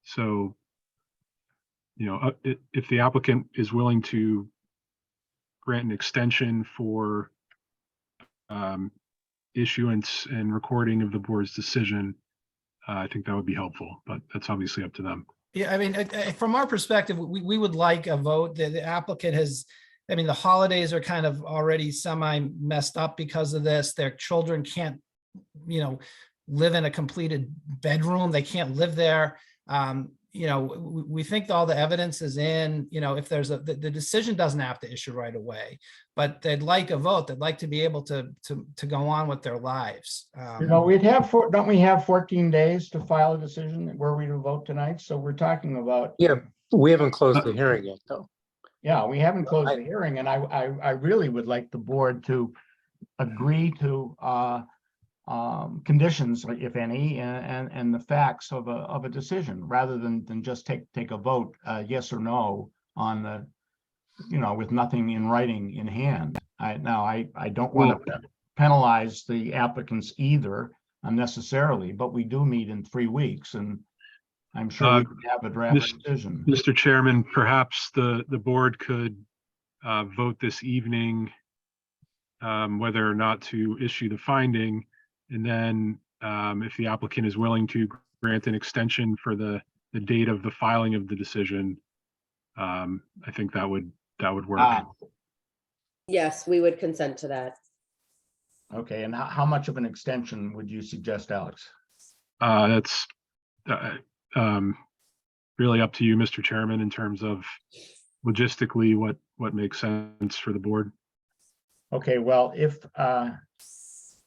So, you know, if the applicant is willing to grant an extension for issuance and recording of the board's decision, I think that would be helpful, but that's obviously up to them. Yeah, I mean, from our perspective, we would like a vote. The applicant has, I mean, the holidays are kind of already semi messed up because of this. Their children can't, you know, live in a completed bedroom. They can't live there. You know, we think all the evidence is in, you know, if there's the decision doesn't have to issue right away, but they'd like a vote. They'd like to be able to go on with their lives. You know, don't we have 14 days to file a decision were we to vote tonight? So we're talking about. Yeah, we haven't closed the hearing yet, though. Yeah, we haven't closed the hearing, and I really would like the board to agree to conditions, if any, and the facts of a decision, rather than just take a vote, yes or no, on the, you know, with nothing in writing in hand. I don't want to penalize the applicants either unnecessarily, but we do meet in 3 weeks, and I'm sure we could have a draft decision. Mr. Chairman, perhaps the board could vote this evening whether or not to issue the finding. And then if the applicant is willing to grant an extension for the date of the filing of the decision, I think that would work. Yes, we would consent to that. Okay, and how much of an extension would you suggest, Alex? That's really up to you, Mr. Chairman, in terms of logistically what makes sense for the board. Okay, well,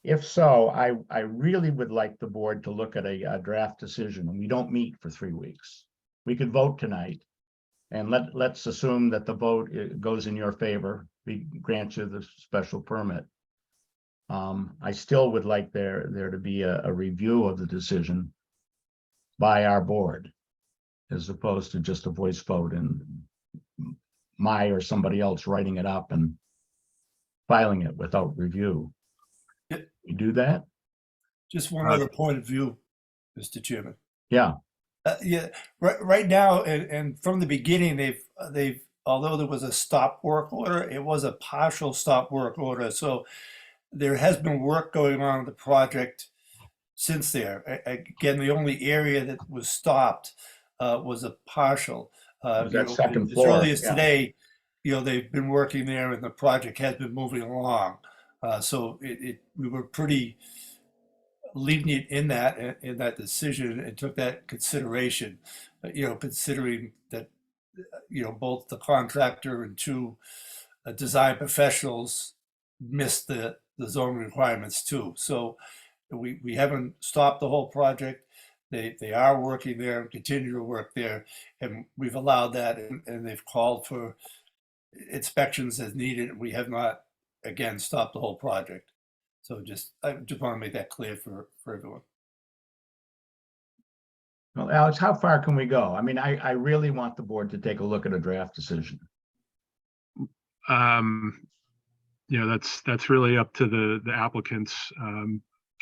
if so, I really would like the board to look at a draft decision, and we don't meet for 3 weeks. We could vote tonight, and let's assume that the vote goes in your favor. We grant you the special permit. I still would like there to be a review of the decision by our board, as opposed to just a voice vote and my or somebody else writing it up and filing it without review. You do that? Just one other point of view, Mr. Chairman. Yeah. Yeah. Right now, and from the beginning, they've although there was a stop work order, it was a partial stop work order. So there has been work going on in the project since there. Again, the only area that was stopped was a partial. That second as floor, early as yeah. today, you know, they've been working there, and the project has been moving along. So we were pretty lenient in that decision and took that consideration. You know, considering that, you know, both the contractor and 2 design professionals missed the zoning requirements too. So we haven't stopped the whole project. They are working there and continue to work there, and we've allowed that, and they've called for inspections as needed. We have not, again, stopped the whole project. So I just want to make that clear for everyone. Well, Alex, how far can we go? I mean, I really want the board to take a look at a draft decision. That's really up to the applicant's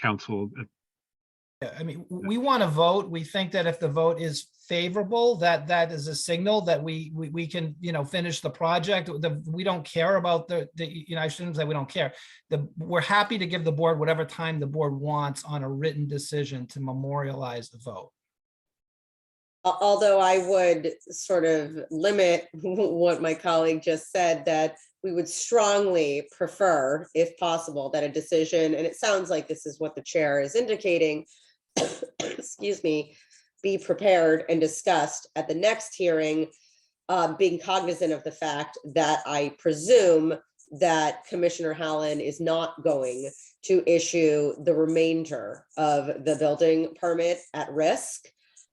council. Yeah, I mean, we want to vote. We think that if the vote is favorable, that is a signal that we can, finish the project. We don't care about I shouldn't say we don't care. We're happy to give the board whatever time the board wants on a written decision to memorialize the vote. Although I would sort of limit what my colleague just said, that we would strongly prefer, if possible, that a decision, and it sounds like this is what the chair is indicating, excuse me, be prepared and discussed at the next hearing, being cognizant of the fact that I presume that Commissioner Hallen is not going to issue the remainder of the building permit at risk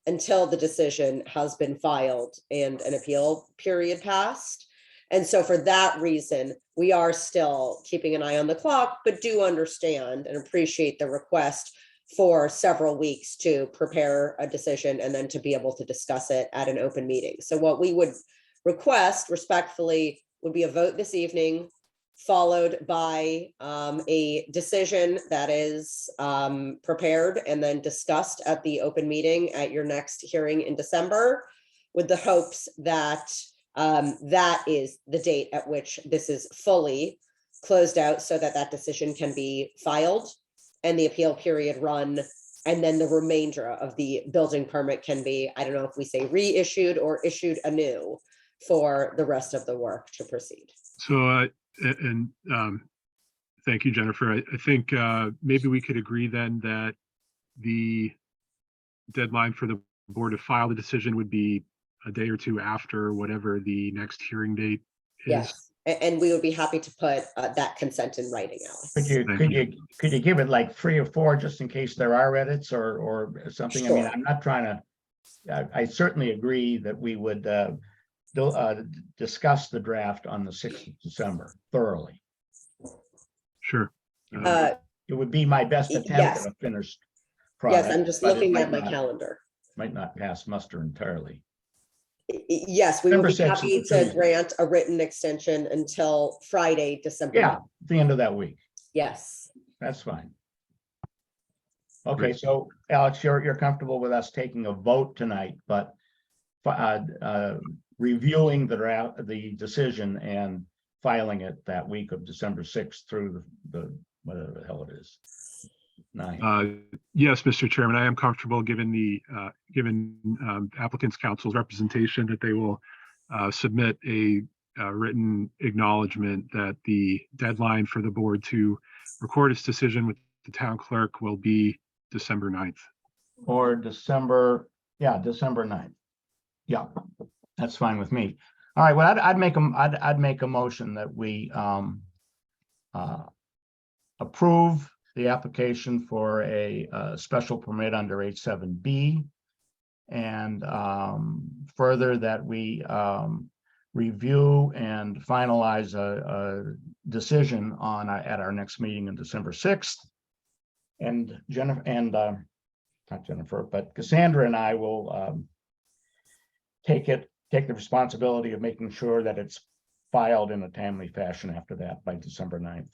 until the decision has been filed and an appeal period passed. And so for that reason, we are still keeping an eye on the clock, but do understand and appreciate the request for several weeks to prepare a decision and then to be able to discuss it at an open meeting. So what we would request respectfully would be a vote this evening, followed by a decision that is prepared and then discussed at the open meeting at your next hearing in December, with the hopes that that is the date at which this is fully closed out so that that decision can be filed and the appeal period run. And then the remainder of the building permit can be, I don't know if we say reissued or issued anew for the rest of the work to proceed. So, thank you, Jennifer. I think maybe we could agree then that the deadline for the board to file the decision would be a day or two after whatever the next hearing date is. Yes, and we would be happy to put that consent in writing, Alex. Could you give it like 3 or 4 just in case there are edits or something? I mean, Sure. I'm not trying to, I certainly agree that we would discuss the draft on the 6th of December thoroughly. Sure. It would be my best attempt yes. at a finished product. Yes, I'm just but it looking might at my not- calendar. Might not pass muster entirely. Yes, we would be December 6th happy is a to Tuesday. grant a written extension until Friday, December. Yeah, 9th. at the end of that week. Yes. That's fine. Okay, so Alex, you're comfortable with us taking a vote tonight, but reviewing the decision and filing it that week of December 6th through the whatever the hell it is. 9. Yes, Mr. Chairman, I am comfortable given the applicant's counsel's representation that they will submit a written acknowledgement that the deadline for the board to record its decision with the town clerk will be December 9th. Or December 9th. Yeah, that's fine with me. All right, well, I'd make a motion that we approve the application for a special permit under H7B, and further that we review and finalize a decision on at our next meeting on December 6th. And Jennifer and not Jennifer, but Cassandra and I will take the responsibility of making sure that it's filed in a timely fashion after that by December 9th.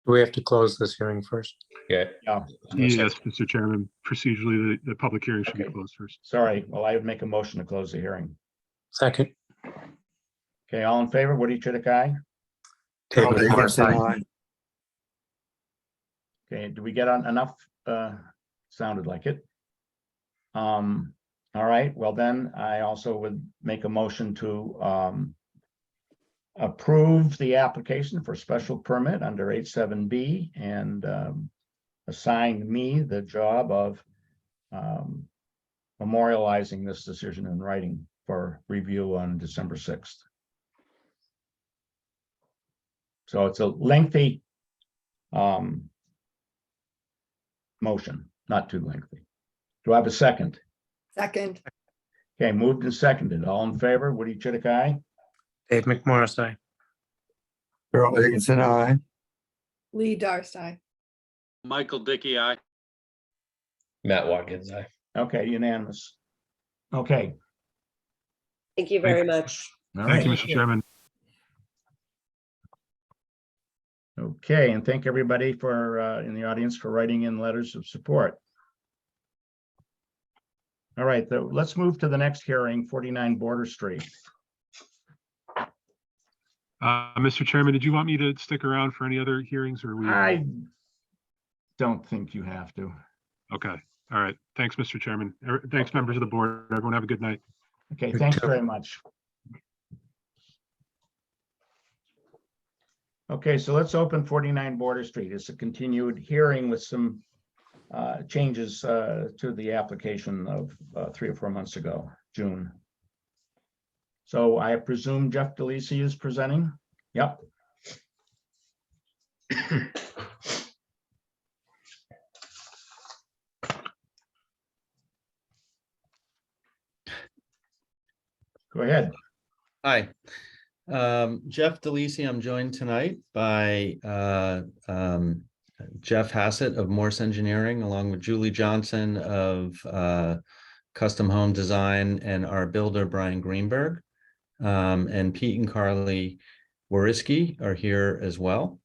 Do we have to close this hearing first? Yeah. Yeah. Yes, Mr. Chairman, procedurally, the public hearing should be closed first. Sorry. Well, I would make a motion to close the hearing. Second. Okay, all in favor? Woody Chitik, aye? Dave McMorris, aye. Okay, do we get on enough? Sounded like it. All right, well then, I also would make a motion to approve the application for special permit under H7B and assign me the job of memorializing this decision in writing for review on December 6th. So it's a lengthy motion, not too lengthy. Do I have a second? Second. Okay, moved and seconded. All in favor? Woody Chitik, aye? Dave McMorris, aye. Earl Higginson, aye. Lee Darcey. Michael Dickey, aye. Matt Watkins, aye. Okay, unanimous. Okay. Thank you very much. All Thank you, right. Mr. Chairman. Okay, and thank everybody for, in the audience for writing in letters of support. All right, let's move to the next hearing, 49 Border Street. Mr. Chairman, did you want me to stick around for any other hearings or we? I don't think you have to. Okay, all right. Thanks, Mr. Chairman. Thanks, members of the board. Everyone have a good night. Okay, thanks very much. Okay, so let's open 49 Border Street. It's a continued hearing with some changes to the application of 3 or 4 months ago, June. So I presume Jeff DeLisi is presenting? Yep. Go ahead. Hi, Jeff DeLisi. I'm joined tonight by Jeff Hassett of Morse Engineering, along with Julie Johnson of Custom Home Design, and our builder, Brian Greenberg. And Pete and Carly Wariski are here as well.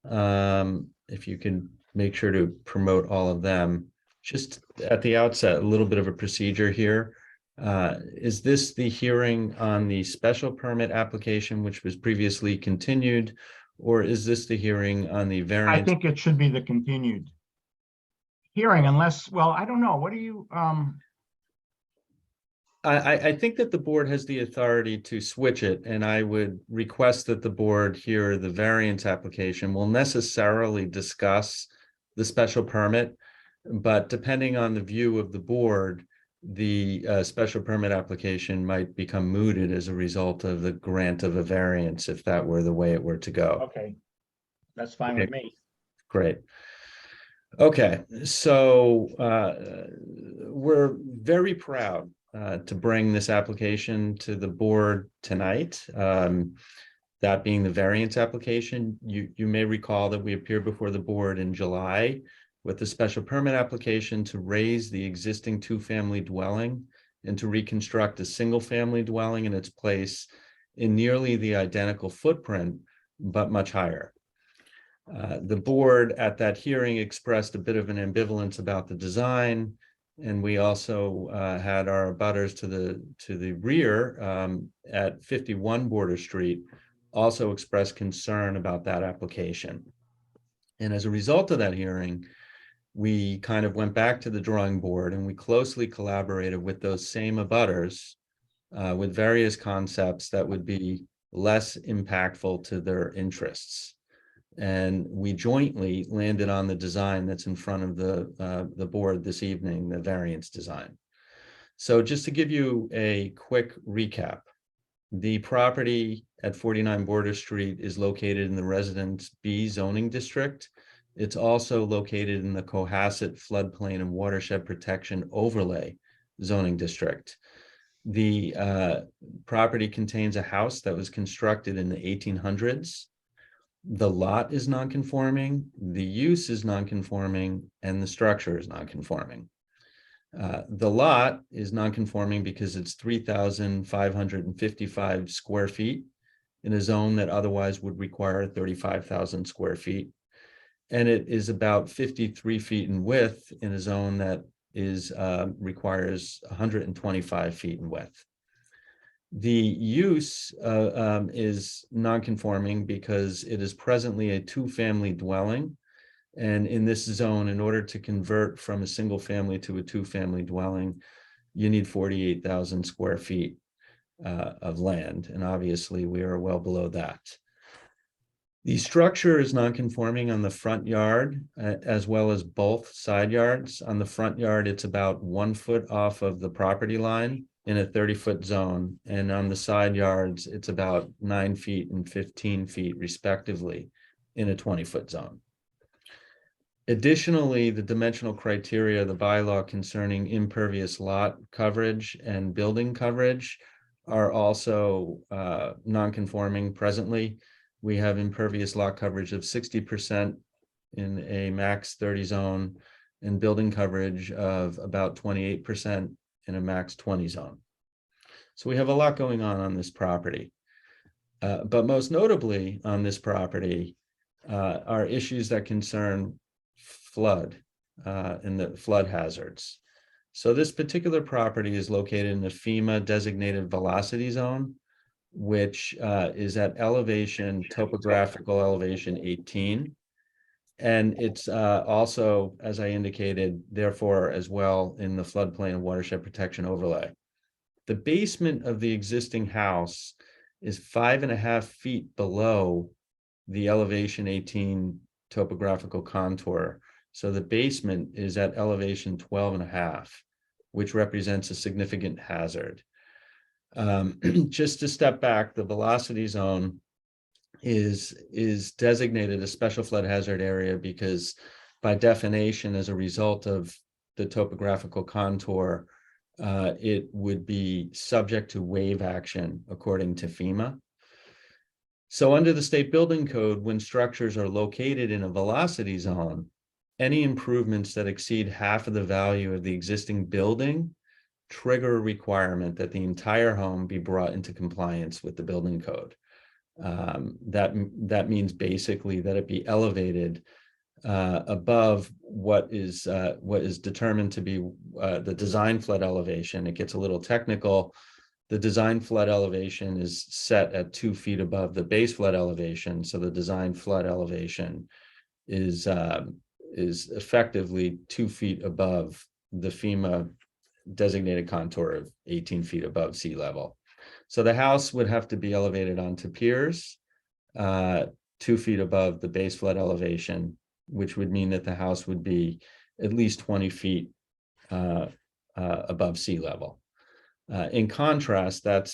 If you can make sure to promote all of them. Just at the outset, a little bit of a procedure here. Is this the hearing on the special permit application, which was previously continued, or is this the hearing on the variance? I think it should be the continued hearing unless, well, I don't know. What do you, I think that the board has the authority to switch it, and I would request that the board hear the variance application. Will necessarily discuss the special permit, but depending on the view of the board, the special permit application might become mooted as a result of the grant of a variance, if that were the way it were to go. okay, that's fine with me. Great. Okay, so we're very proud to bring this application to the board tonight. That being the variance application, you may recall that we appeared before the board in July with the special permit application to raise the existing 2-family dwelling and to reconstruct a single-family dwelling in its place in nearly the identical footprint, but much higher. The board at that hearing expressed a bit of an ambivalence about the design, and we also had our abutters to the rear at 51 Border Street also expressed concern about that application. And as a result of that hearing, we kind of went back to the drawing board and we closely collaborated with those same abutters with various concepts that would be less impactful to their interests. And we jointly landed on the design that's in front of the board this evening, the variance design. So just to give you a quick recap, the property at 49 Border Street is located in the Residence B zoning district. It's also located in the Cohasset Floodplain and Watershed Protection Overlay zoning district. The property contains a house that was constructed in the 1800s. The lot is non-conforming, the use is non-conforming, and the structure is non-conforming. The lot is non-conforming because it's 3,555 square feet in a zone that otherwise would require 35,000 square feet. And it is about 53 feet in width in a zone that requires 125 feet in width. The use is non-conforming because it is presently a 2-family dwelling. And in this zone, in order to convert from a single family to a 2-family dwelling, you need 48,000 square feet of land. And obviously we are well below that. The structure is non-conforming on the front yard as well as both side yards. On the front yard, it's about 1 foot off of the property line in a 30-foot zone. And on the side yards, it's about 9 feet and 15 feet respectively in a 20-foot zone. Additionally, the dimensional criteria of the bylaw concerning impervious lot coverage and building coverage are also non-conforming presently. We have impervious lot coverage of 60% in a max 30 zone and building coverage of about 28% in a max 20 zone. So we have a lot going on this property. But most notably on this property, are issues that concern flood and the flood hazards. So this particular property is located in the FEMA designated velocity zone, which is at topographical elevation 18. And it's also, as I indicated, therefore, as well in the floodplain and watershed protection overlay. The basement of the existing house is 5.5 feet below the elevation 18 topographical contour. So the basement is at elevation 12.5, which represents a significant hazard. Just to step back, the velocity zone is designated a special flood hazard area because by definition, as a result of the topographical contour, it would be subject to wave action according to FEMA. So under the state building code, when structures are located in a velocity zone, any improvements that exceed half of the value of the existing building trigger a requirement that the entire home be brought into compliance with the building code. That means basically that it be elevated above what is determined to be the design flood elevation. It gets a little technical. The design flood elevation is set at 2 feet above the base flood elevation. So the design flood elevation is effectively 2 feet above the FEMA designated contour of 18 feet above sea level. So the house would have to be elevated onto piers 2 feet above the base flood elevation, which would mean that the house would be at least 20 feet above sea level. In contrast, the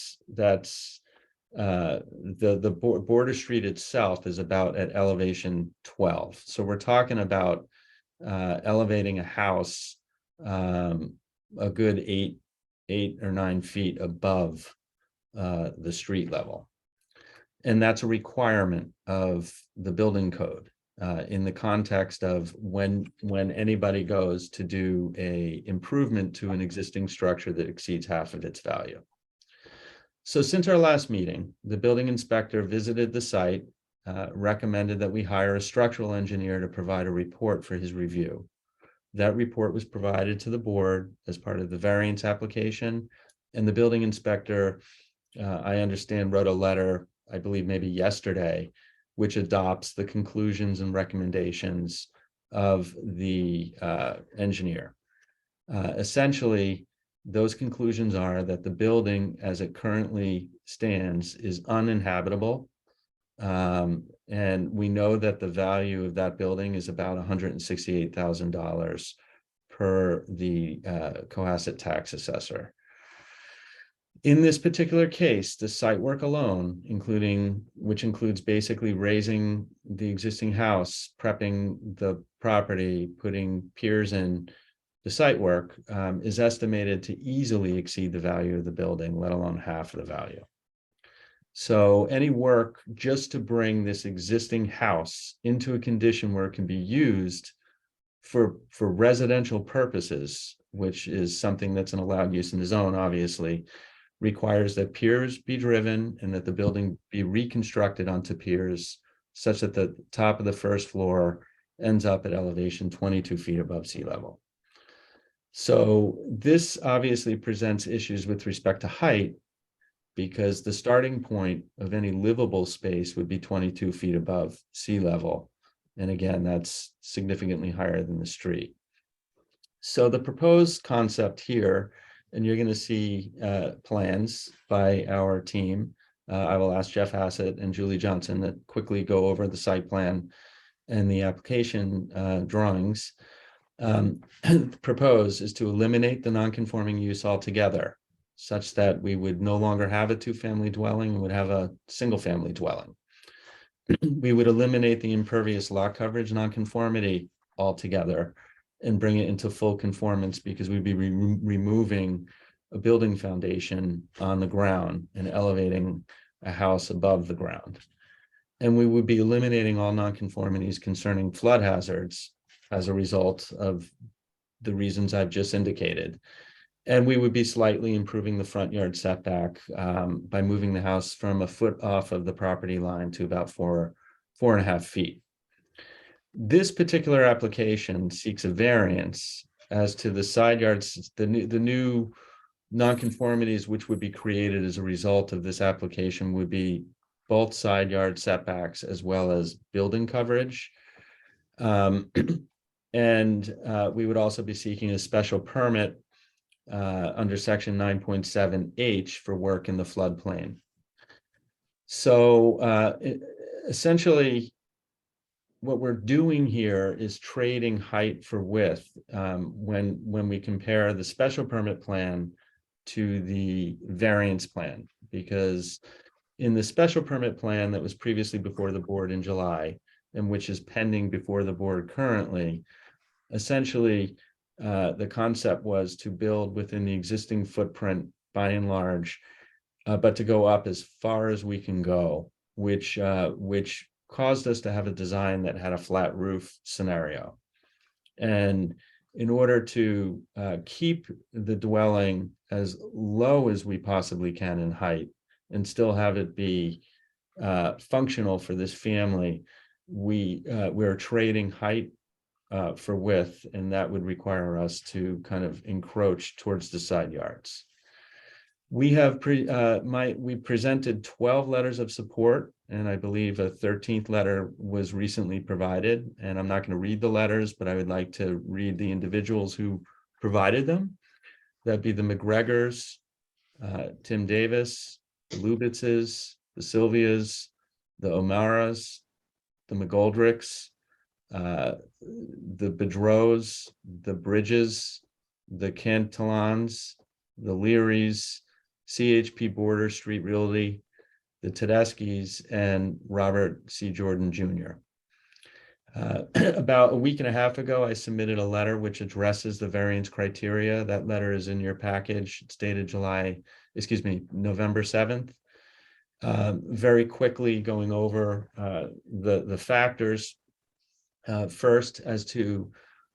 border street itself is about at elevation 12. So we're talking about elevating a house a good 8 or 9 feet above the street level. And that's a requirement of the building code in the context of when anybody goes to do a improvement to an existing structure that exceeds half of its value. So since our last meeting, the building inspector visited the site, recommended that we hire a structural engineer to provide a report for his review. That report was provided to the board as part of the variance application, and the building inspector, I understand, wrote a letter, I believe maybe yesterday, which adopts the conclusions and recommendations of the engineer. Essentially, those conclusions are that the building as it currently stands is uninhabitable. And we know that the value of that building is about $168,000 per the Cohasset tax assessor. In this particular case, the site work alone, which includes basically raising the existing house, prepping the property, putting piers in, the site work is estimated to easily exceed the value of the building, let alone half of the value. So any work just to bring this existing house into a condition where it can be used for residential purposes, which is something that's an allowed use in the zone, obviously, requires that piers be driven and that the building be reconstructed onto piers such that the top of the first floor ends up at elevation 22 feet above sea level. So this obviously presents issues with respect to height, because the starting point of any livable space would be 22 feet above sea level. And again, that's significantly higher than the street. So the proposed concept here, and you're going to see plans by our team. I will ask Jeff Hassett and Julie Johnson to quickly go over the site plan and the application drawings. Propose is to eliminate the non-conforming use altogether, such that we would no longer have a two-family dwelling, we would have a single-family dwelling. We would eliminate the impervious lot coverage nonconformity altogether and bring it into full conformance, because we'd be removing a building foundation on the ground and elevating a house above the ground. And we would be eliminating all nonconformities concerning flood hazards as a result of the reasons I've just indicated. And we would be slightly improving the front yard setback by moving the house from a foot off of the property line to about 4.5 feet. This particular application seeks a variance as to the side yards, the new nonconformities which would be created as a result of this application would be both side yard setbacks as well as building coverage. And we would also be seeking a special permit under section 9.7H for work in the floodplain. So essentially, what we're doing here is trading height for width when we compare the special permit plan to the variance plan, because in the special permit plan that was previously before the board in July, and which is pending before the board currently, essentially the concept was to build within the existing footprint by and large, but to go up as far as we can go, which caused us to have a design that had a flat roof scenario. And in order to keep the dwelling as low as we possibly can in height and still have it be functional for this family, we're trading height for width, and that would require us to kind of encroach towards the side yards. We have we presented 12 letters of support, and I believe a 13th letter was recently provided. And I'm not going to read the letters, but I would like to read the individuals who provided them. That'd be the McGregors, Tim Davis, the Lubitzes, the Sylvias, the Omaras, the McGoldricks, the Bedros, the Bridges, the Cantillons, the Learys, CHP Border Street Realty, the Tedeschi's, and Robert C. Jordan Jr. About a week and a half ago, I submitted a letter which addresses the variance criteria. That letter is in your package. It's dated November 7th. Very quickly going over the factors. First, as to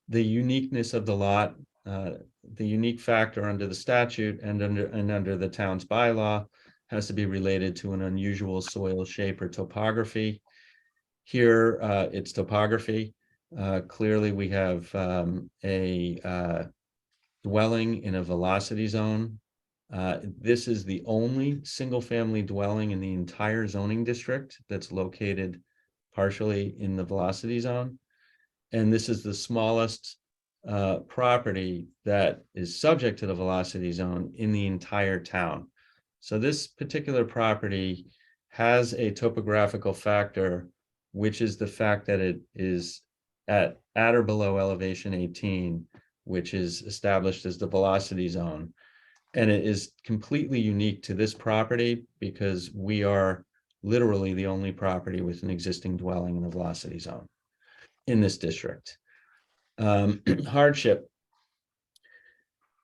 the uniqueness of the lot, the unique factor under the statute and under the town's bylaw has to be related to an unusual soil shape or topography. Here, it's topography. Clearly, we have a dwelling in a velocity zone. This is the only single-family dwelling in the entire zoning district that's located partially in the velocity zone. And this is the smallest property that is subject to the velocity zone in the entire town. So this particular property has a topographical factor, which is the fact that it is at or below elevation 18, which is established as the velocity zone. And it is completely unique to this property because we are literally the only property with an existing dwelling in the velocity zone in this district. Hardship.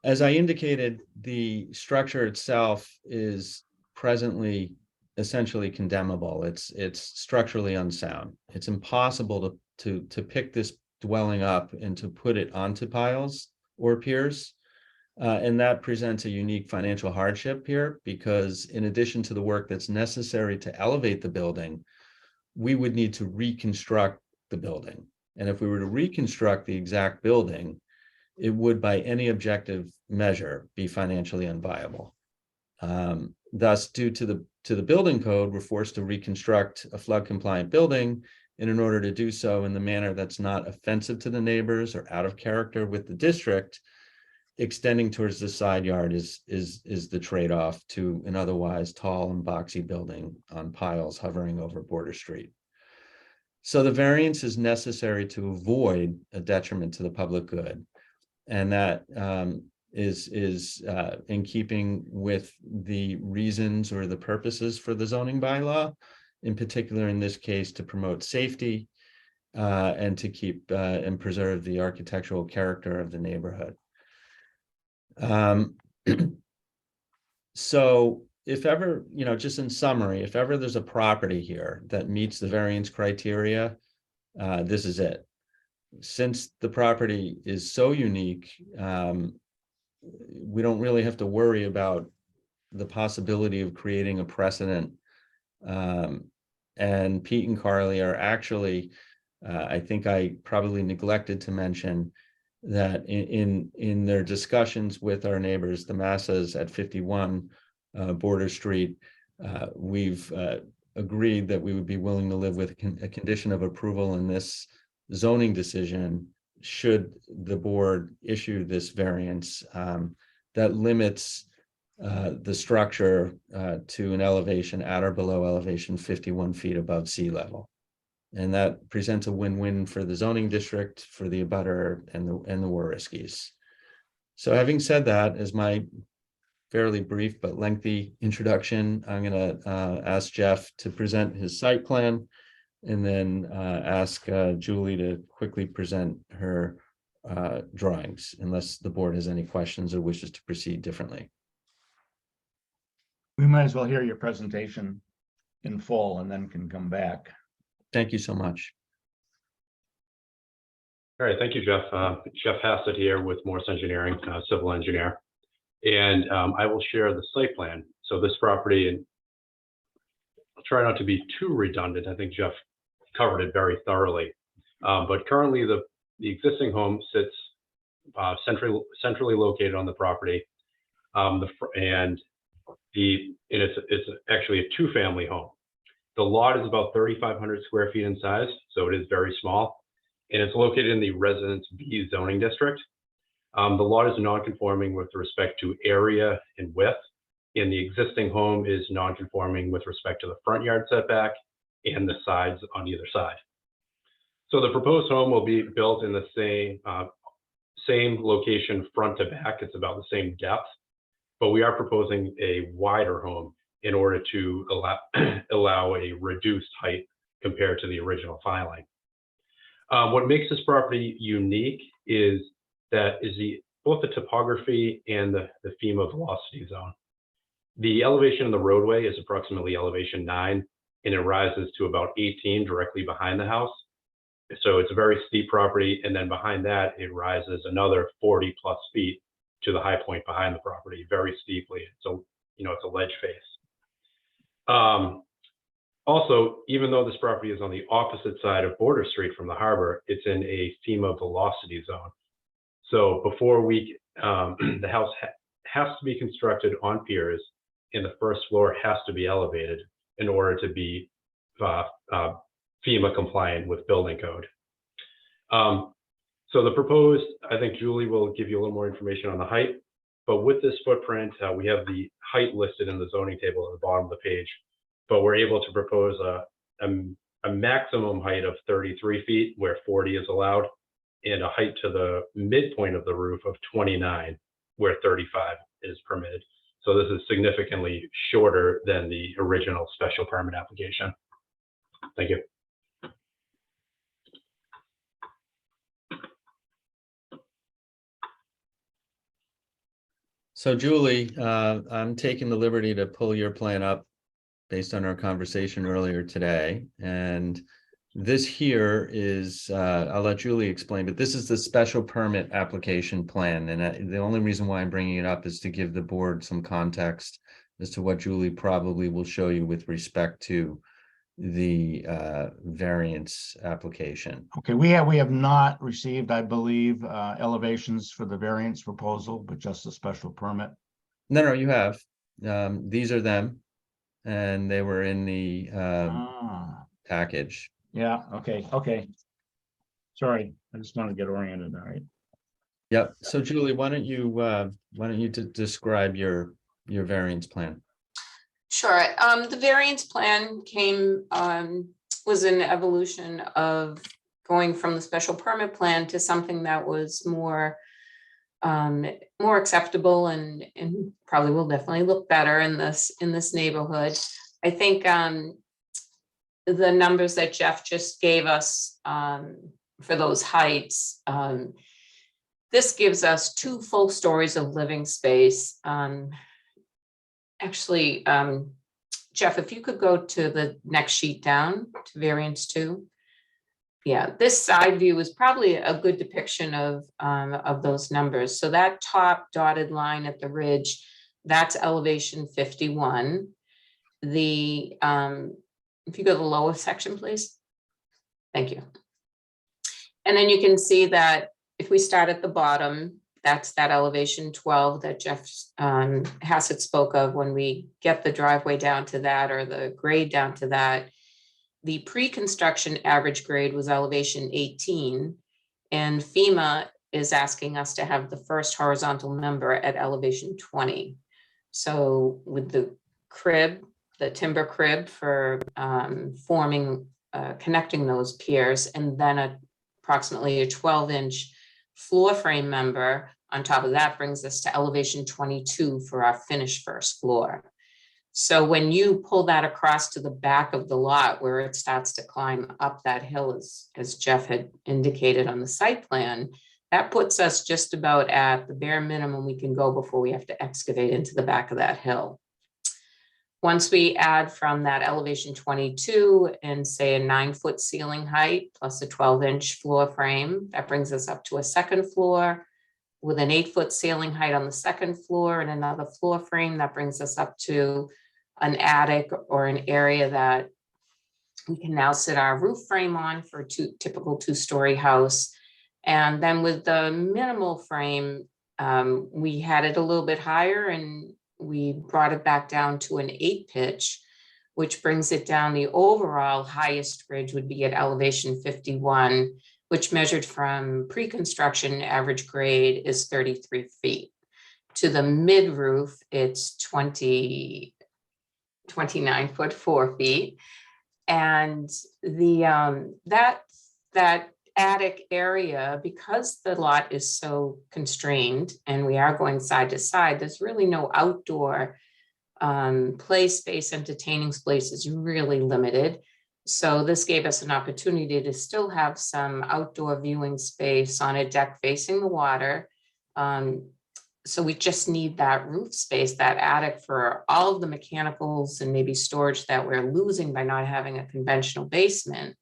As I indicated, the structure itself is presently essentially condemnable. It's structurally unsound. It's impossible to pick this dwelling up and to put it onto piles or piers. And that presents a unique financial hardship here because in addition to the work that's necessary to elevate the building, we would need to reconstruct the building. And if we were to reconstruct the exact building, it would by any objective measure be financially unviable. Thus, due to the building code, we're forced to reconstruct a flood compliant building. And in order to do so in the manner that's not offensive to the neighbors or out of character with the district, extending towards the side yard is the trade-off to an otherwise tall and boxy building on piles hovering over Border Street. So the variance is necessary to avoid a detriment to the public good. And that is in keeping with the reasons or the purposes for the zoning bylaw, in particular in this case to promote safety and to keep and preserve the architectural character of the neighborhood. So if ever, just in summary, if ever there's a property here that meets the variance criteria, this is it. Since the property is so unique, we don't really have to worry about the possibility of creating a precedent. And Pete and Carly are actually I think I probably neglected to mention that in their discussions with our neighbors, the Massas at 51 Border Street, we've agreed that we would be willing to live with a condition of approval in this zoning decision should the board issue this variance that limits the structure to an elevation at or below elevation 51 feet above sea level. And that presents a win-win for the zoning district, for the abutter and the Wariskis. So having said that, as my fairly brief but lengthy introduction, I'm going to ask Jeff to present his site plan and then ask Julie to quickly present her drawings, unless the board has any questions or wishes to proceed differently. We might as well hear your presentation in full and then can come back. Thank you so much. All right, thank you, Jeff. Jeff Hassett here with Morse Engineering, civil engineer. And I will share the site plan. So this property, and I'll try not to be too redundant. I think Jeff covered it very thoroughly. But currently the existing home sits centrally located on the property. And it's actually a two-family home. The lot is about 3,500 square feet in size, so it is very small, and it's located in the Residence B zoning district. The lot is non-conforming with respect to area and width, and the existing home is non-conforming with respect to the front yard setback and the sides on either side. So the proposed home will be built in the same location front to back. It's about the same depth, but we are proposing a wider home in order to allow a reduced height compared to the original filing. What makes this property unique is both the topography and the FEMA velocity zone. The elevation of the roadway is approximately elevation 9, and it rises to about 18 directly behind the house. So it's a very steep property, and then behind that, it rises another 40 plus feet to the high point behind the property, very steeply. So, it's a ledge face. Also, even though this property is on the opposite side of Border Street from the harbor, it's in a FEMA velocity zone. So before the house has to be constructed on piers, and the first floor has to be elevated in order to be FEMA compliant with building code. So the proposed, I think Julie will give you a little more information on the height, but with this footprint, we have the height listed in the zoning table at the bottom of the page, but we're able to propose a maximum height of 33 feet where 40 is allowed, and a height to the midpoint of the roof of 29 where 35 is permitted. So this is significantly shorter than the original special permit application. Thank you. So Julie, I'm taking the liberty to pull your plan up based on our conversation earlier today. And this here is, I'll let Julie explain, but this is the special permit application plan. And the only reason why I'm bringing it up is to give the board some context as to what Julie probably will show you with respect to the variance application. Okay, we have not received, I believe, elevations for the variance proposal, but just a special permit. No, you have. These are them, and they were in the package. Yeah, okay. Sorry, I just want to get oriented, all right. Yep. So Julie, why don't you describe your variance plan? Sure. The variance plan was an evolution of going from the special permit plan to something that was more acceptable and probably will definitely look better in this neighborhood. I think the numbers that Jeff just gave us for those heights, this gives us 2 full stories of living space. Actually, Jeff, if you could go to the next sheet down to variance 2. Yeah, this side view is probably a good depiction of those numbers. So that top dotted line at the ridge, that's elevation 51. If you go to the lower section, please. Thank you. And then you can see that if we start at the bottom, that's that elevation 12 that Jeff Hassett spoke of. When we get the driveway down to that, or the grade down to that, the pre-construction average grade was elevation 18, and FEMA is asking us to have the first horizontal member at elevation 20. So with the crib, the timber crib for connecting those piers, and then approximately a 12-inch floor frame member on top of that, brings us to elevation 22 for our finished first floor. So when you pull that across to the back of the lot where it starts to climb up that hill, as Jeff had indicated on the site plan, that puts us just about at the bare minimum we can go before we have to excavate into the back of that hill. Once we add from that elevation 22 and say a 9-foot ceiling height plus a 12-inch floor frame, that brings us up to a second floor with an 8-foot ceiling height on the second floor and another floor frame. That brings us up to an attic or an area that we can now sit our roof frame on for a typical 2-story house. And then with the minimal frame, we had it a little bit higher, and we brought it back down to an 8 pitch, which brings it down. The overall highest ridge would be at elevation 51, which measured from pre-construction average grade is 33 feet. To the mid roof, it's 29 foot 4 feet. And the that attic area, because the lot is so constrained and we are going side to side, there's really no outdoor play space. Entertaining space is really limited. So this gave us an opportunity to still have some outdoor viewing space on a deck facing the water. So we just need that roof space, that attic, for all of the mechanicals and maybe storage that we're losing by not having a conventional basement,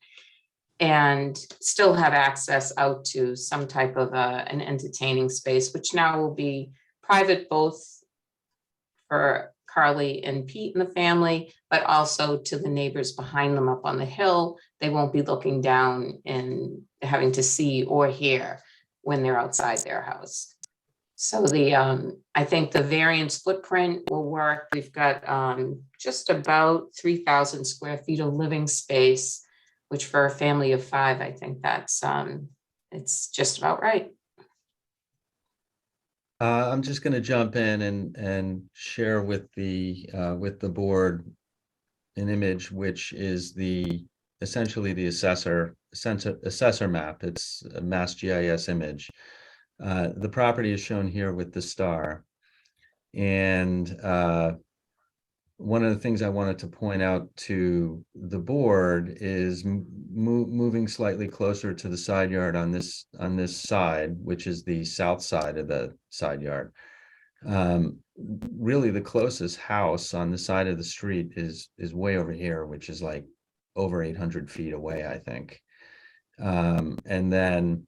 and still have access out to some type of an entertaining space, which now will be private both for Carly and Pete and the family, but also to the neighbors behind them up on the hill. They won't be looking down and having to see or hear when they're outside their house. So I think the variance footprint will work. We've got just about 3,000 square feet of living space, which for a family of 5, I think that's it's just about right. I'm just going to jump in and share with the board an image, which is essentially the assessor map. It's a Mass GIS image. The property is shown here with the star, and one of the things I wanted to point out to the board is moving slightly closer to the side yard on this side, which is the south side of the side yard. Really, the closest house on the side of the street is way over here, which is like over 800 feet away, I think. And then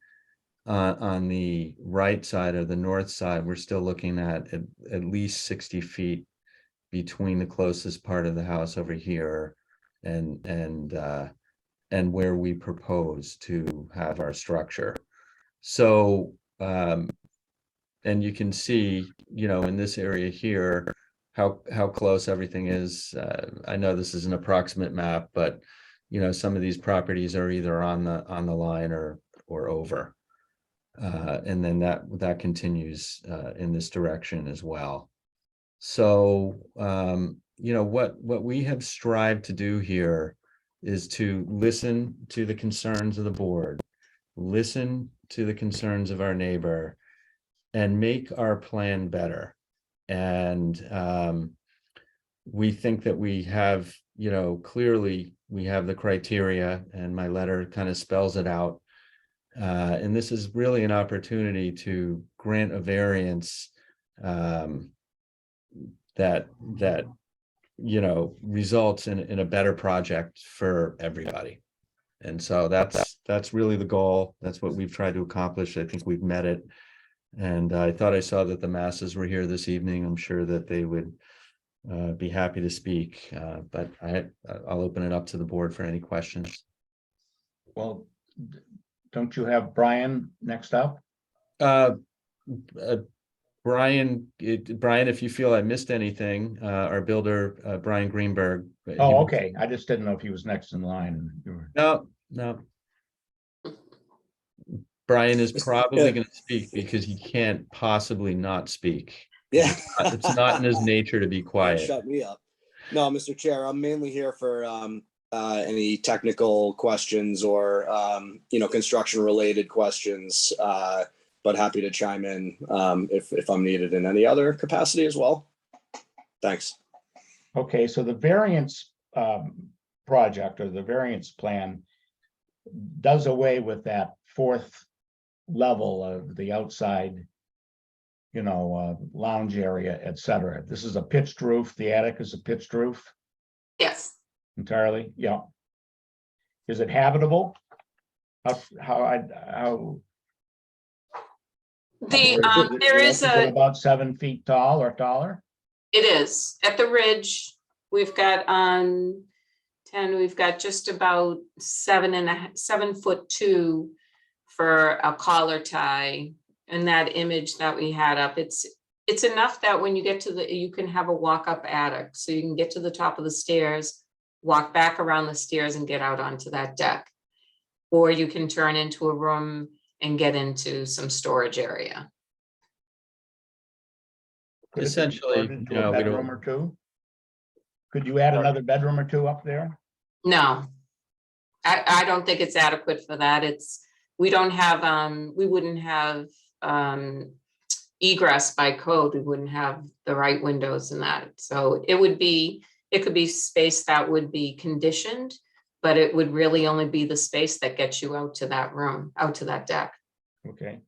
on the right side or the north side, we're still looking at least 60 feet between the closest part of the house over here and where we propose to have our structure. So and you can see, in this area here, how close everything is. I know this is an approximate map, but some of these properties are either on the line or over. And then that continues in this direction as well. So, what we have strived to do here is to listen to the concerns of the board, listen to the concerns of our neighbor, and make our plan better. And we think that we have, clearly we have the criteria, and my letter kind of spells it out. And this is really an opportunity to grant a variance that results in a better project for everybody. And so that's really the goal. That's what we've tried to accomplish. I think we've met it. And I thought I saw that the masses were here this evening. I'm sure that they would be happy to speak, but I'll open it up to the board for any questions. Well, don't you have Brian next up? Brian, if you feel I missed anything, our builder, Brian Greenberg. Oh, okay. I just didn't know if he was next in line. And you were... No. Brian is probably going to speak because he can't possibly not speak. Yeah. It's not in his nature to be quiet. Shut me up. No, Mr. Chair, I'm mainly here for any technical questions or construction related questions, but happy to chime in if I'm needed in any other capacity as well. Thanks. Okay, so the variance project or the variance plan does away with that fourth level of the outside, lounge area, et cetera. This is a pitched roof. The attic is a pitched roof Yes. entirely. Yeah. Is it habitable? How There is about 7 feet tall or taller? it is at the ridge. We've got on 10, we've got just about 7'2" for a collar tie. And that image that we had up, it's enough that when you get to you can have a walk-up attic. So you can get to the top of the stairs, walk back around the stairs and get out onto that deck. Or you can turn into a room and get into some storage area. Essentially, a bedroom or two. Could you add another bedroom or two up there? No, I don't think it's adequate for that. We don't have, we wouldn't have egress by code. We wouldn't have the right windows in that. So it could be space that would be conditioned, but it would really only be the space that gets you out to that room, out to that deck. Okay.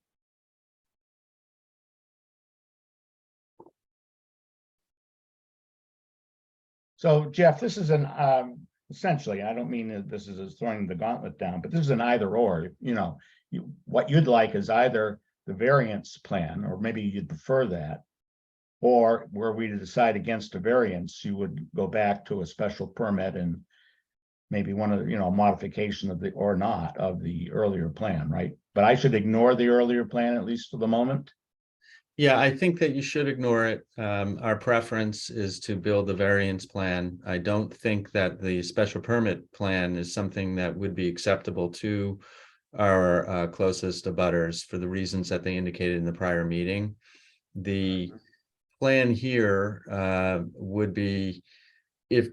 So Jeff, this is an essentially, I don't mean that this is throwing the gauntlet down, but this is an either or. What you'd like is either the variance plan, or maybe you'd prefer that, or were we to decide against a variance, you would go back to a special permit and maybe one of the, modification of the earlier plan, right? But I should ignore the earlier plan, at least for the moment. Yeah, I think that you should ignore it. Our preference is to build the variance plan. I don't think that the special permit plan is something that would be acceptable to our closest abutters for the reasons that they indicated in the prior meeting. The plan here would be,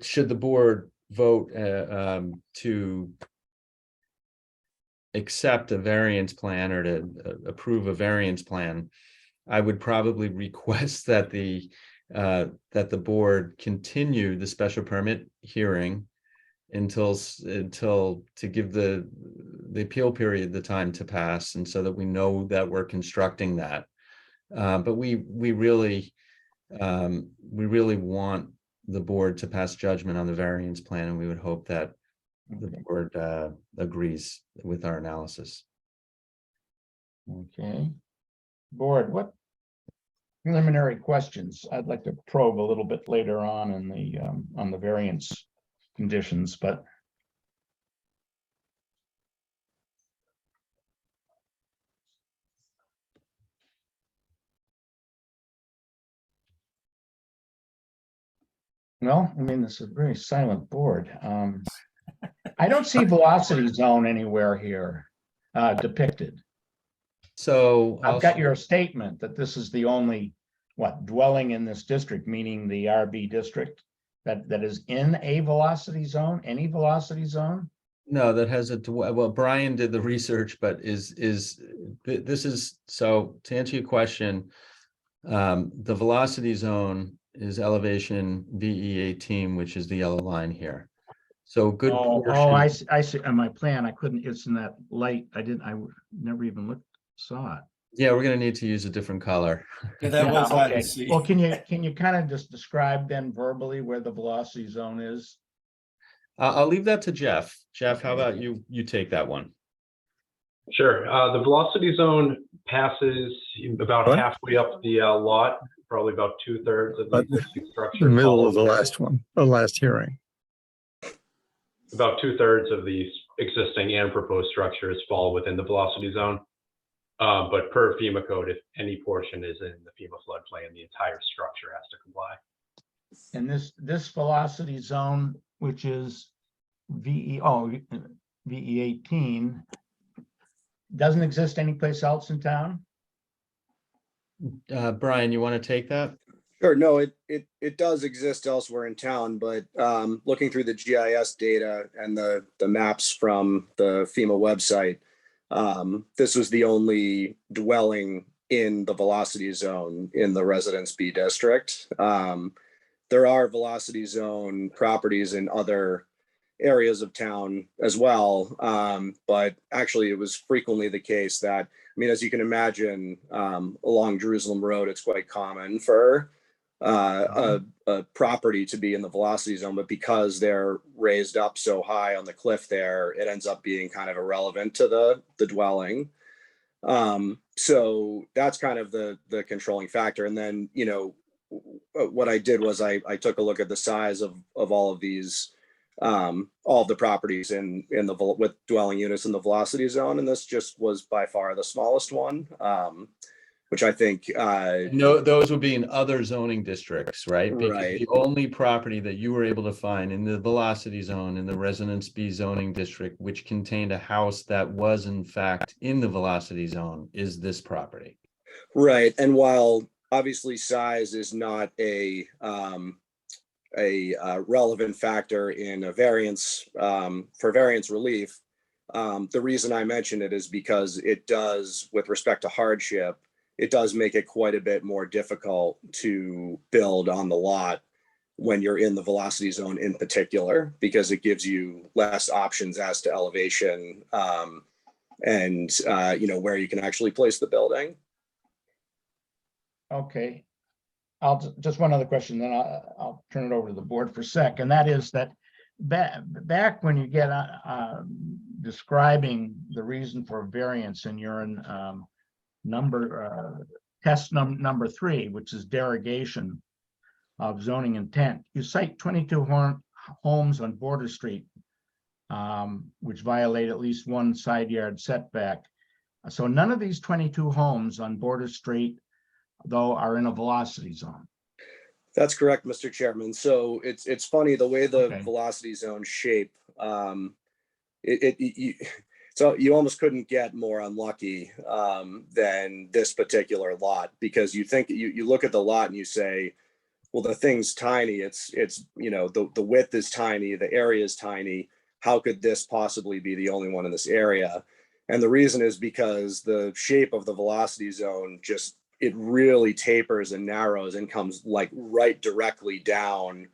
should the board vote to accept a variance plan or to approve a variance plan, I would probably request that the board continue the special permit hearing until to give the appeal period the time to pass, and so that we know that we're constructing that. But we really want the board to pass judgment on the variance plan, and we would hope that the board agrees with our analysis. Okay. Board, what preliminary questions I'd like to probe a little bit later on in the variance conditions, but well, I mean, this is a very silent board. I don't see velocity zone anywhere here depicted. So I've got your statement that this is the only dwelling in this district, meaning the RB district, that is in a velocity zone, any velocity zone? No, that has well, Brian did the research, but this is, so to answer your question, the velocity zone is elevation VE 18, which is the yellow line here. So good portion. I see on my plan. I couldn't, it's in that light. I never even saw it. Yeah, we're gonna need to use a different color. Yeah, that was hard to okay. see. Well, can you kind of just describe then verbally where the velocity zone is? I'll leave that to Jeff. Jeff, how about you take that one? Sure. The velocity zone passes about halfway up the lot, probably about 2/3 of the existing structure. The middle of the last hearing. About 2/3 of the existing and proposed structures fall within the velocity zone. But per FEMA code, if any portion is in the FEMA floodplain, the entire structure has to comply. And this velocity zone, which is VE 18, doesn't exist anyplace else in town? Brian, you want to take that? Sure. No, it does exist elsewhere in town, but looking through the GIS data and the maps from the FEMA website, this was the only dwelling in the velocity zone in the Residence B district. There are velocity zone properties in other areas of town as well, but actually it was frequently the case that, I mean, as you can imagine, along Jerusalem Road, it's quite common for a property to be in the velocity zone, but because they're raised up so high on the cliff there, it ends up being kind of irrelevant to the dwelling. So that's kind of the controlling factor. And then, you know, what I did was I took a look at the size of all of these, all of the properties in the with dwelling units in the velocity zone, and this just was by far the smallest one, which I think No, those would be in other zoning districts, right? Because Right. the only property that you were able to find in the velocity zone in the Residence B zoning district, which contained a house that was in fact in the velocity zone, is this property. Right. And while obviously size is not a relevant factor in a variance, for variance relief, the reason I mention it is because it does, with respect to hardship, it does make it quite a bit more difficult to build on the lot when you're in the velocity zone in particular, because it gives you less options as to elevation, and you know, where you can actually place the building. Okay. Just one other question, then I'll turn it over to the board for a sec, and that is that back when you get describing the reason for variance, and you're in test number 3, which is derogation of zoning intent, you cite 22 homes on Border Street, which violate at least one side yard setback. So none of these 22 homes on Border Street, though, are in a velocity zone. That's correct, Mr. Chairman. So it's funny the way the Okay. velocity zone shape. So you almost couldn't get more unlucky than this particular lot, because you think you look at the lot and you say, well, the thing's tiny. It's you know, the width is tiny, the area is tiny. How could this possibly be the only one in this area? And the reason is because the shape of the velocity zone just, it really tapers and narrows and comes like right directly down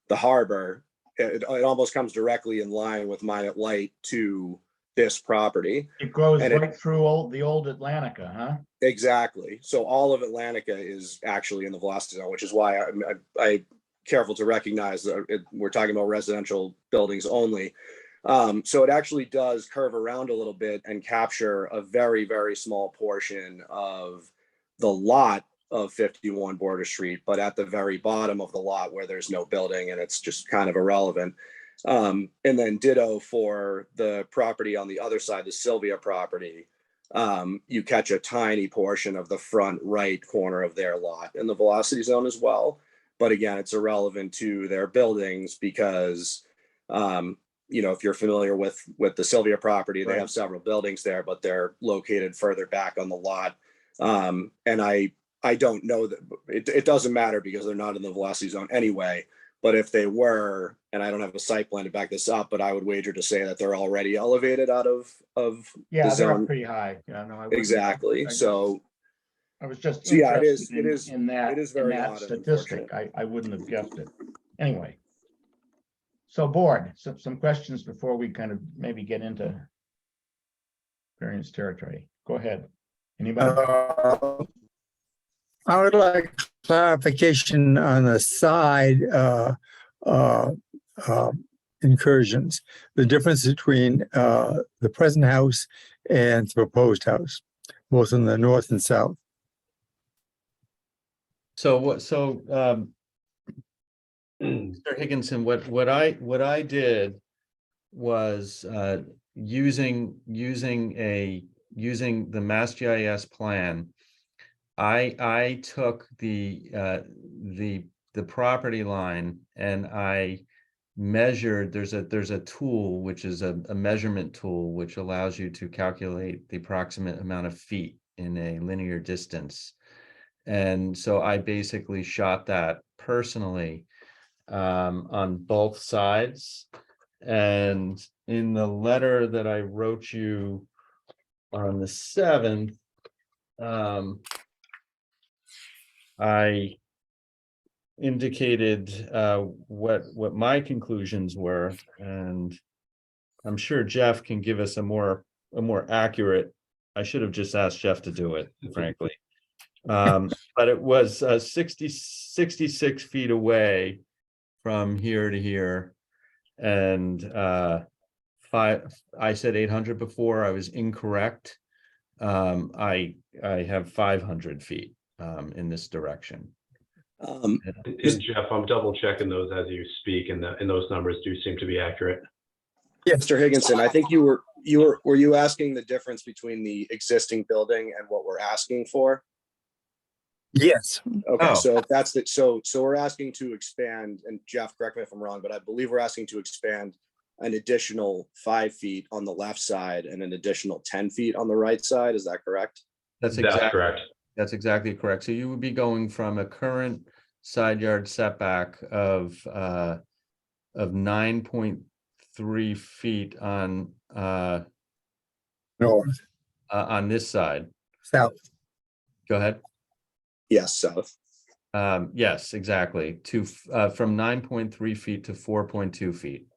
the harbor. It almost comes directly in line with Minot Light to this property. It goes And right through the old Atlantica, huh? Exactly. So all of Atlantica is actually in the velocity zone, which is why I'm careful to recognize that we're talking about residential buildings only. So it actually does curve around a little bit and capture a very, very small portion of the lot of 51 Border Street, but at the very bottom of the lot where there's no building and it's just kind of irrelevant. And then ditto for the property on the other side, the Sylvia property, you catch a tiny portion of the front right corner of their lot in the velocity zone as well. But again, it's irrelevant to their buildings because, you know, if you're familiar with the Sylvia property, they Right. have several buildings there, but they're located further back on the lot. And I don't know that it doesn't matter because they're not in the velocity zone anyway. But if they were, and I don't have a site plan to back this up, but I would wager to say that they're already elevated out of Yeah, the they're up zone. pretty high. Yeah, no, I wouldn't- Exactly. So I was just So, yeah, interested it is in that, it is very in that odd and statistic. I wouldn't have guessed it. Anyway. So board, some questions before we kind of maybe get into variance territory. Go ahead. Anybody? I would like clarification on the side incursions, the difference between the present house and the proposed house, both in the north and south. So Mr. Higginson, what I did was using the Mass GIS plan, I took the property line and I measured. There's a tool which is a measurement tool which allows you to calculate the approximate amount of feet in a linear distance. And so I basically shot that personally on both sides. And in the letter that I wrote you on the 7th, I indicated what my conclusions were, and I'm sure Jeff can give us a more accurate. I should have just asked Jeff to do it, frankly. But it was 66 feet away from here to here, and I said 800 before. I was incorrect. I have 500 feet in this direction. And Jeff, I'm double checking those as you speak, and those numbers do seem to be accurate. Yeah, Mr. Higginson, I think were you asking the difference between the existing building and what we're asking for? Yes. Okay, Oh. so if that's the, so we're asking to expand, and Jeff, correct me if I'm wrong, but I believe we're asking to expand an additional 5 feet on the left side and an additional 10 feet on the right side. Is that correct? That's correct. That's exactly correct. So you would be going from a current side yard setback of 9.3 feet on North. On this side. South. Go ahead. Yes, south. Yes, exactly. From 9.3 feet to 4.2 feet.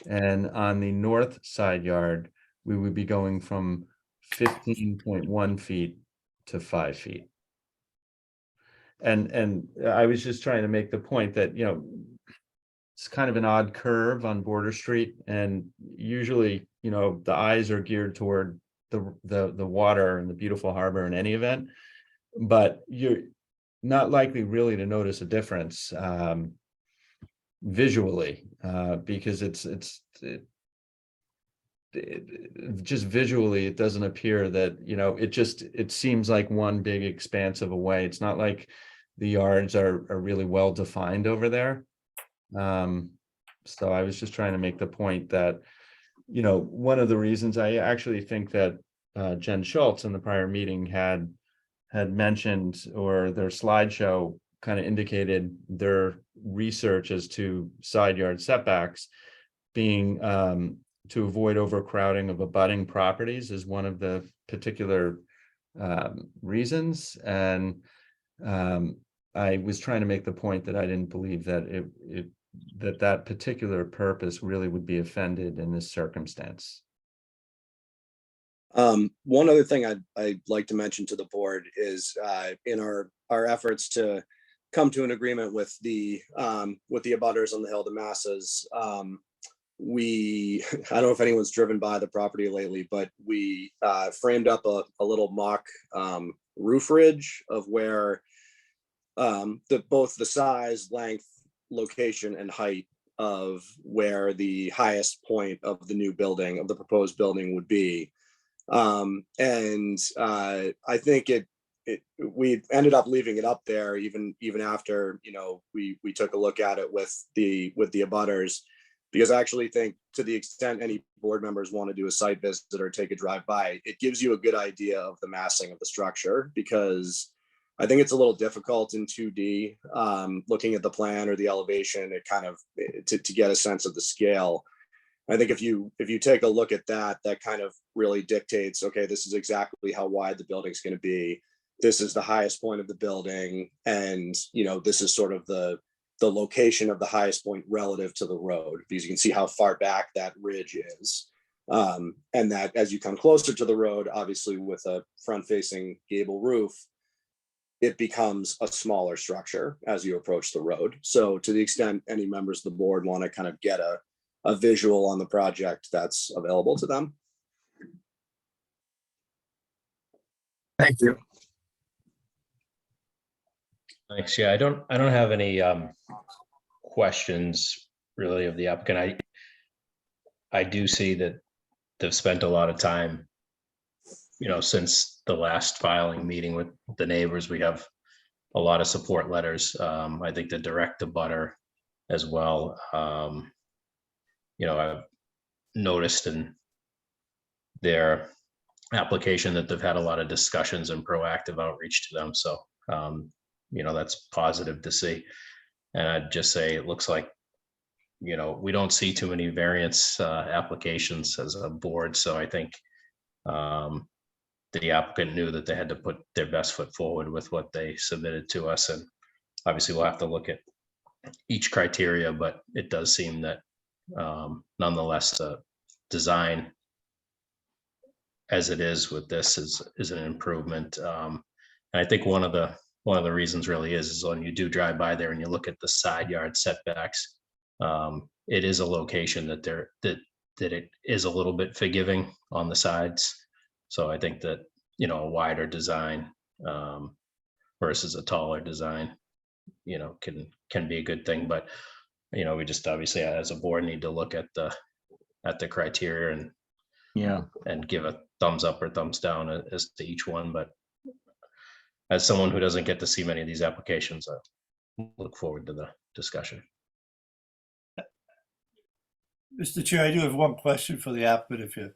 And on the north side yard, we would be going from 15.1 feet to 5 feet. And I was just trying to make the point that, it's kind of an odd curve on Border Street, and usually, the eyes are geared toward the water and the beautiful harbor in any event, but you're not likely really to notice a difference visually, because just visually, it doesn't appear that, it seems like one big expanse of a way. It's not like the yards are really well defined over there. So I was just trying to make the point that, one of the reasons I actually think that Jen Schultz in the prior meeting had mentioned, or their slideshow kind of indicated their research as to side yard setbacks being to avoid overcrowding of abutting properties is one of the particular reasons. And I was trying to make the point that I didn't believe that that particular purpose really would be offended in this circumstance. One other thing I'd like to mention to the board is in our efforts to come to an agreement with the abutters on the Hill, the Massas. I don't know if anyone's driven by the property lately, but we framed up a little mock roof ridge of where both the size, length, location, and height of where the highest point of the new building, of the proposed building, would be. And I think we ended up leaving it up there even after, we took a look at it with the abutters, because I actually think, to the extent any board members want to do a site visit or take a drive by, it gives you a good idea of the massing of the structure, because I think it's a little difficult in 2D, looking at the plan or the elevation, it kind of to get a sense of the scale. I think if you take a look at that kind of really dictates, okay, this is exactly how wide the building's going to be. This is the highest point of the building, and this is sort of the location of the highest point relative to the road, because you can see how far back that ridge is. And that as you come closer to the road, obviously with a front-facing gable roof, it becomes a smaller structure as you approach the road. So to the extent any members of the board want to kind of get a visual on the project, that's available to them. Thank you. Thanks. Yeah, I don't have any questions really of the applicant. I do see that they've spent a lot of time, since the last filing meeting with the neighbors. We have a lot of support letters. I think the direct abutter as well. I've noticed in their application that they've had a lot of discussions and proactive outreach to them. So, that's positive to see. And I'd just say it looks like, we don't see too many variance applications as a board. So I think the applicant knew that they had to put their best foot forward with what they submitted to us. And obviously we'll have to look at each criteria, but it does seem that nonetheless, the design as it is with this is an improvement. And I think one of the reasons really is when you do drive by there and you look at the side yard setbacks, it is a location that it is a little bit forgiving on the sides. So I think that, a wider design versus a taller design, can be a good thing. But, we just obviously as a board need to look at the criteria and give a thumbs up or thumbs down as to each one. But as someone who doesn't get to see many of these applications, I look forward to the discussion. Mr. Chair, I do have one question for the applicant, if you.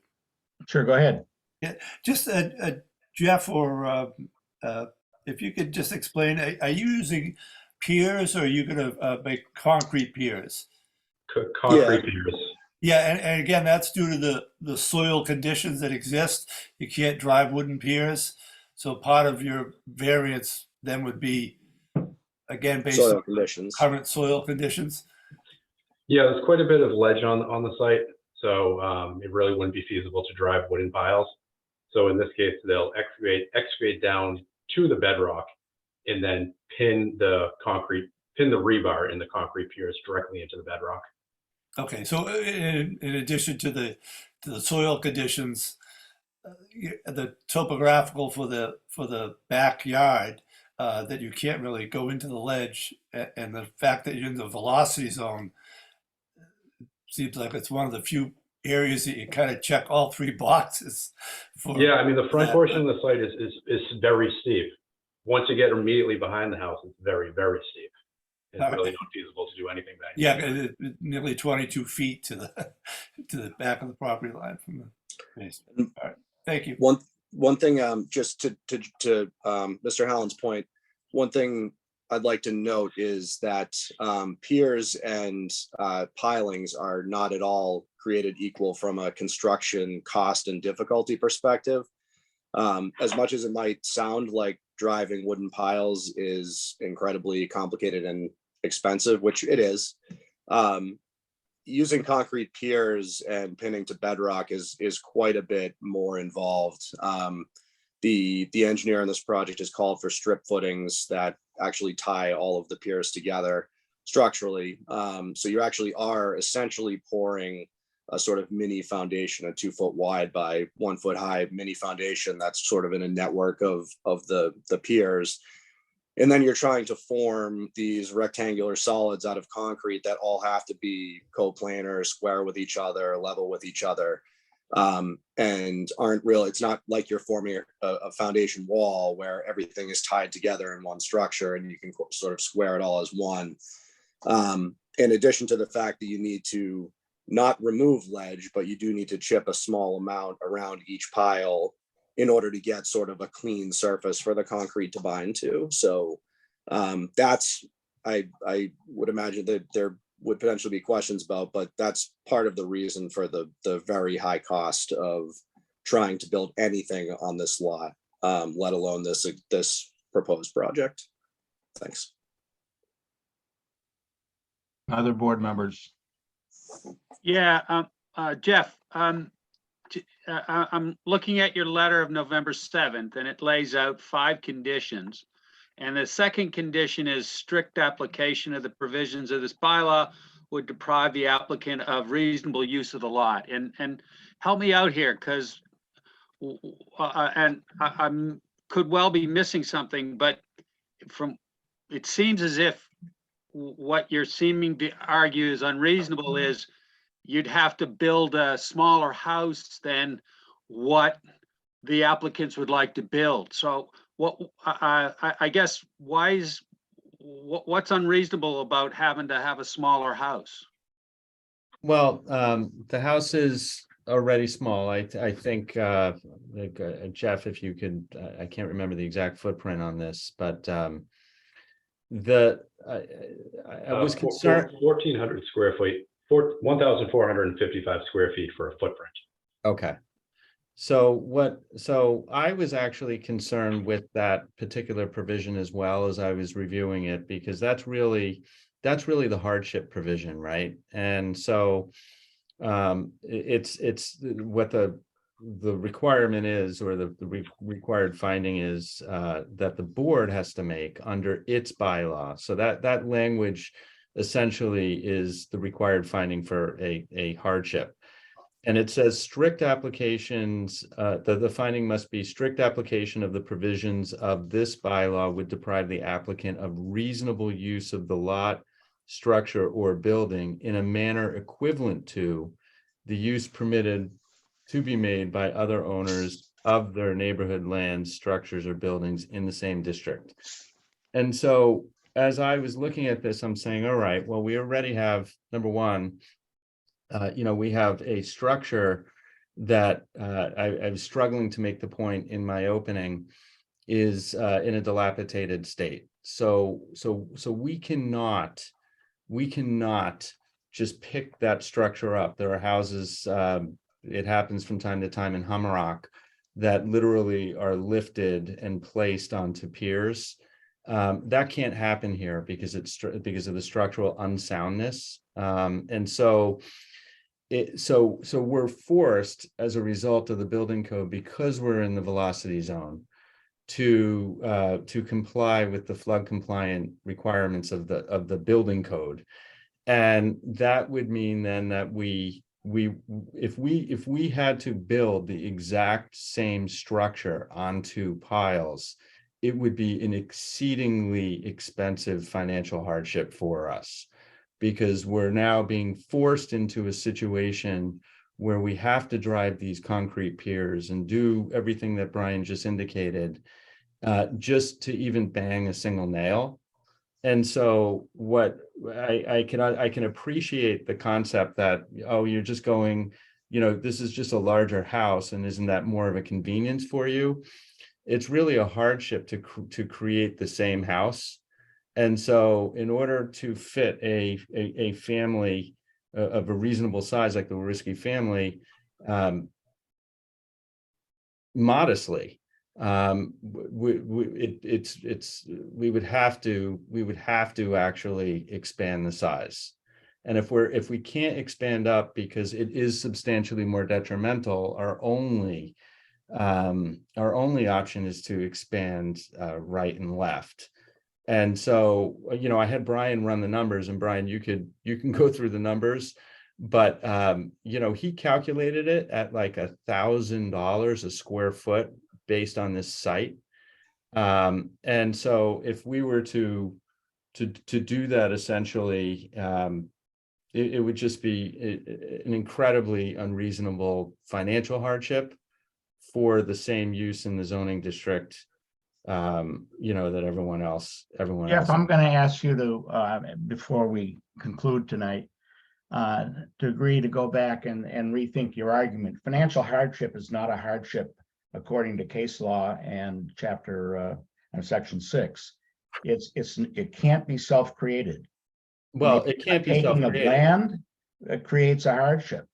Sure, go ahead. Yeah, just Jeff, or if you could just explain, are you using piers, or are you going to make concrete piers? Concrete piers. Yeah, and again, that's due to the soil conditions that exist. You can't drive wooden piers. So part of your variance then would be, again, based Soil on conditions. current soil conditions. Yeah, there's quite a bit of ledge on the site, so it really wouldn't be feasible to drive wooden piles. So in this case, they'll excavate down to the bedrock and then pin the rebar in the concrete piers directly into the bedrock. Okay, so in addition to the soil conditions, the topographical for the backyard, that you can't really go into the ledge, and the fact that you're in the velocity zone seems like it's one of the few areas that you kind of check all three boxes for. Yeah, I mean, the front portion of the site is very steep. Once you get immediately behind the house, it's very, very steep. It's really not feasible to do anything back there. Yeah, nearly 22 feet to the back of the property line from the basement. All right, thank you. One thing, just to Mr. Hallen's point, one thing I'd like to note is that piers and pilings are not at all created equal from a construction cost and difficulty perspective. As much as it might sound like driving wooden piles is incredibly complicated and expensive, which it is, using concrete piers and pinning to bedrock is quite a bit more involved. The engineer on this project has called for strip footings that actually tie all of the piers together structurally. So you actually are essentially pouring a sort of mini foundation, a 2 foot wide by 1 foot high mini foundation that's sort of in a network of the piers. And then you're trying to form these rectangular solids out of concrete that all have to be coplanar, square with each other, level with each other, and aren't real. It's not like you're forming a foundation wall where everything is tied together in one structure and you can sort of square it all as one. In addition to the fact that you need to not remove ledge, but you do need to chip a small amount around each pile in order to get sort of a clean surface for the concrete to bind to. So that's, I would imagine that there would potentially be questions about, but that's part of the reason for the very high cost of trying to build anything on this lot, let alone this proposed project. Thanks. Other board members? Yeah, Jeff, I'm looking at your letter of November 7th, and it lays out 5 conditions. And the second condition is strict application of the provisions of this bylaw would deprive the applicant of reasonable use of the lot. And help me out here, because I could well be missing something, but it seems as if what you're seeming to argue is unreasonable is you'd have to build a smaller house than what the applicants would like to build. So what, I guess, what's unreasonable about having to have a smaller house? Well, the house is already small. I think, like, Jeff, if you could, I can't remember the exact footprint on this, but I was concerned. 1,400 square feet, 1,455 square feet for a footprint. Okay. So I was actually concerned with that particular provision as well as I was reviewing it, because that's really the hardship provision, right? And so it's what the requirement is, or the required finding is, that the board has to make under its bylaw. So that language essentially is the required finding for a hardship. And it says strict applications, the finding must be strict application of the provisions of this bylaw would deprive the applicant of reasonable use of the lot, structure, or building in a manner equivalent to the use permitted to be made by other owners of their neighborhood lands, structures, or buildings in the same district. And so as I was looking at this, I'm saying, all right, well, we already have, number one, we have a structure that I was struggling to make the point in my opening is in a dilapidated state. So we cannot just pick that structure up. There are houses, it happens from time to time in Hummerock, that literally are lifted and placed onto piers. That can't happen here because because of the structural unsoundness. And so we're forced, as a result of the building code, because we're in the velocity zone, to comply with the flood compliant requirements of the building code. And that would mean then that if we had to build the exact same structure onto piles, it would be an exceedingly expensive financial hardship for us, because we're now being forced into a situation where we have to drive these concrete piers and do everything that Brian just indicated, just to even bang a single nail. And so what I can appreciate the concept that, oh, you're just going, this is just a larger house, and isn't that more of a convenience for you? It's really a hardship to create the same house. And so in order to fit a family of a reasonable size, like the Risky family, modestly, we would have to actually expand the size. And if we can't expand up because it is substantially more detrimental, our only option is to expand right and left. And so, I had Brian run the numbers, and Brian, you can go through the numbers, but he calculated it at like $1,000 a square foot based on this site. And so if we were to do that, essentially, it would just be an incredibly unreasonable financial hardship for the same use in the zoning district, that everyone else. Jeff, I'm going to ask you to, before we conclude tonight, to agree to go back and rethink your argument. Financial hardship is not a hardship according to case law and chapter section 6. It can't be self-created. Well, it can't be taking self-created. of land creates a hardship.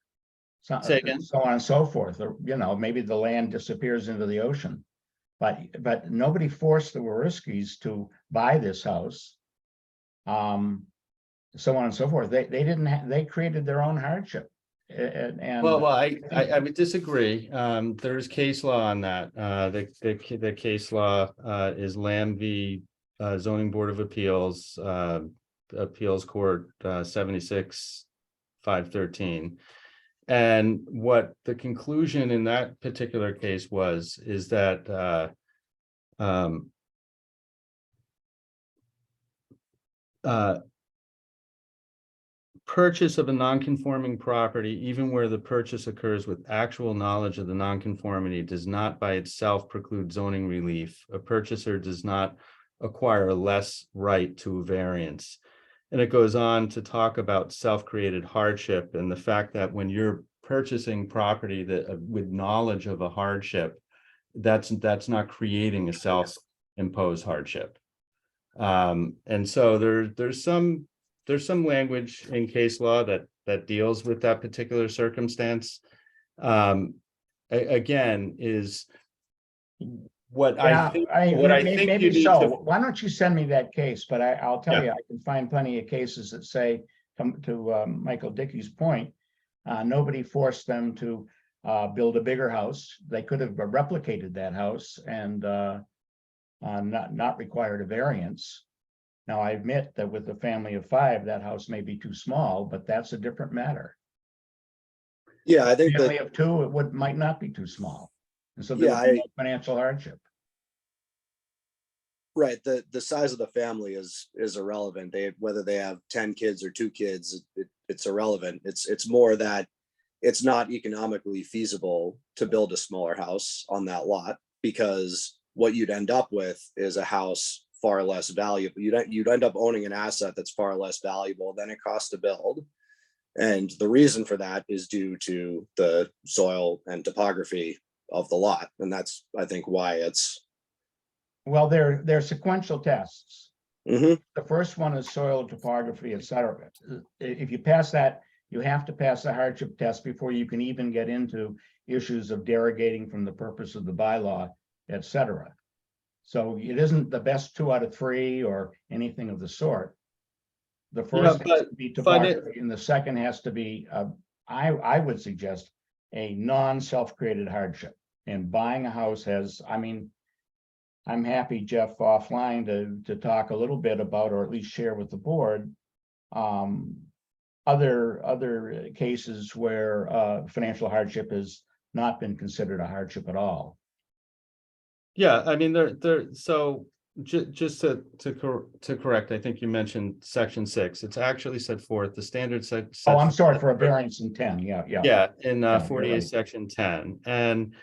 Say again? So on and so forth. Or, maybe the land disappears into the ocean. But nobody forced the Wariskis to buy this house. So on and so forth. They created their own hardship. And well, I would disagree. There's case law on that. The case law is Lamb v. Zoning Board of Appeals, Appeals Court 76-513. And what the conclusion in that particular case is that purchase of a non-conforming property, even where the purchase occurs with actual knowledge of the nonconformity, does not by itself preclude zoning relief. A purchaser does not acquire a less right to a variance. And it goes on to talk about self-created hardship and the fact that when you're purchasing property that with knowledge of a hardship, that's not creating a self-imposed hardship. And so there's some language in case law that deals with that particular circumstance. Again, is what I think maybe you need so. to. Why don't you send me that case? But I'll tell Yeah. you, I can find plenty of cases that say, come to Michael Dickey's point, nobody forced them to build a bigger house. They could have replicated that house and not required a variance. Now, I admit that with a family of 5, that house may be too small, but that's a different matter. Yeah, I think Family that, of 2, it might not be too small. And so there Yeah, would be no financial hardship. right, the size of the family is irrelevant. Whether they have 10 kids or 2 kids, it's irrelevant. It's more that it's not economically feasible to build a smaller house on that lot, because what you'd end up with is a house far less valuable. You'd end up owning an asset that's far less valuable than it costs to build. And the reason for that is due to the soil and topography of the lot. And that's, I think, why it's. Well, they're sequential tests. Mhm. The first one is soil topography, et cetera. If you pass that, you have to pass the hardship test before you can even get into issues of derogating from the purpose of the bylaw, et cetera. So it isn't the best 2 out of 3 or anything of the sort. The first has to be topography, and the second has to be, I would suggest, a non-self-created hardship. And buying a house has, I mean, I'm happy, Jeff, offline to talk a little bit about, or at least share with the board, other cases where financial hardship has not been considered a hardship at all. Yeah, I mean, so just to correct, I think you mentioned section 6. It's actually set forth, the standard set. Oh, I'm sorry, for a variance in 10, yeah. Yeah, in you're 48 right. section 10, and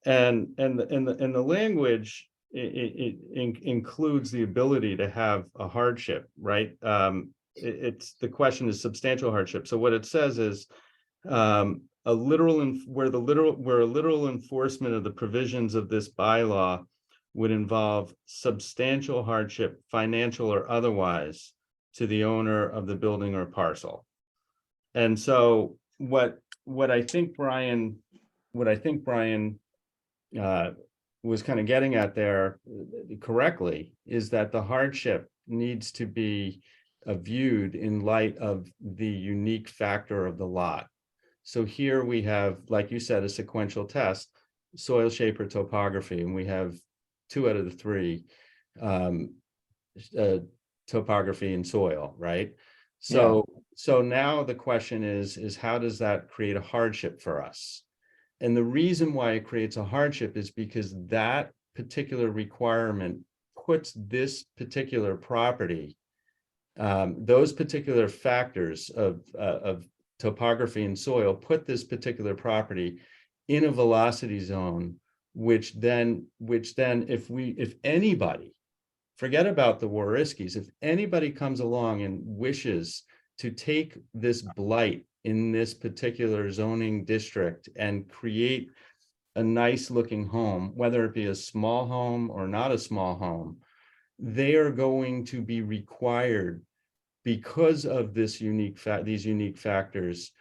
the language, it includes the ability to have a hardship, right? It's the question is substantial hardship. So what it says is where a literal enforcement of the provisions of this bylaw would involve substantial hardship, financial or otherwise, to the owner of the building or parcel. And so what I think Brian was kind of getting at there correctly is that the hardship needs to be viewed in light of the unique factor of the lot. So here we have, like you said, a sequential test, soil shape or topography, and we have 2 out of the 3, topography and soil, right? So now the question is how does that create a hardship for us? And the reason why it creates a hardship is because that particular requirement puts this particular property, those particular factors of topography and soil put this particular property in a velocity zone, which then if anybody, forget about the Wariskis, if anybody comes along and wishes to take this blight in this particular zoning district and create a nice looking home, whether it be a small home or not a small home, they are going to be required, because of this these unique factors,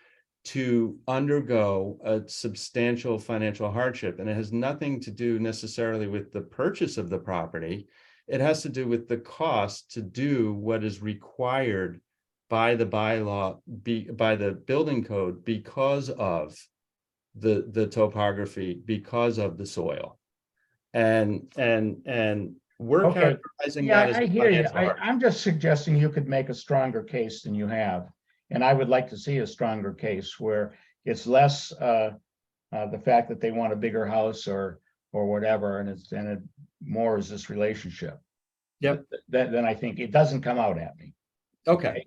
to undergo a substantial financial hardship. And it has nothing to do necessarily with the purchase of the property. It has to do with the cost to do what is required by the bylaw, by the building code, because of the topography, because of the soil. And we're characterizing that as I hear you. financial hardship. I'm just suggesting you could make a stronger case than you have. And I would like to see a stronger case where it's less the fact that they want a bigger house or whatever, and it more is this relationship. Yep. Then I think it doesn't come out at me. Okay.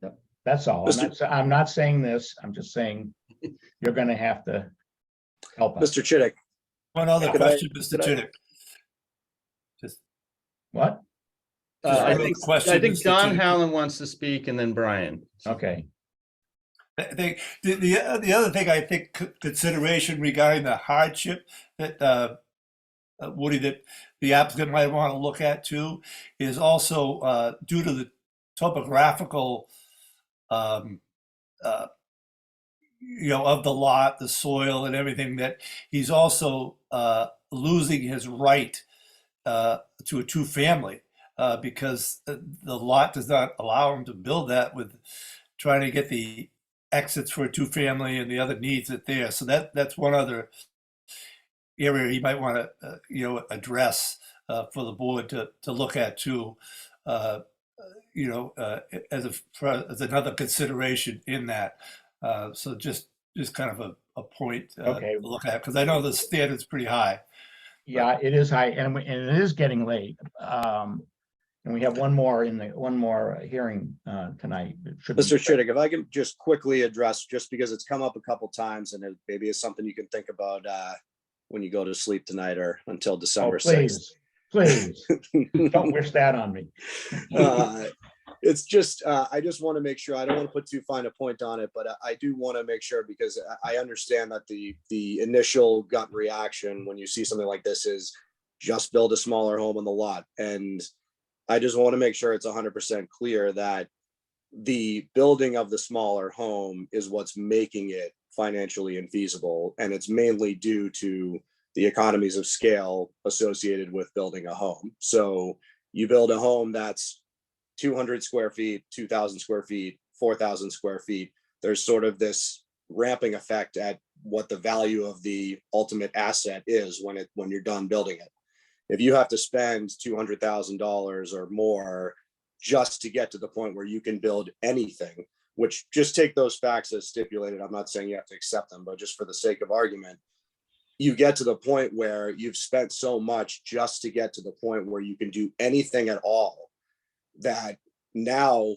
Yep. That's all. I'm not saying this. I'm just saying you're gonna have to help us. Mr. Chittick. One other Could I- question, Mr. could I- Chittick. Just What? I one think, question, I think Mr. Don Chittick. Howland wants to speak and then Brian. Okay. I think the other thing I think consideration regarding the hardship that Woody, that the applicant might want to look at too, is also due to the topographical, of the lot, the soil and everything, that he's also losing his right to a two-family because the lot does not allow him to build that, with trying to get the exits for a two-family and the other needs that there. So that's one other area he might want to address for the board to look at too, as another consideration in that. So just kind of a point Okay. to look at, because I know the standard's pretty high. Yeah, it is high, and it is getting late. And we have one more hearing tonight. It should be Mr. Chittick, if I can just quickly address, just because it's come up a couple times, and it maybe is something you can think about when you go to sleep tonight or until December 6th. Please, don't wish that on me. It's just, I just want to make sure, I don't want to put too fine a point on it, but I do want to make sure, because I understand that the initial gut reaction when you see something like this is just build a smaller home on the lot. And I just want to make sure it's 100% clear that the building of the smaller home is what's making it financially infeasible. And it's mainly due to the economies of scale associated with building a home. So you build a home that's 200 square feet, 2,000 square feet, 4,000 square feet. There's sort of this ramping effect at what the value of the ultimate asset is when you're done building it. If you have to spend $200,000 or more just to get to the point where you can build anything, which, just take those facts as stipulated. I'm not saying you have to accept them, but just for the sake of argument, you get to the point where you've spent so much just to get to the point where you can do anything at all, that now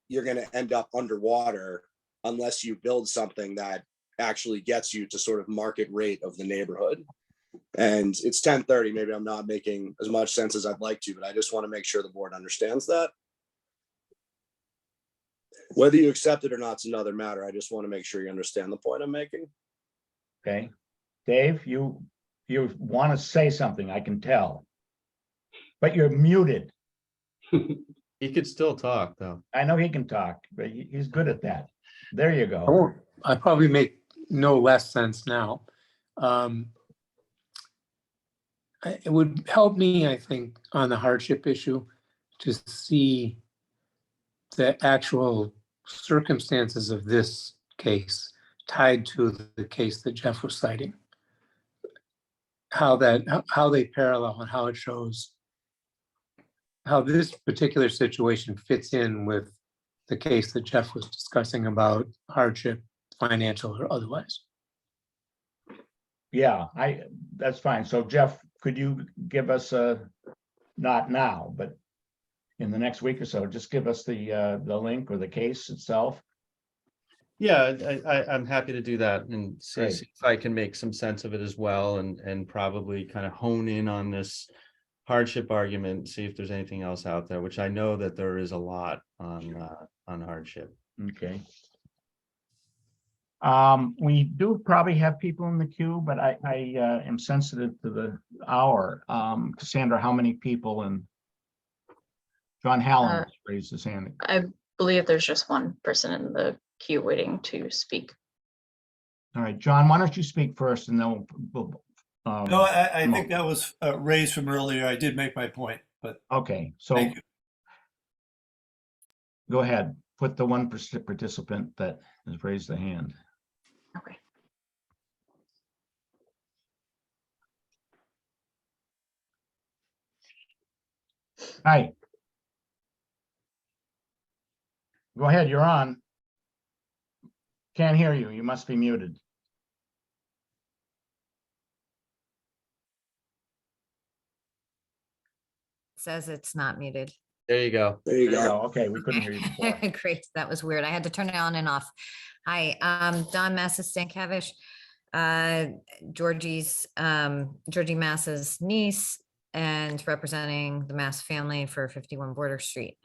you're going to end up underwater unless you build something that actually gets you to sort of market rate of the neighborhood. And it's 10:30. Maybe I'm not making as much sense as I'd like to, but I just want to make sure the board understands that. Whether you accept it or not is another matter. I just want to make sure you understand the point I'm making. Okay. Dave, you want to say something, I can tell. But you're muted. He could still talk, though. I know he can talk, but he's good at that. There you go. I probably make no less sense now. It would help me, I think, on the hardship issue to see the actual circumstances of this case tied to the case that Jeff was citing. How they parallel and how it shows how this particular situation fits in with the case that Jeff was discussing about hardship, financial or otherwise. Yeah, that's fine. So Jeff, could you give us not now, but in the next week or so, just give us the link or the case itself? Yeah, I'm happy to do that and see Great. if I can make some sense of it as well, and probably kind of hone in on this hardship argument, see if there's anything else out there, which I know that there is a lot on hardship. Okay. We do probably have people in the queue, but I am sensitive to the hour. Cassandra, how many people? And John Hallen raised his hand. I believe there's just one person in the queue waiting to speak. All right, John, why don't you speak first, and then we'll No, I think that was raised from earlier. I did make my point, but okay. So thank you. Go ahead. Put the one participant that has raised the hand. Okay. Hi. Go ahead, you're on. Can't hear you. You must be muted. Says it's not muted. There you go. There you go. Okay, we couldn't hear you before. Great, that was weird. I had to turn it on and off. Hi, Don Massis-Stankiewicz, Georgie Mass's niece and representing the Mass family for 51 Border Street.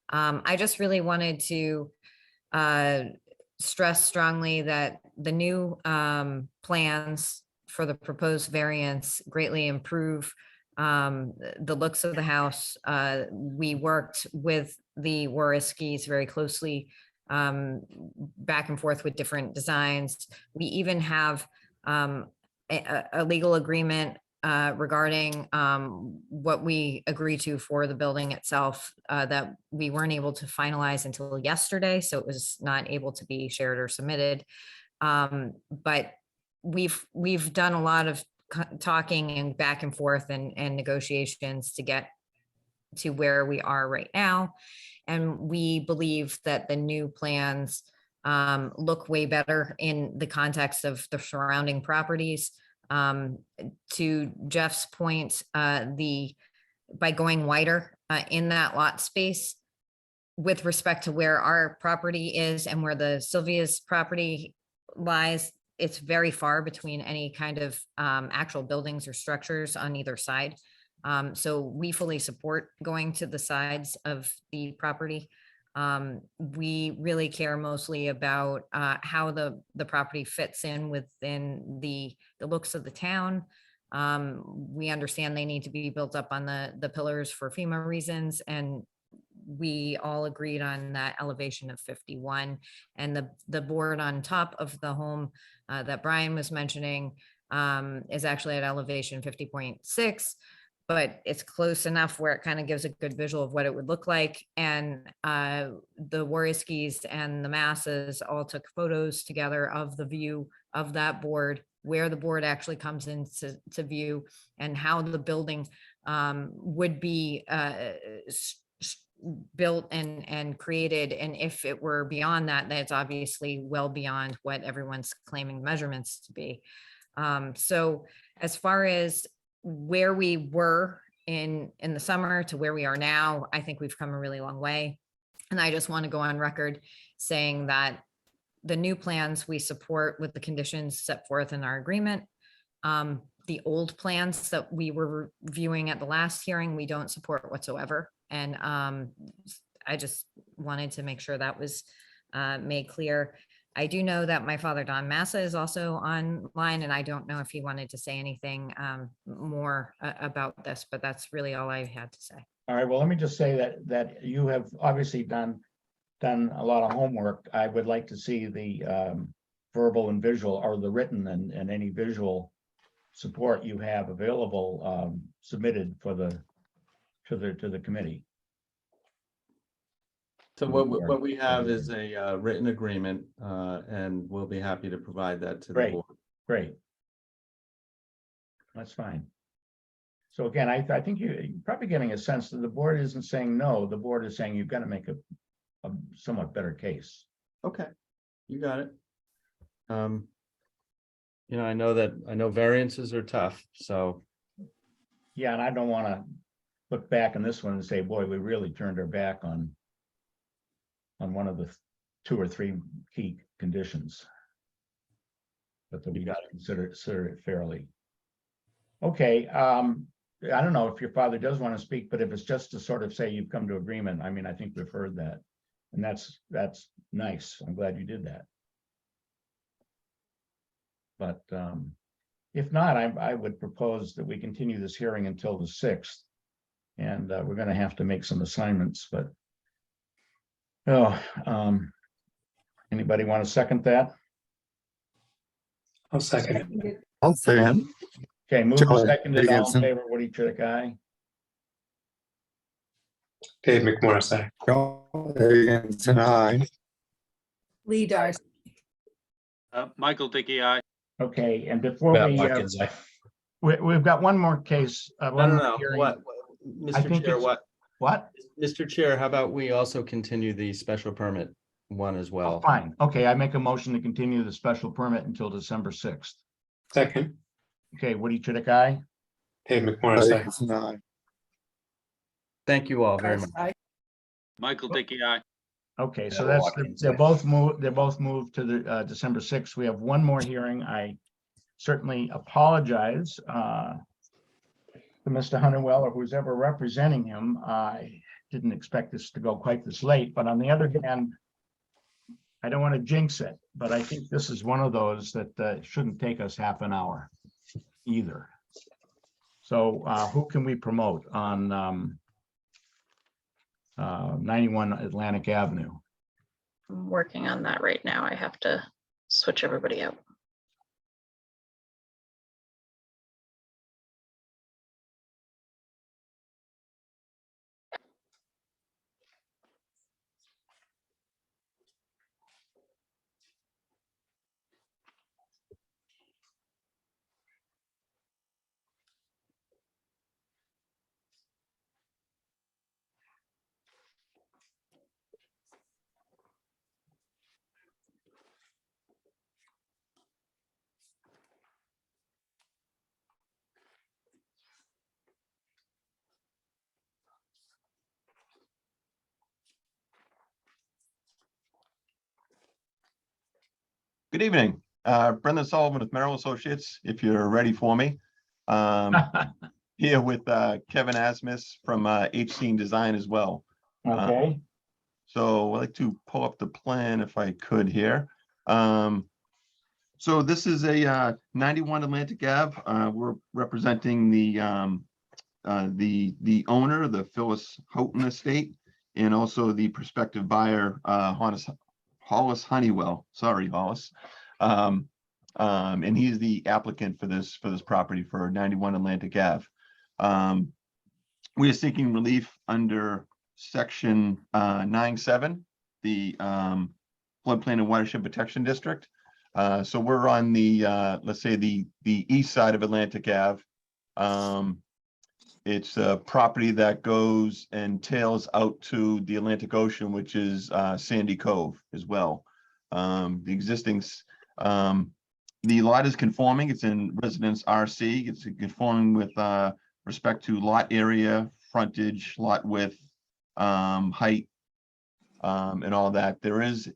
I just really wanted to stress strongly that the new plans for the proposed variance greatly improve the looks of the house. We worked with the Wariskis very closely, back and forth with different designs. We even have a legal agreement regarding what we agree to for the building itself that we weren't able to finalize until yesterday, so it was not able to be shared or submitted. But we've done a lot of talking and back and forth and negotiations to get to where we are right now. And we believe that the new plans look way better in the context of the surrounding properties. To Jeff's point, by going wider in that lot space with respect to where our property is and where the Sylvia's property lies, it's very far between any kind of actual buildings or structures on either side. So we fully support going to the sides of the property. We really care mostly about how the property fits in within the looks of the town. We understand they need to be built up on the pillars for FEMA reasons, and we all agreed on that elevation of 51. And the board on top of the home that Brian was mentioning is actually at elevation 50.6. But it's close enough where it kind of gives a good visual of what it would look like. And the Wariskis and the Masses all took photos together of the view of that board, where the board actually comes into view, and how the building would be built and created. And if it were beyond that, that's obviously well beyond what everyone's claiming measurements to be. So as far as where we were in the summer to where we are now, I think we've come a really long way. And I just want to go on record saying that the new plans we support with the conditions set forth in our agreement. The old plans that we were reviewing at the last hearing, we don't support whatsoever. And I just wanted to make sure that was made clear. I do know that my father, Don Massa, is also online, and I don't know if he wanted to say anything more about this, but that's really all I had to say. All right, well, let me just say that you have obviously done a lot of homework. I would like to see the verbal and visual, or the written and any visual support you have available submitted for to the committee. So what we have is a written agreement, and we'll be happy to provide that to the board. Great. That's fine. So again, I think you're probably getting a sense that the board isn't saying no. The board is saying you've got to make a somewhat better case. Okay, you got it. You know, I know variances are tough, so. Yeah, and I don't want to look back on this one and say, boy, we really turned our back on one of the 2 or 3 key conditions. But that we got to consider it fairly. Okay, I don't know if your father does want to speak, but if it's just to sort of say you've come to agreement, I mean, I think we've heard that. And that's nice. I'm glad you did that. But if not, I would propose that we continue this hearing until the 6th. And we're going to have to make some assignments, but anybody want to second that? I'll second it. I'll second. Okay, move to John seconded, all in Higginson. favor, Woody Chidick, aye. Dave McMorris, aye. John Higginson, aye. Lee Darcy. Michael Dickey, aye. Okay, and before Matt we, Watkins, aye. we've got one more case. One more hearing. What, I Mr. think Chair, it's- What? Mr. Chair, how about we also continue the special permit one as well? Fine, okay, I make a motion to continue the special permit until December 6th. Second. Okay, Woody Chidick, aye. Dave McMorris, aye. Thank you all very much. Michael Dickey, aye. Okay, so Bill that's, Watkins, they're aye. both moved to the December 6th. We have one more hearing. I certainly apologize to Mr. Honeywell or who's ever representing him. I didn't expect this to go quite this late, but on the other hand, I don't want to jinx it, but I think this is one of those that shouldn't take us half an hour either. So who can we promote on 91 Atlantic Avenue? I'm working on that right now. I have to switch everybody out. Good evening. Brendan Sullivan with Merrill Associates, if you're ready for me. Here with Kevin Asmus from HC Design as well. Okay. So I'd like to pull up the plan if I could here. So this is a 91 Atlantic Ave. We're representing the owner, the Phyllis Houghton estate, and also the prospective buyer, Hollis Honeywell. Sorry, Hollis. And he's the applicant for this property for 91 Atlantic Ave. We are seeking relief under section 9.7, the floodplain and watershed protection district. So we're on the let's say the east side of Atlantic Ave. It's a property that goes and tails out to the Atlantic Ocean, which is Sandy Cove as well. The existing, the lot is conforming. It's in residence RC. It's conforming with respect to lot area, frontage, lot width, height, and all that. There is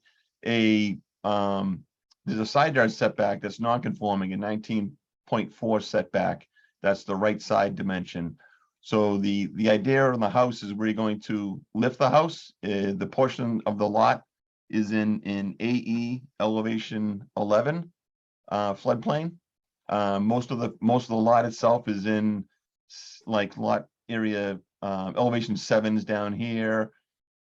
a there's a side yard setback that's non-conforming, a 19.4 setback. That's the right side dimension. So the idea on the house is we're going to lift the house. The portion of the lot is in AE elevation 11 floodplain. Most of the lot itself is in like lot area elevation 7's down here.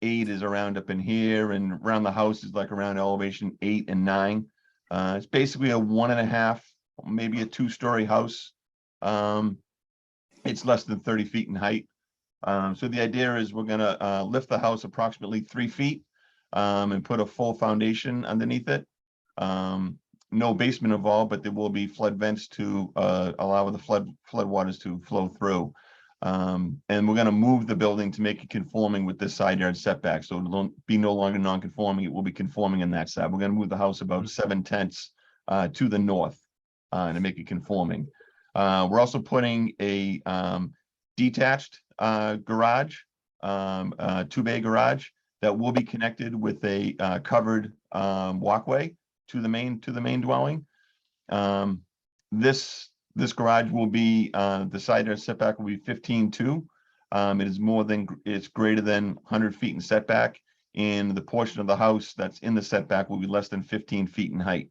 8 is around up in here, and around the house is like around elevation 8 and 9. It's basically a 1.5, maybe a 2-story house. It's less than 30 feet in height. So the idea is we're gonna lift the house approximately 3 feet and put a full foundation underneath it. No basement involved, but there will be flood vents to allow the flood waters to flow through. And we're going to move the building to make it conforming with this side yard setback. So it'll be no longer non-conforming. It will be conforming in that side. We're going to move the house about 7/10 to the north to make it conforming. We're also putting a detached garage, 2-bay garage that will be connected with a covered walkway to the main dwelling. This garage will be the side yard setback will be 15.2. It's greater than 100 feet in setback, and the portion of the house that's in the setback will be less than 15 feet in height.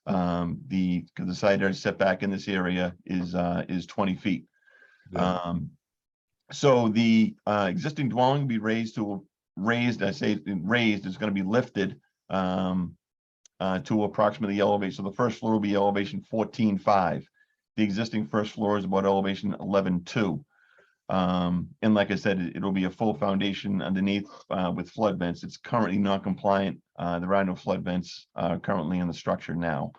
The side yard setback in this area is 20 feet. So the existing dwelling will be raised. I say raised is going to be lifted to approximately elevation. So the first floor will be elevation 14.5. The existing first floor is about elevation 11.2. And like I said, it'll be a full foundation underneath with flood vents. It's currently not compliant. There are no flood vents currently in the structure now.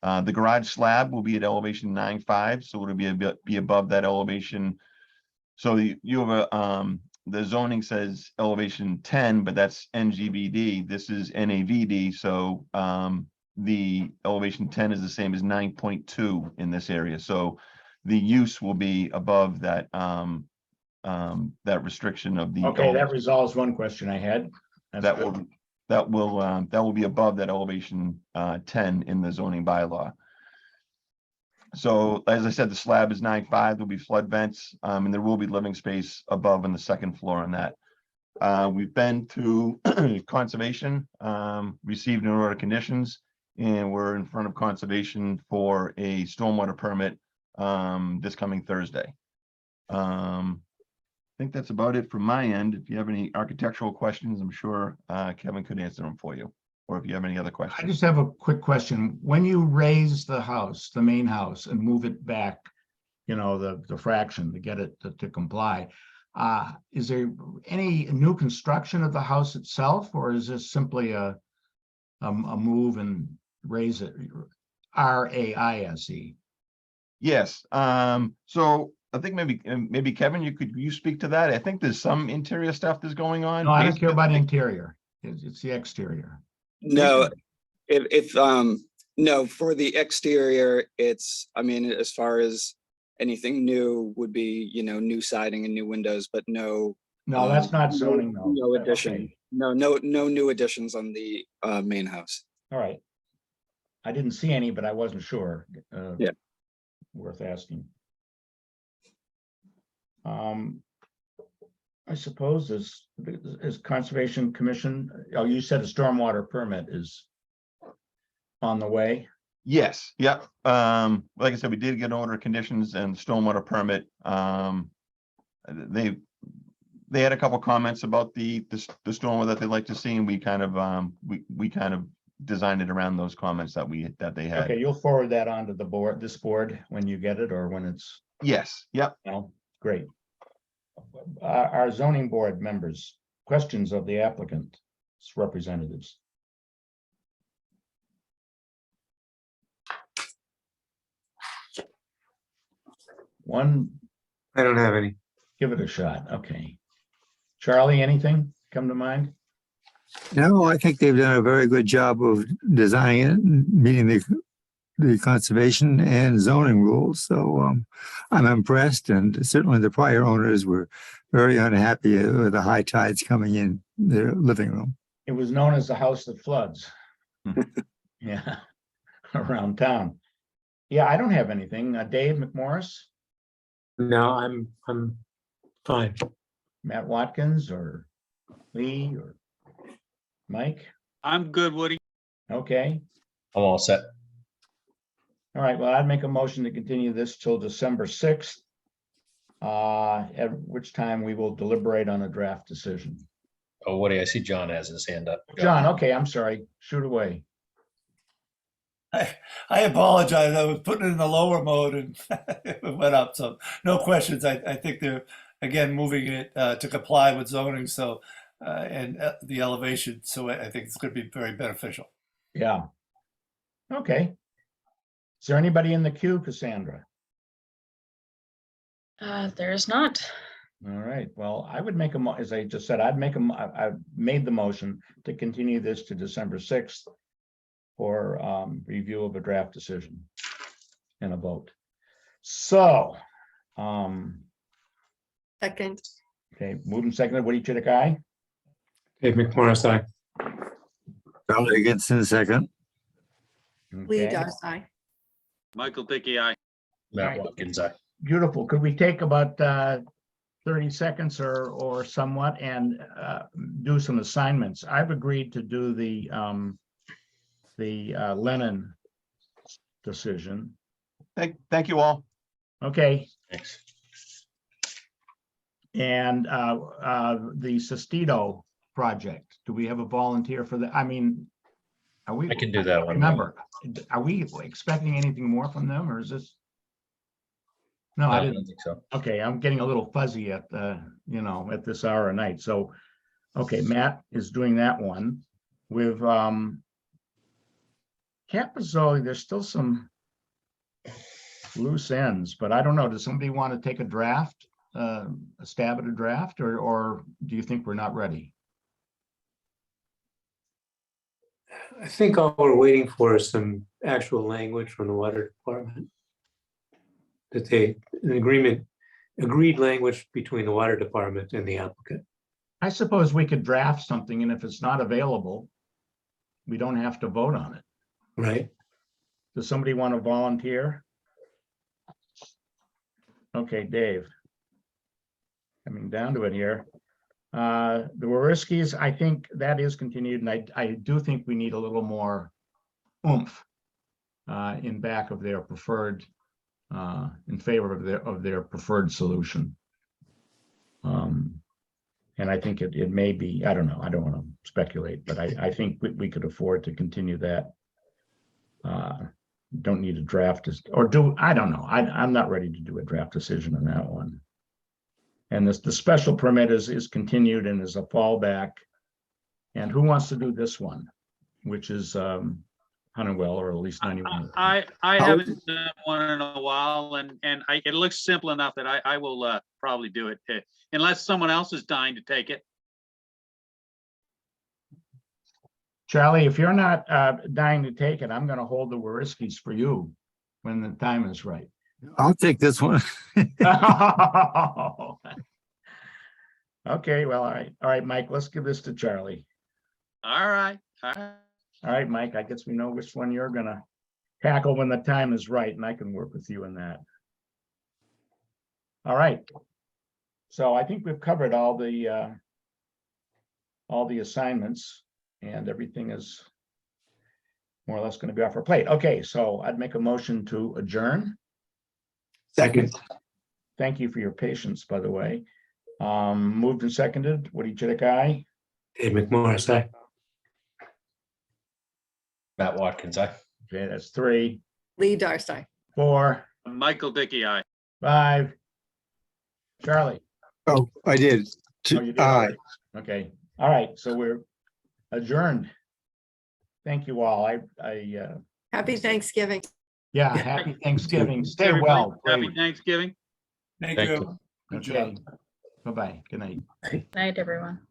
The garage slab will be at elevation 9.5, so it'll be above that elevation. So you have a the zoning says elevation 10, but that's NGVD. This is NAVD. So the elevation 10 is the same as 9.2 in this area. So the use will be above that that restriction of the. Okay, that resolves one question I had. That's That good. that will be above that elevation 10 in the zoning bylaw. So as I said, the slab is 9.5, there'll be flood vents, and there will be living space above on the second floor on that. We've been to conservation, received an order of conditions, and we're in front of conservation for a stormwater permit this coming Thursday. I think that's about it from my end. If you have any architectural questions, I'm sure Kevin could answer them for you. Or if you have any other I questions. just have a quick question. When you raise the house, the main house, and move it back, you know, the fraction to get it to comply, is there any new construction of the house itself, or is this simply a move and raise it, RAISE? Yes, so I think maybe Kevin, you speak to that. I think there's some interior stuff that's going on. No, I don't care about interior. It's the exterior. No, no, for the exterior, it's, I mean, as far as anything new would be, you know, new siding and new windows, but no. No, that's not zoning though. No addition. Okay. No new additions on the main house. All right. I didn't see any, but I wasn't sure. Yeah. Worth asking. I suppose is Conservation Commission, oh, you said a stormwater permit is on the way? Yes, yep. Like I said, we did get order of conditions and stormwater permit. They had a couple comments about the stormwater that they'd like to see, and we kind of we kind of designed it around those comments that they had. Okay, you'll forward that on to the board, this board, when you get it, or when it's. Yes, yep. No, great. Our zoning board members, questions of the applicant's representatives. One. I don't have any. Give it a shot. Okay. Charlie, anything come to mind? No, I think they've done a very good job of designing it and meeting the conservation and zoning rules. So I'm impressed, and certainly the prior owners were very unhappy with the high tides coming in their living room. It was known as the house that floods. Yeah, around town. Yeah, I don't have anything. Dave McMorris, No, I'm fine. Matt Watkins, or Lee, or Mike? I'm good, Woody. Okay. I'm all set. All right, well, I'd make a motion to continue this till December 6th. At which time we will deliberate on a draft decision. Oh, Woody, I see John has his hand up. John, okay, I'm sorry. Shoot away. I apologize. I was putting it in the lower mode and it went up. So no questions. I think they're, again, moving it to comply with zoning. So, and the elevation. So I think it's going to be very beneficial. Yeah. Okay. Is there anybody in the queue, Cassandra? There is not. All right, well, I would make as I just said, I've made the motion to continue this to December 6th for review of a draft decision and a vote. So, Second. okay, moved and seconded. Woody Chidick, aye? Dave McMorris, aye. Charlie Higginson, second. Lee Okay. Doss, aye. Michael Dickey, aye. Matt Watkins, aye. Beautiful. Could we take about 30 seconds or somewhat and do some assignments? I've agreed to do the Lennon decision. Thank you all. Okay. Thanks. And the Sestito project, do we have a volunteer for that? I mean, are we? I can do that one. Remember, are we expecting anything more from them, or is this? No, I I didn't. don't think so. Okay, I'm getting a little fuzzy at at this hour of night. So, okay, Matt is doing that one with Capizzoli. There's still some loose ends, but I don't know. Does somebody want to take a draft, a stab at a draft, or do you think we're not ready? I think all we're waiting for is some actual language from the water department. That an agreement agreed language between the water department and the applicant. I suppose we could draft something, and if it's not available, we don't have to vote on it. Right. Does somebody want to volunteer? Okay, Dave. Coming down to it here. The Wariskis, I think that is continued, and I do think we need a little more oomph in back of their preferred, in favor of their preferred solution. And I think it may be, I don't know, I don't want to speculate, but I think we could afford to continue that. Don't need a draft, or I don't know. I'm not ready to do a draft decision on that one. And the special permit is continued and is a fallback. And who wants to do this one, which is Honeywell, or at least 91? I haven't done one in a while, and it looks simple enough that I will probably do it, unless someone else is dying to take it. Charlie, if you're not dying to take it, I'm going to hold the Wariskis for you when the time is right. I'll take this one. Okay, well, all right, Mike, let's give this to Charlie. All right. All right, Mike, I guess we know which one you're gonna tackle when the time is right, and I can work with you in that. All right. So I think we've covered all the assignments, and everything is more or less going to be off our plate. Okay, so I'd make a motion to adjourn. Second. Thank you for your patience, by the way. Moved and seconded. Woody Chidick, aye. Dave McMorris, aye. Matt Watkins, aye. Okay, that's 3, Lee Darcey. 4, Michael Dickey, aye. 5. Charlie. Oh, I did. Oh, you did? Aye. Okay. All right. So we're adjourned. Thank you all. Happy Thanksgiving. Yeah, happy Thanksgiving. Stay Everybody, well. Happy please. Thanksgiving. Thank Thank you. you. Good job. Okay. Bye-bye. Good night. Night, everyone.